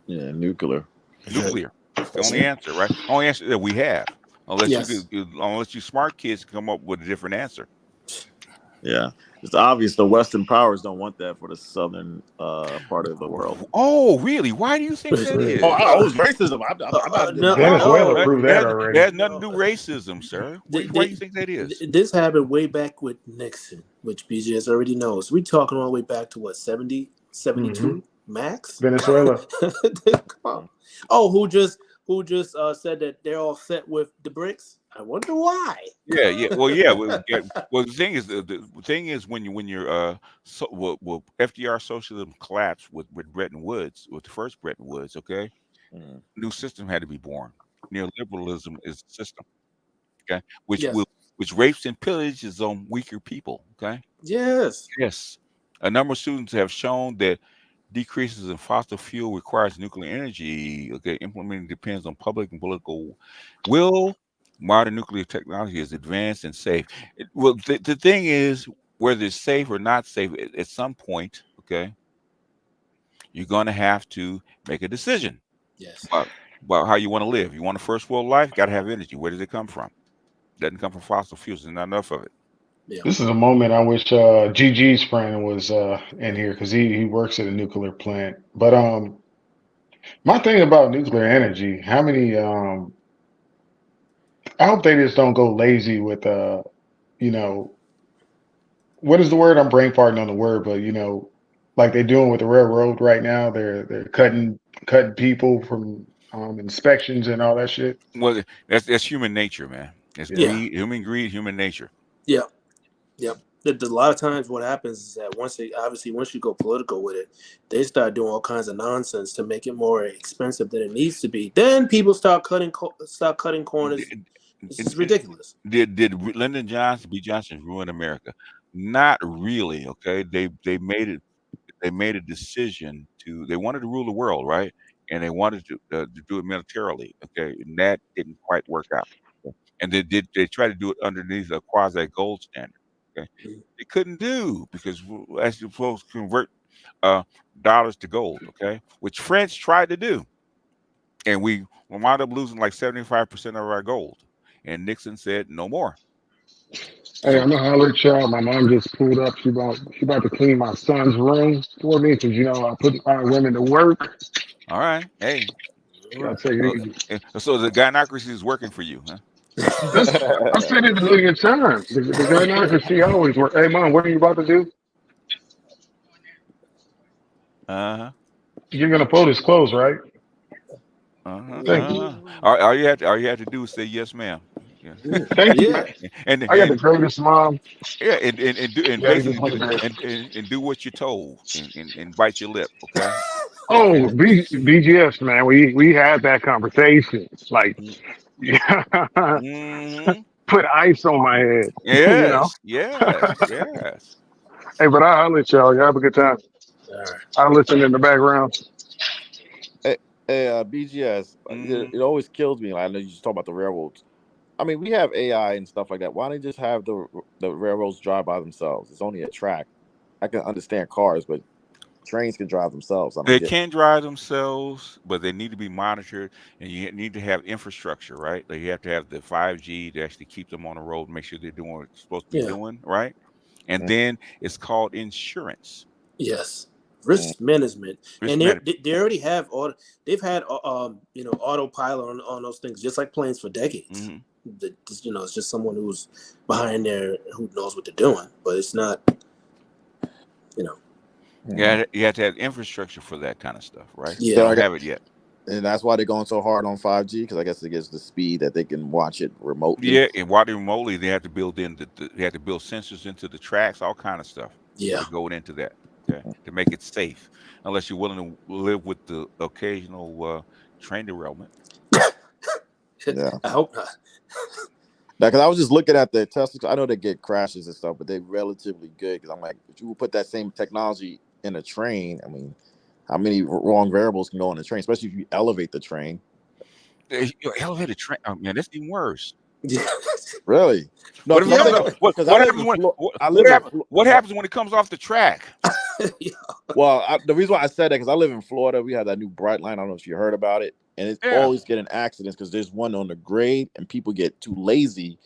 Yeah, nuclear.
Nuclear. That's the only answer, right? Only answer that we have, unless
Yes.
unless you smart kids come up with a different answer.
Yeah, it's obvious the Western powers don't want that for the southern part of the world.
Oh, really? Why do you think that is?
Oh, it was racism. I'm not
No,
Venezuela
no.
proved that already.
It has nothing to do with racism, sir. Why do you think that is?
This happened way back with Nixon, which BGS already knows. We talking all the way back to what, 70, 72 max?
Venezuela.
Come on. Oh, who just said that they're all set with the BRICS? I wonder why.
Yeah. Well, yeah. Well, the thing is when you're FDR socialism collapsed with Bretton Woods, with the first Bretton Woods. Okay, new system had to be born. Neoliberalism is the system. Okay, which rapes and pillages on weaker people. Okay. Yes. A number of students have shown that decreases in fossil fuel requires nuclear energy. Okay, implementing depends on public and political will. Modern nuclear technology is advanced and safe. The thing is, whether it's safe or not safe, at some point, okay, you're going to have to make a decision.
Yes.
About how you want to live. You want a first world life, got to have energy. Where does it come from? It doesn't come from fossil fuels. There's not enough of it.
Yeah.
This is a moment I wish GG's friend was in here because he works at a nuclear plant. But my thing about nuclear energy, how many I hope they just don't go lazy with you know, what is the word? I'm brain farting on the word, but you know, like they're doing with the railroad right now, they're cutting people from inspections and all that shit.
Well, that's human nature, man. It's greed, human nature.
Yeah. Yep. A lot of times what happens is that once you go political with it, they start doing all kinds of nonsense to make it more expensive than it needs to be. Then people start cutting corners. This is ridiculous.
Did Lyndon Johnson, B. Johnson ruin America? Not really. Okay, they made it. They made a decision they wanted to rule the world, right? And they wanted to do it militarily. Okay, and that didn't quite work out. And they tried to do it underneath a quasi gold standard. Okay, they couldn't do because as you folks convert dollars to gold. Okay, which France tried to do, and we wound up losing like 75% of our gold. And Nixon said no more.
Hey, I'm gonna holler at y'all. My mom just pulled up. She about to clean my son's room for me because you know I put my women to work.
All right, hey.
I'll take it easy.
So the gynocracy is working for you, huh?
I said it a million times. The gynocracy always work. Hey, mom, what are you about to do? You're gonna fold his clothes, right? Thank you.
All you have to do is say yes, ma'am. Yeah.
Thank you.
And
I got the greatest mom.
Yeah, and do what you're told and bite your lip, okay?
Oh, BGS, man, we had that conversation. Like, put ice on my head.
Yes,
you know?
yes.
Hey, but I'll let y'all. Y'all have a good time. I'll listen in the background.
Hey, BGS, it always kills me. I know you just talk about the railroads. I mean, we have AI and stuff like that. Why don't they just have the railroads drive by themselves? It's only a track. I can understand cars, but trains can drive themselves. I don't
They
get.
can drive themselves, but they need to be monitored, and you need to have infrastructure, right? Like you have to have the 5G to actually keep them on the road, make sure they're doing what they're supposed to be
Yeah.
doing, right? And
Mm.
then it's called insurance.
Yes. Risk management.
Risk
And
management.
they already have they've had autopilot on those things, just like planes for decades.
Mhm.
It's just someone who's behind there who knows what they're doing, but it's not,
Yeah, you have to have infrastructure for that kind of stuff, right?
Yeah.
They
So I
don't
got-
have it yet.
And that's why they're going so hard on 5G, because I guess it gives the speed that they can watch it remotely.
Yeah, and while they're remotely, they have to build in they have to build sensors into the tracks, all kind of stuff.
Yeah.
To go into that, okay, to make it safe. Unless you're willing to live with the occasional train derailment.
Yeah.
I hope not.
Now, because I was just looking at the Tesla, I know they get crashes and stuff, but they're relatively good. Because I'm like, if you would put that same technology in a train, I mean, how many wrong variables can go on the train, especially if you elevate the train?
Elevated train, oh man, that's even worse.
Really? No,
What if
'cause I'm
it
thinking-
what
'cause I live
happens
in
when
Flo-
what-
I
what
live in
happens-
Flo-
what happens when it comes off the track?
Well, the reason why I said that, because I live in Florida, we have that new Bright Line. I don't know if you heard about it, and it's
Yeah.
always getting accidents because there's one on the grade, and people get too lazy,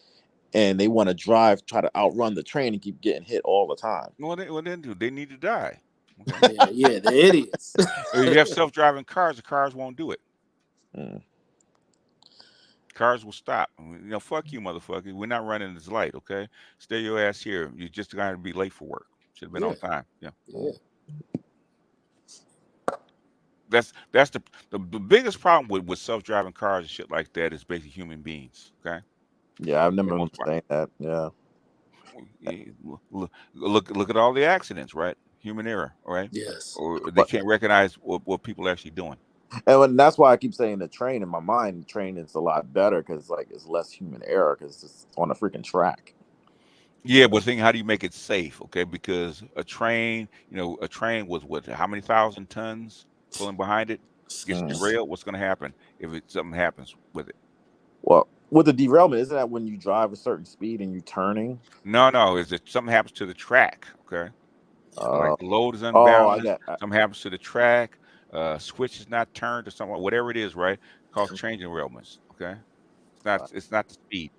and they want to try to outrun the train, and keep getting hit all the time.
What they do? They need to die.
Yeah, they're idiots.
If you have self-driving cars, the cars won't do it.
Mm.
Cars will stop. Fuck you, motherfucker. We're not running this light, okay? Stay your ass here. You're just going to be late for work. Should have been on time. Yeah. That's the biggest problem with self-driving cars and shit like that is basically human beings. Okay.
Yeah, I've never
For the most part.
understand that. Yeah.
Look at all the accidents, right? Human error, right?
Yes.
Or they can't recognize what people are actually doing.
And that's why I keep saying the train. In my mind, the train is a lot better because it's less human error because it's on a freaking track.
Yeah, but how do you make it safe? Okay, because a train with how many thousand tons pulling behind it gets derailed. What's going to happen if something happens with it?
Well, with the derailment, isn't that when you drive a certain speed and you're turning?
No, is that something happens to the track? Okay, like the load is
I
unbalanced.
get.
Something happens to the track. Switch is not turned or something, whatever it is, right? Cause train derailments. Okay, it's not the speed.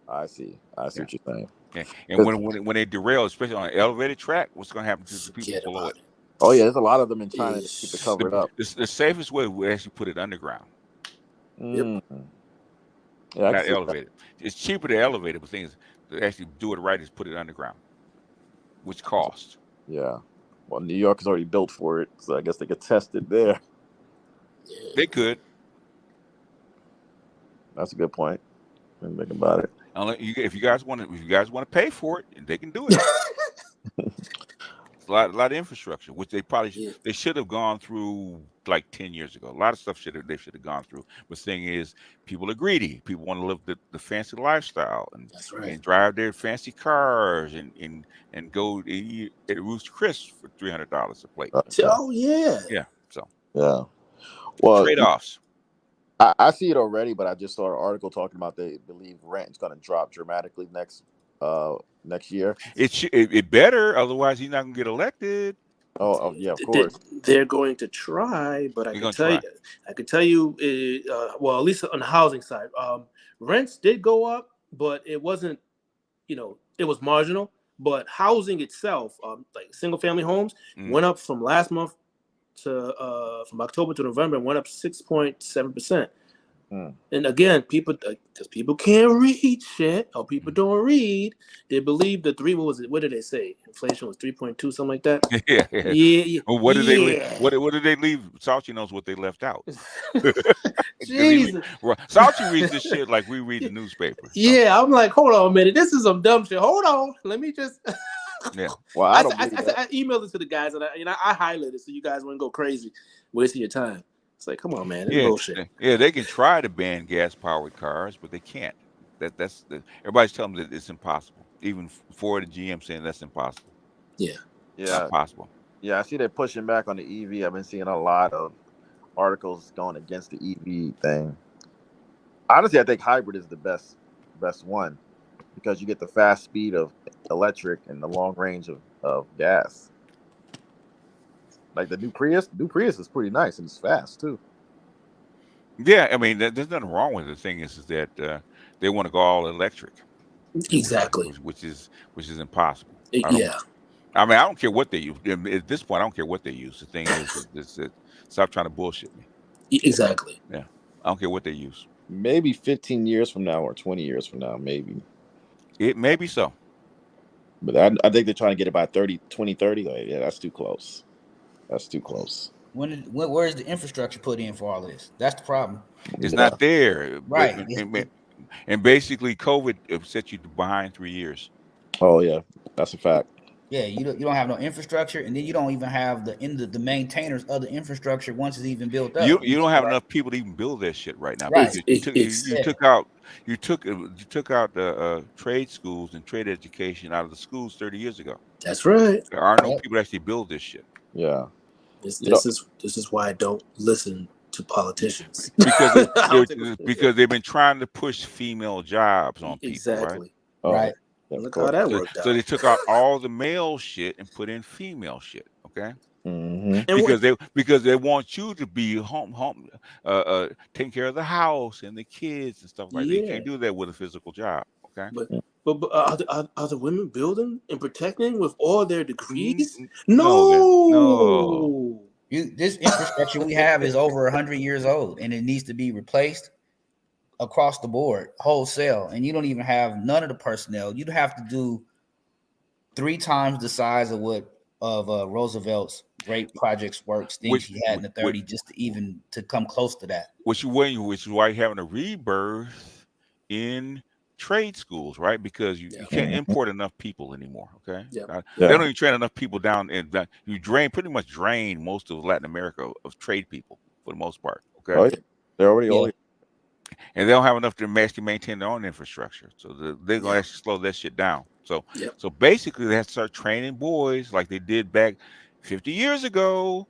I see what you're saying.
Yeah. And when they derail, especially on an elevated track, what's going to happen to the people below it?
Oh yeah, there's a lot of them in China to keep it covered up.
The safest way would actually put it underground.
Mm. Yeah, I can
Not
see that.
elevated. It's cheaper to elevate it, but things to actually do it right is put it underground, which costs.
Yeah. Well, New York is already built for it, so I guess they could test it there.
They could.
That's a good point. Didn't think about it.
If you guys want to pay for it, they can do it. It's a lot of infrastructure, which they probably they should have gone through like 10 years ago. A lot of stuff they should have gone through. But the thing is, people are greedy. People want to live the fancy lifestyle and drive their fancy cars and go eat at Rooster Chris for $300 a plate.
Oh yeah.
Yeah. So
yeah. Well,
trade-offs.
I see it already, but I just saw an article talking about they believe rent is going to drop dramatically next year.
It better, otherwise he's not going to get elected.
Oh yeah, of course.
They're going to try, but I can tell you, well, at least on the housing side, rents did go up, but it wasn't, it was marginal. But housing itself, like single family homes, went up from last month to from October to November, went up 6.7%. And again, because people can't read shit, or people don't read, they believe what did they say? Inflation was 3.2, something like that. Yeah.
Well, what did they leave? What did they leave? Salchi knows what they left out.
Jesus.
Salchi reads this shit like we read the newspaper.
Yeah, I'm like, hold on a minute, this is some dumb shit. Hold on, let me just.
Yeah.
Well,
I emailed it to the guys, and I highlighted it so you guys wouldn't go crazy, wasting your time. It's like, come on, man, it's bullshit.
Yeah, they can try to ban gas-powered cars, but they can't. Everybody's telling them that it's impossible. Even Ford and GM saying that's impossible.
Yeah.
It's not possible.
Yeah, I see they're pushing back on the EV. I've been seeing a lot of articles going against the EV thing. Honestly, I think hybrid is the best one because you get the fast speed of electric and the long range of gas. Like the new Prius is pretty nice and it's fast too.
Yeah, I mean, there's nothing wrong with it. The thing is that they want to go all electric,
Exactly.
which is impossible.
Yeah.
I mean, I don't care what they use. At this point, I don't care what they use. The thing is stop trying to bullshit me.
Exactly.
Yeah, I don't care what they use.
Maybe 15 years from now or 20 years from now, maybe.
It may be so.
But I think they're trying to get it by 2030. Like, yeah, that's too close. That's too close.
Where's the infrastructure put in for all this? That's the problem.
It's not there.
Right.
And basically, COVID set you behind 3 years.
Oh yeah, that's a fact.
Yeah, you don't have no infrastructure, and then you don't even have the maintainers of the infrastructure once it's even built up.
You don't have enough people to even build that shit right now.
Right.
You took out the trade schools and trade education out of the schools 30 years ago.
That's right.
There are no people that actually build this shit.
Yeah.
This is why I don't listen to politicians.
because they've been trying to push female jobs on people.
Exactly.
Right.
Look how that worked out.
So they took out all the male shit and put in female shit. Okay.
Mm-hmm.
Because they want you to be home, taking care of the house and the kids and stuff like that. You can't do that with a physical job. Okay.
But are the women building and protecting with all their degrees?
No.
This infrastructure we have is over 100 years old, and it needs to be replaced across the board, wholesale. And you don't even have none of the personnel. You'd have to do 3 times the size of Roosevelt's great projects works things he had in the 30s just to come close to that.
Which is why you're having a rebirth in trade schools, right? Because you can't import enough people anymore. Okay. They don't even train enough people down, and you pretty much drain most of Latin America of trade people for the most part. Okay.
Oh, yeah. They're already
and they don't have enough to actually maintain their own infrastructure. So they're going to actually slow that shit down. So basically they have to start training boys like they did back 50 years ago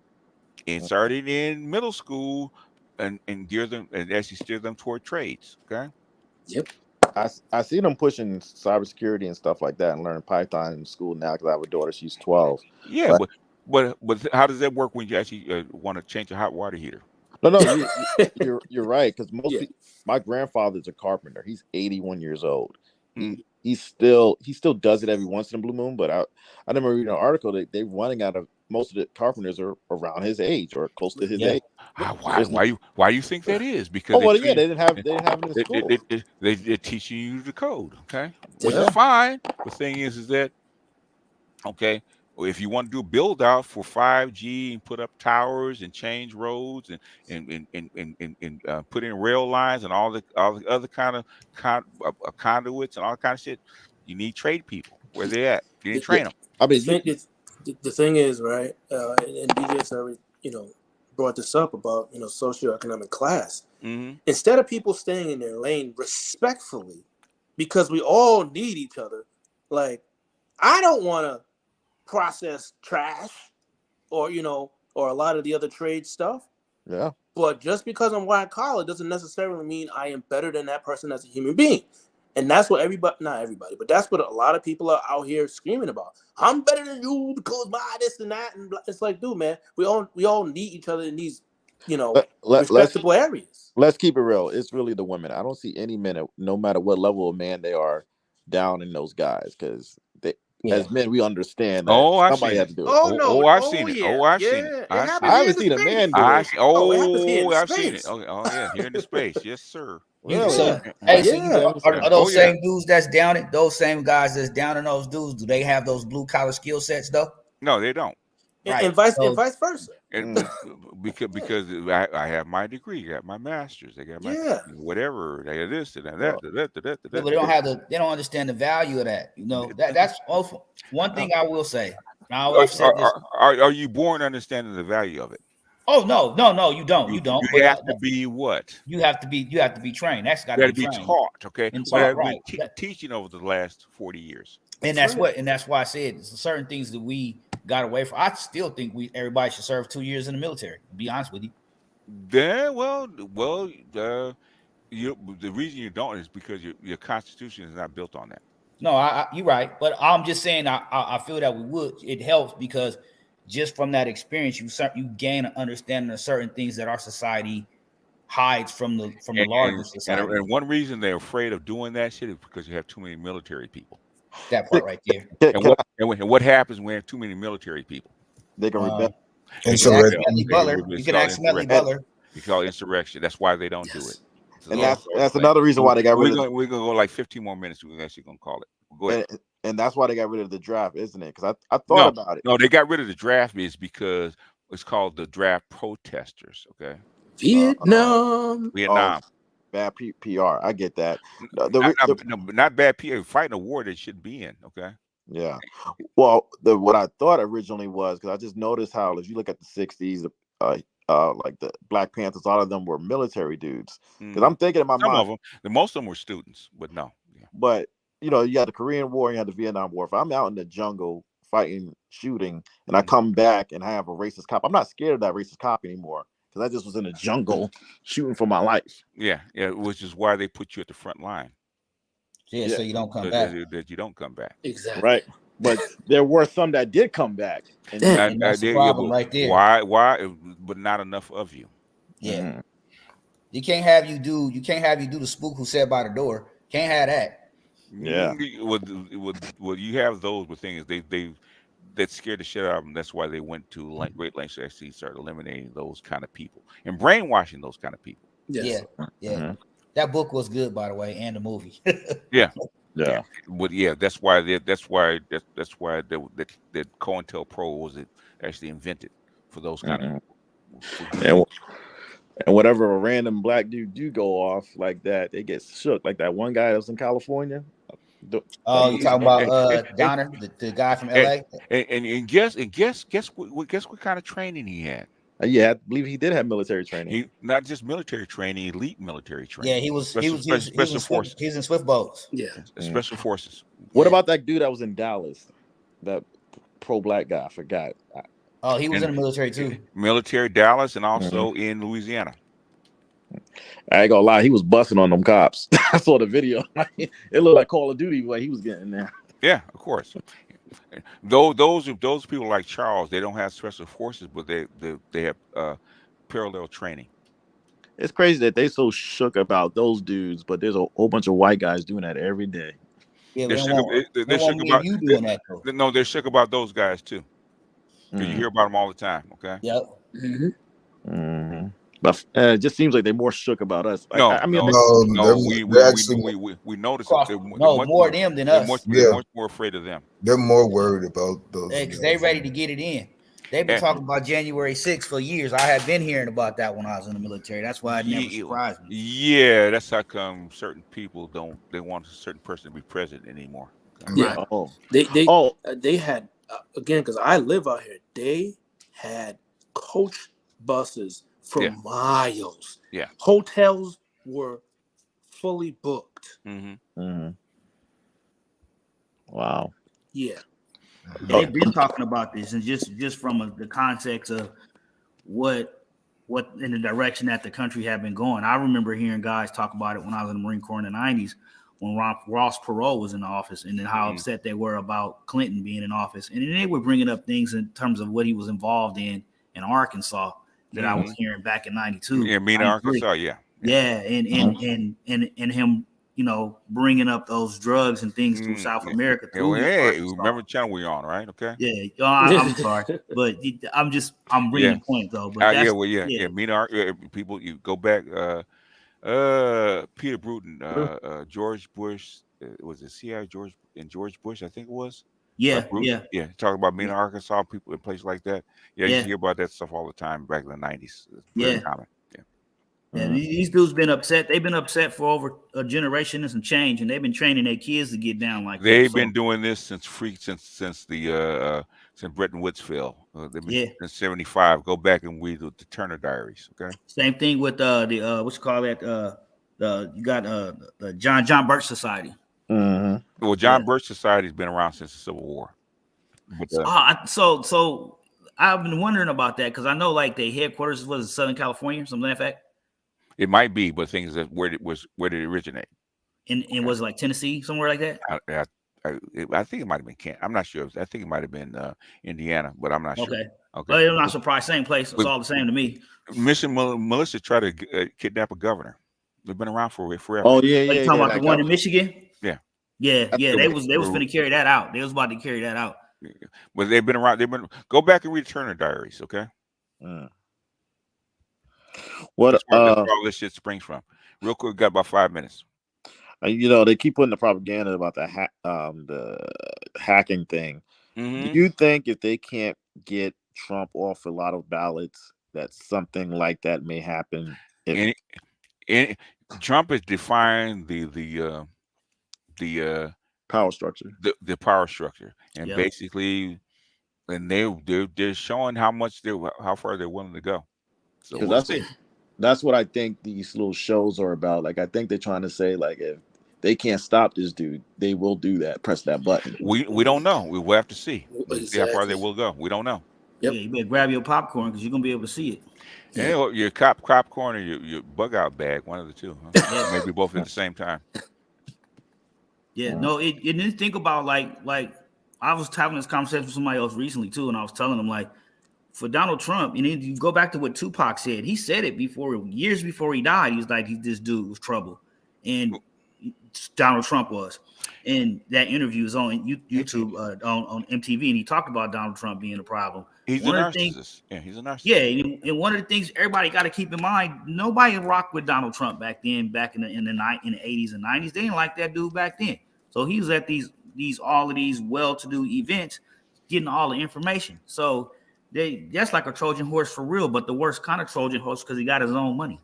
and started in middle school and gear them and actually steer them toward trades. Okay.
Yep.
I see them pushing cybersecurity and stuff like that and learning Python in school now because I have a daughter. She's 12.
Yeah. But how does that work when you actually want to change a hot water heater?
No, you're right. Because my grandfather's a carpenter. He's 81 years old. He still does it every once in a blue moon. But I remember reading an article that they're running out of most of the carpenters are around his age or close to his age.
Why you think that is? Because
they didn't have it in school.
They're teaching you the code, okay, which is fine. The thing is that okay, if you want to do a build out for 5G and put up towers and change roads and put in rail lines and all the other kind of conduits and all kind of shit, you need trade people. Where they at? You didn't train them.
I mean,
the thing is, right, and DJ's already, brought this up about, socioeconomic class.
Mm-hmm.
Instead of people staying in their lane respectfully, because we all need each other, like, I don't want to process trash or a lot of the other trade stuff.
Yeah.
But just because I'm white collar doesn't necessarily mean I am better than that person as a human being. And that's what not everybody, but that's what a lot of people are out here screaming about. I'm better than you because my this and that. And it's like, dude, man, we all need each other in these, respectable areas.
Let's keep it real. It's really the women. I don't see any men, no matter what level of man they are, down in those guys because as men, we understand that somebody has to do it.
I've seen it. I've seen it.
I haven't seen a man do it.
I've seen it. Oh, here in the space. Yes, sir.
Are those same dudes that's down it? Those same guys that's down in those dudes, do they have those blue collar skill sets though?
No, they don't.
Right.
And vice versa.
And because I have my degree, I got my master's, I got my whatever, they got this and that.
But they don't understand the value of that. That's also one thing I will say.
Are you born understanding the value of it?
Oh no, you don't. You
have to be what?
You have to be trained. That's got to be
taught. Okay, but I've been teaching over the last 40 years.
And that's why I said it's certain things that we got away from. I still think everybody should serve 2 years in the military. To be honest with you.
Yeah, well, the reason you don't is because your constitution is not built on that.
No, you're right, but I'm just saying I feel that we would. It helps because just from that experience, you gain an understanding of certain things that our society hides from the larger society.
And one reason they're afraid of doing that shit is because you have too many military people.
That part right there.
And what happens when you have too many military people?
They can rebel.
Smelly Butler. You can ask Smelly Butler.
You call it insurrection. That's why they don't do it.
And that's another reason why they got rid of it.
We're gonna go like 15 more minutes. We're actually gonna call it. Go ahead.
And that's why they got rid of the draft, isn't it? Because I thought about it.
No, they got rid of the draft is because it's called the draft protesters. Okay.
Vietnam.
Bad PR. I get that.
Not bad PR. Fighting a war they shouldn't be in. Okay.
Yeah. Well, what I thought originally was, because I just noticed how if you look at the 60s, like the Black Panthers, all of them were military dudes. Because I'm thinking in my mind,
some of them, most of them were students, but no. Yeah.
But you had the Korean War, and you had the Vietnam War. If I'm out in the jungle fighting, shooting, and I come back and I have a racist cop, I'm not scared of that racist cop anymore because I just was in the jungle shooting for my life.
Yeah, which is why they put you at the front line.
Yeah, so you don't come back.
That you don't come back.
Exactly.
Right. But there were some that did come back.
And that's the problem right there.
Why? But not enough of you.
Yeah. You can't have you do the spook who sat by the door. Can't have that.
Yeah.
Well, you have those with things that scared the shit out of them. That's why they went to great lengths to actually start eliminating those kind of people and brainwashing those kind of people.
Yes.
Yeah. Mm-hmm. That book was good, by the way, and the movie.
Yeah. But that's why that COINTELPRO was actually invented for those kind of
people. And whatever a random black dude do go off like that, they get shook. Like that one guy that was in California.
Oh, you talking about Donner, the guy from LA?
And guess what kind of training he had?
Yeah, I believe he did have military training.
Not just military training, elite military training.
Yeah, he was special forces. He was in Swift boats.
Yeah,
special forces.
What about that dude that was in Dallas? That pro-black guy, I forgot.
Oh, he was in the military too.
Military, Dallas, and also in Louisiana.
I ain't gonna lie, he was busting on them cops. I saw the video. It looked like Call of Duty where he was getting there.
Yeah, of course. Those people like Charles, they don't have special forces, but they have parallel training.
It's crazy that they so shook about those dudes, but there's a whole bunch of white guys doing that every day.
Yeah, they're shook about you doing that though.
No, they're shook about those guys too. You hear about them all the time. Okay.
Yep.
But it just seems like they're more shook about us. Like,
we noticed
more of them than us.
They're much more afraid of them.
They're more worried about those.
Because they're ready to get it in. They've been talking about January 6th for years. I have been hearing about that when I was in the military. That's why it never surprised me.
Yeah, that's how come certain people they want a certain person to be president anymore.
Yeah. They had again, because I live out here, they had coach buses for miles.
Yeah.
Hotels were fully booked.
Wow.
Yeah.
They've been talking about this, and just from the context of what in the direction that the country had been going. I remember hearing guys talk about it when I was in the Marine Corps in the 90s when Ross Perot was in the office, and then how upset they were about Clinton being in office. And then they were bringing up things in terms of what he was involved in Arkansas that I was hearing back in 92.
Yeah, in Arkansas, yeah.
Yeah, and him, bringing up those drugs and things through South America.
Remember the channel we're on, right? Okay.
Yeah, I'm sorry, but I'm bringing the point though. But
people, you go back. Peter Bruton, George Bush, was it CIA George Bush? I think it was.
Yeah.
Talking about Mena, Arkansas, people in places like that. Yeah, you hear about that stuff all the time back in the 90s. It's very common.
Yeah, these dudes been upset. They've been upset for over a generation and some change, and they've been training their kids to get down like that.
They've been doing this since Bretton Woods fell. They've been since 75. Go back and read the Turner Diaries. Okay.
Same thing with what you call that? You got the John Birch Society.
Well, John Birch Society has been around since the Civil War. But,
so I've been wondering about that because I know like their headquarters was in Southern California, something like that.
It might be, but things that where did it originate?
And was it like Tennessee, somewhere like that?
I think it might have been Kent. I'm not sure. I think it might have been Indiana, but I'm not sure.
Okay.
Okay.
But I'm not surprised. Same place. It's all the same to me.
Mission militia tried to kidnap a governor. They've been around for forever.
Oh yeah,
Are
yeah,
you talking
yeah.
about the one in Michigan?
Yeah.
Yeah,
That's
yeah.
the
They
one.
was finna carry that out. They was about to carry that out.
But they've been around. Go back and read Turner Diaries. Okay.
What
That's where all this shit springs from. Real quick, got about 5 minutes.
you know, they keep putting the propaganda about the hacking thing.
Mm-hmm.
Do you think if they can't get Trump off a lot of ballots, that something like that may happen?
Trump is defying the
power structure,
the power structure, and
Yep.
basically, and they're showing how far they're willing to go. So
'Cause
we'll see.
that's what I think these little shows are about. Like, I think they're trying to say, like, if they can't stop this dude, they will do that. Press that button.
We don't know. We will have to see. We'll see how far they
Exactly.
will go. We don't know.
Yeah, you better grab your popcorn because you're gonna be able to see it.
Yeah, your popcorn or your bug out bag, one of the two. Huh? Maybe both at the same time.
Yeah, no, and then think about like I was having this conversation with somebody else recently too, and I was telling them like for Donald Trump, and then you go back to what Tupac said. He said it years before he died. He was like, this dude was trouble, and Donald Trump was. And that interview is on YouTube, on MTV, and he talked about Donald Trump being a problem.
He's a narcissist. He's a narcissist.
Yeah, and one of the things everybody got to keep in mind: nobody rocked with Donald Trump back then, back in the 80s and 90s. They didn't like that dude back then. So he was at all of these well-to-do events, getting all the information. So that's like a Trojan horse for real, but the worst kind of Trojan horse because he got his own money.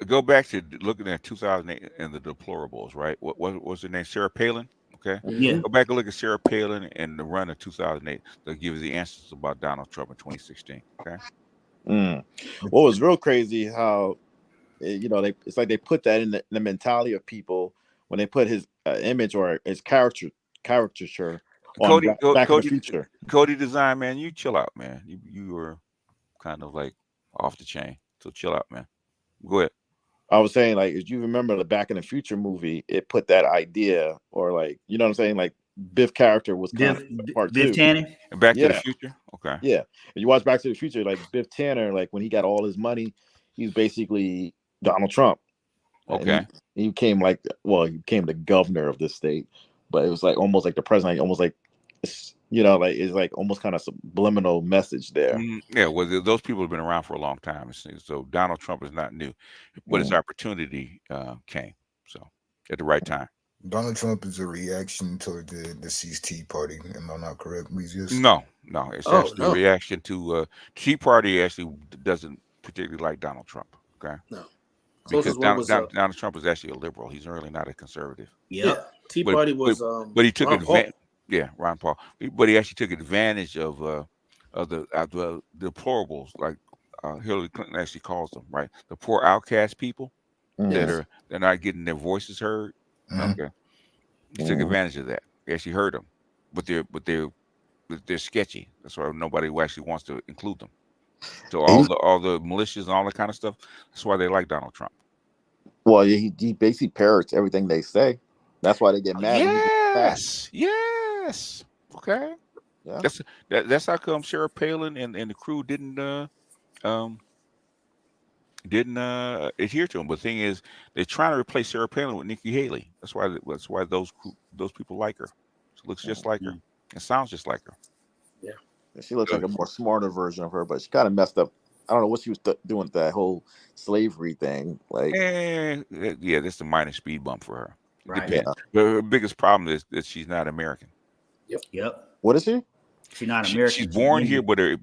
Go back to looking at 2008 and the deplorables, right? What was her name? Sarah Palin. Okay.
Yeah.
Go back and look at Sarah Palin and the run of 2008. They'll give you the answers about Donald Trump in 2016. Okay.
What was real crazy how, you know, it's like they put that in the mentality of people when they put his image or his caricature on Back in the Future.
Cody Design, man, you chill out, man. You were kind of like off the chain, so chill out, man. Go ahead.
I was saying, like, if you remember the Back in the Future movie, it put that idea, or like, you know what I'm saying, like Biff character was kind of part
Biff Tannen.
And Back to the Future. Okay.
Yeah, and you watch Back to the Future, like Biff Tannen, like when he got all his money, he's basically Donald Trump.
Okay.
He became he became the governor of this state, but it was like almost like the president, almost like, you know, like it's like almost kind of subliminal message there.
Yeah, well, those people have been around for a long time. So Donald Trump is not new, but his opportunity came at the right time.
Donald Trump is a reaction to the deceased Tea Party. Am I not correct, Lucius?
No. It's actually a reaction to Tea Party actually doesn't particularly like Donald Trump. Okay.
No.
Because Donald Trump is actually a liberal. He's really not a conservative.
Yeah. Tea Party was
but he took advantage.
Yeah,
Ron Paul. But he actually took advantage of the deplorables, like Hillary Clinton actually calls them, right? The poor outcast people they're not getting their voices heard. Okay, he took advantage of that. He actually heard them, but they're sketchy. That's why nobody actually wants to include them. So all the militias and all that kind of stuff. That's why they like Donald Trump.
Well, he basically parrots everything they say. That's why they get mad.
Yes. Okay. Yeah. That's how come Sarah Palin and the crew didn't adhere to him. But the thing is, they're trying to replace Sarah Palin with Nikki Haley. That's why those people like her. She looks just like her and sounds just like her.
Yeah. She looks like a more smarter version of her, but she kind of messed up. I don't know what she was doing with that whole slavery thing. Like,
yeah, that's a minor speed bump for her.
Right.
Yeah. But her biggest problem is that she's not American.
Yep.
What is she?
She's not American.
She's born here, but her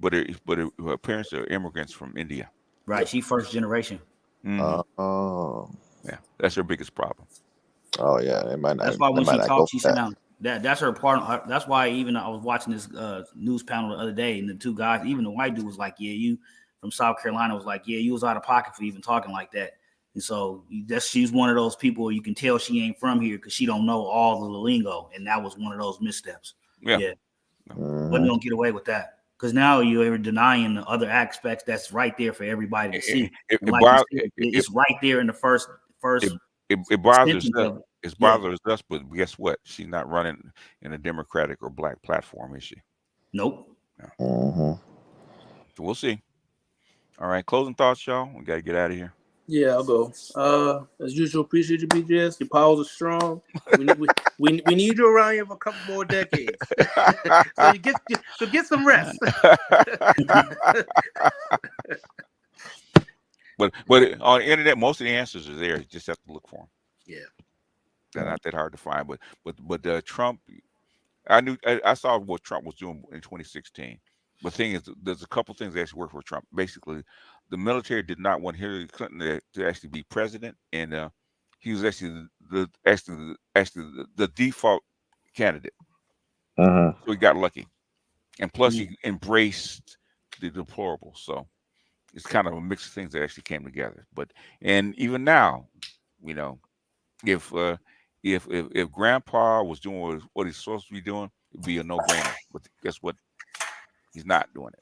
parents are immigrants from India.
Right. She's first generation.
Yeah, that's her biggest problem.
Oh yeah,
that's why when she talks, she sounds that's her part. That's why even I was watching this news panel the other day, and the two guys, even the white dude was like, "Yeah, you from South Carolina," was like, "Yeah, you was out of pocket for even talking like that." And so she's one of those people you can tell she ain't from here because she don't know all the lingo, and that was one of those missteps. Yeah. Wasn't gonna get away with that because now you're denying the other aspects that's right there for everybody to see. It's right there in the first.
It bothers us. It bothers us, but guess what? She's not running in a Democratic or Black platform, is she?
Nope.
Mhm.
So we'll see. All right, closing thoughts, y'all. We got to get out of here.
Yeah, I'll go. As usual, appreciate you, BJS. Your powers are strong. We need you around here for a couple more decades. so get some rest.
But on the internet, most of the answers are there. You just have to look for them.
Yeah,
they're not that hard to find. But Trump, I saw what Trump was doing in 2016. But the thing is, there's a couple things that actually work for Trump. Basically, the military did not want Hillary Clinton to actually be president, and he was actually the default candidate.
Mhm.
So he got lucky, and plus he embraced the deplorable. So it's kind of a mix of things that actually came together. And even now, you know, if Grandpa was doing what he's supposed to be doing, it'd be a no-brainer. But guess what? He's not doing it.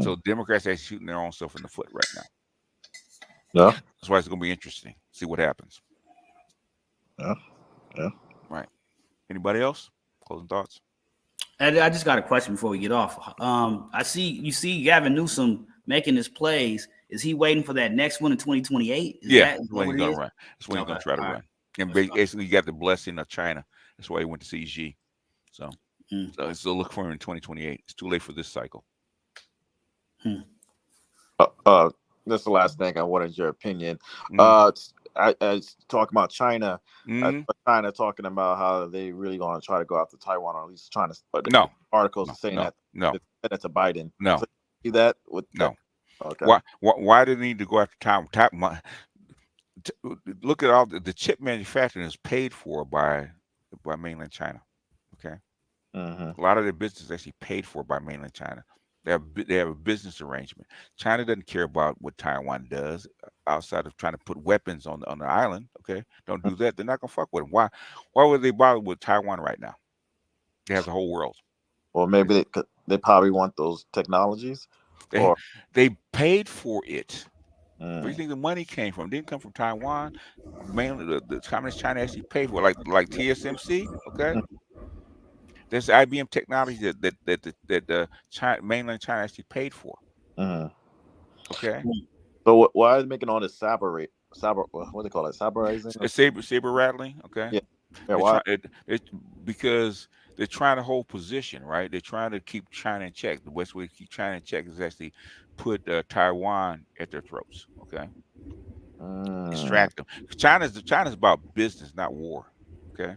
So Democrats are shooting their own self in the foot right now.
Yeah.
That's why it's going to be interesting. See what happens.
Yeah. Yeah.
Right. Anybody else? Closing thoughts?
And I just got a question before we get off. I see Gavin Newsom making his plays. Is he waiting for that next one in 2028?
Yeah, that's when he's going to run. That's when he's going to try to run.
Right.
And basically, you got the blessing of China. That's why he went to see Xi. So look for him in 2028. It's too late for this cycle.
That's the last thing I wanted your opinion. I talking about China. China talking about how they really going to try to go after Taiwan, or at least trying to.
No
articles saying that.
No.
That's a Biden.
No.
So, see that with
no.
Okay.
Why do they need to go after Taiwan? Look at all the chip manufacturing is paid for by mainland China. Okay. A lot of their business is actually paid for by mainland China. They have a business arrangement. China doesn't care about what Taiwan does outside of trying to put weapons on the island. Okay, don't do that. They're not gonna fuck with them. Why would they bother with Taiwan right now? They have the whole world.
Well, maybe they probably want those technologies.
They paid for it. Where do you think the money came from? It didn't come from Taiwan. Mainly the Communist China actually paid for it, like TSMC. Okay. There's IBM technology that mainland China actually paid for. Okay.
So why are they making all this saber? What do they call it? Saberizing?
It's saber rattling. Okay.
Yeah. Why?
Because they're trying to hold position, right? They're trying to keep China in check. The best way to keep China in check is actually put Taiwan at their throats. Okay. Distract them. China's about business, not war. Okay.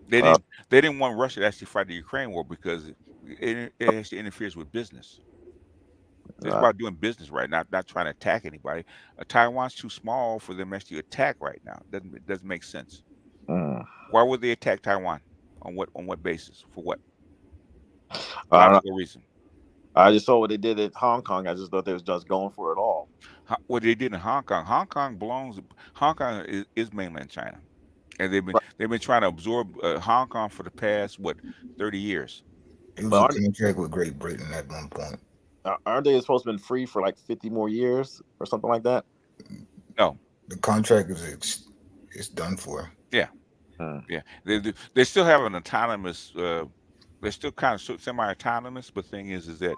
They didn't want Russia to actually fight the Ukraine war because it actually interferes with business. It's about doing business right now, not trying to attack anybody. Taiwan's too small for them actually to attack right now. It doesn't make sense. Why would they attack Taiwan? On what basis? For what? Logical reason.
I just saw what they did at Hong Kong. I just thought they was just going for it all.
What they did in Hong Kong. Hong Kong is mainland China. And they've been trying to absorb Hong Kong for the past 30 years.
It was a contract with Great Britain at one point.
Aren't they supposed to have been free for like 50 more years or something like that?
No,
the contract is done for.
Yeah, yeah. They still have an autonomous. They're still kind of semi-autonomous, but the thing is that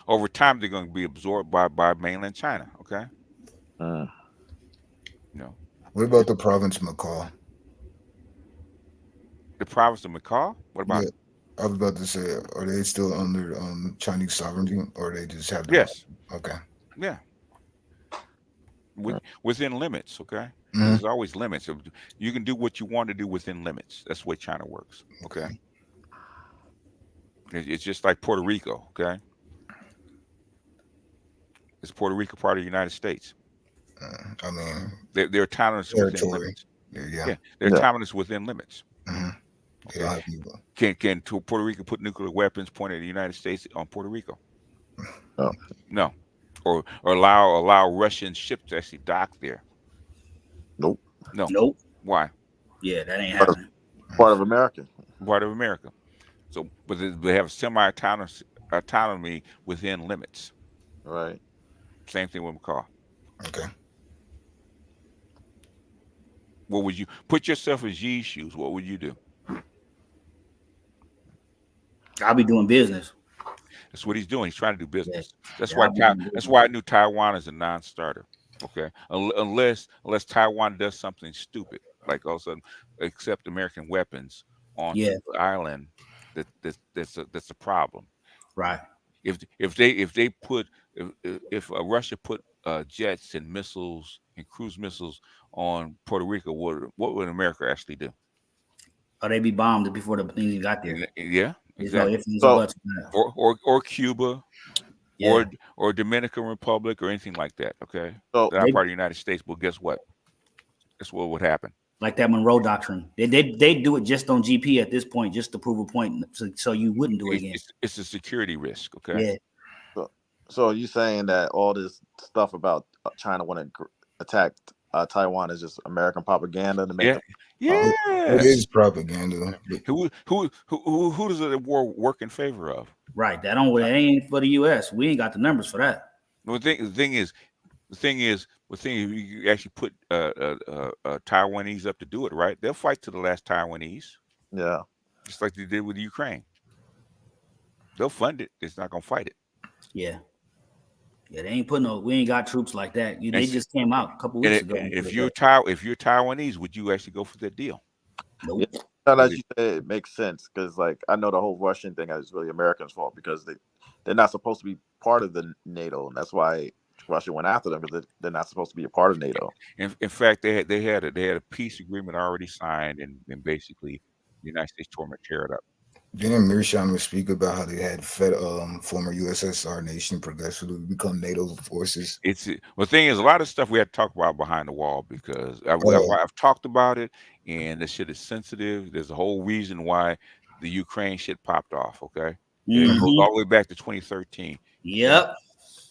over time they're going to be absorbed by mainland China. Okay. No.
What about the province of Macau?
The province of Macau? What about it?
I was about to say, are they still under Chinese sovereignty, or they just have?
Yes.
Okay.
Yeah. Within limits. Okay. There's always limits. You can do what you want to do within limits. That's the way China works. Okay. It's just like Puerto Rico. Okay. Is Puerto Rico part of the United States?
I mean,
they're autonomous within limits.
Yeah,
they're autonomous within limits.
Yeah.
Can Puerto Rico put nuclear weapons pointed at the United States on Puerto Rico? No. Or allow Russian ships to actually dock there?
Nope.
No.
Nope.
Why?
Yeah, that ain't happening.
Part of America.
Part of America. So, but they have autonomy within limits.
Right.
Same thing with Macau.
Okay.
What would you put yourself in Xi's shoes? What would you do?
I'll be doing business.
That's what he's doing. He's trying to do business. That's
Yeah,
why.
I'll be doing
That's
business.
why I knew Taiwan is a non-starter. Okay, unless Taiwan does something stupid, like all of a sudden accept American weapons onto
Yeah.
the island, that's a problem.
Right.
If they put if Russia put jets and missiles and cruise missiles on Puerto Rico, what would America actually do?
Or they be bombed before the things even got there.
Yeah,
There's no
exactly.
ifs, ands, or buts on that.
Or Cuba,
Yeah.
or Dominican Republic, or anything like that. Okay,
So
they're not part of the United States. But guess what? That's what would happen.
Like that Monroe Doctrine. They do it just on GP at this point, just to prove a point, so you wouldn't do it again.
It's a security risk. Okay.
Yeah.
So are you saying that all this stuff about China wanting to attack Taiwan is just American propaganda to make?
Yeah.
It is propaganda.
Who does the war work in favor of?
Right. That ain't for the U.S. We ain't got the numbers for that.
The thing is, if you actually put Taiwanese up to do it, right? They'll fight to the last Taiwanese.
Yeah.
Just like they did with Ukraine. They'll fund it. It's not gonna fight it.
Yeah. Yeah, they ain't putting we ain't got troops like that. They just came out a couple weeks ago.
If you're Taiwanese, would you actually go for that deal?
Nope.
Yeah. Now that you say it makes sense, because like I know the whole Russian thing is really Americans' fault because they're not supposed to be part of the NATO, and that's why Russia went after them, because they're not supposed to be a part of NATO.
In fact, they had a peace agreement already signed, and basically the United States tore it up.
Didn't Mearsheimer speak about how they had former USSR nation progressively become NATO forces?
The thing is, a lot of stuff we had to talk about behind the wall, because I've talked about it, and this shit is sensitive. There's a whole reason why the Ukraine shit popped off. Okay, it goes all the way back to 2013.
Yep.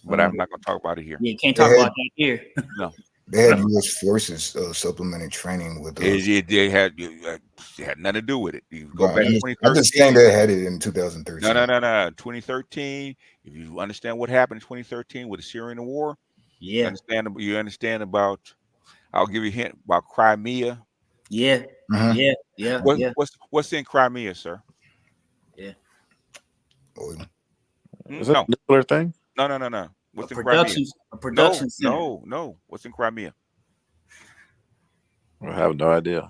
But I'm not going to talk about it here.
Yeah, can't talk about that here.
No.
They had U.S. forces supplementing training with us.
They had nothing to do with it. You go back to 2013.
I'm just saying they had it in 2013.
No. 2013. If you understand what happened in 2013 with the Syrian war,
you
understand about. I'll give you a hint about Crimea.
Yeah. Yeah.
What's in Crimea, sir?
Yeah.
Oil.
Is it a nuclear thing?
No. What's in
Crimea? A production center.
No. What's in Crimea?
I have no idea.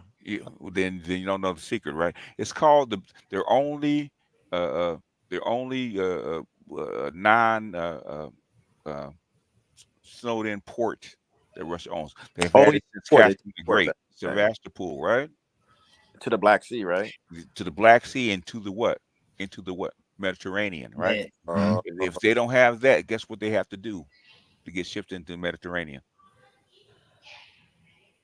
Then you don't know the secret, right? It's called their only non snowed in port that Russia owns. They've had it since Catherine the Great, Sevastopol, right?
To the Black Sea, right?
To the Black Sea and to the what? Into the what? Mediterranean, right?
Yeah.
If they don't have that, guess what they have to do to get shipped into the Mediterranean?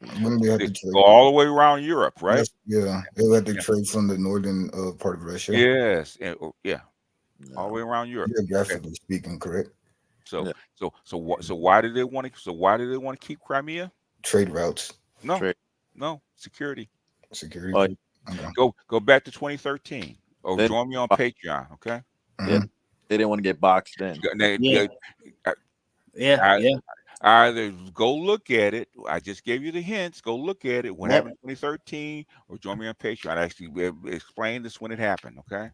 Wouldn't they have to trade?
Go all the way around Europe, right?
Yeah, they'll have to trade from the northern part of Russia.
Yes, all the way around Europe.
Geographically speaking, correct.
So why do they want to? So why do they want to keep Crimea?
Trade routes.
No, security.
Security.
Okay. Go back to 2013. Or join me on Patreon, okay?
Yeah, they didn't want to get boxed in.
Either go look at it. I just gave you the hints. Go look at it. What happened in 2013, or join me on Patreon. I actually explain this when it happened, okay?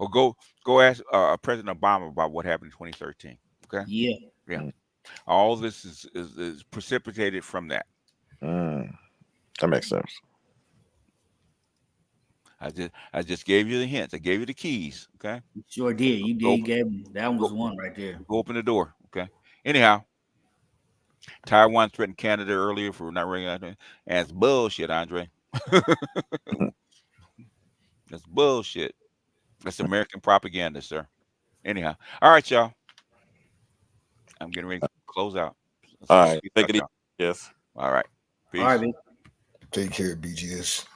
Or go ask President Obama about what happened in 2013. Okay. Yeah. All this is precipitated from that.
That makes sense.
I just gave you the hints. I gave you the keys. Okay.
You sure did. You did. Gave me. That was one right there.
Go open the door. Okay. Anyhow, Taiwan threatened Canada earlier for not ringing out. And it's bullshit, Andre. That's bullshit. That's American propaganda, sir. Anyhow, all right, y'all. I'm getting ready to close out.
All right. Take it easy. Yes.
All right. Peace.
All right, man.
Take care, BGS.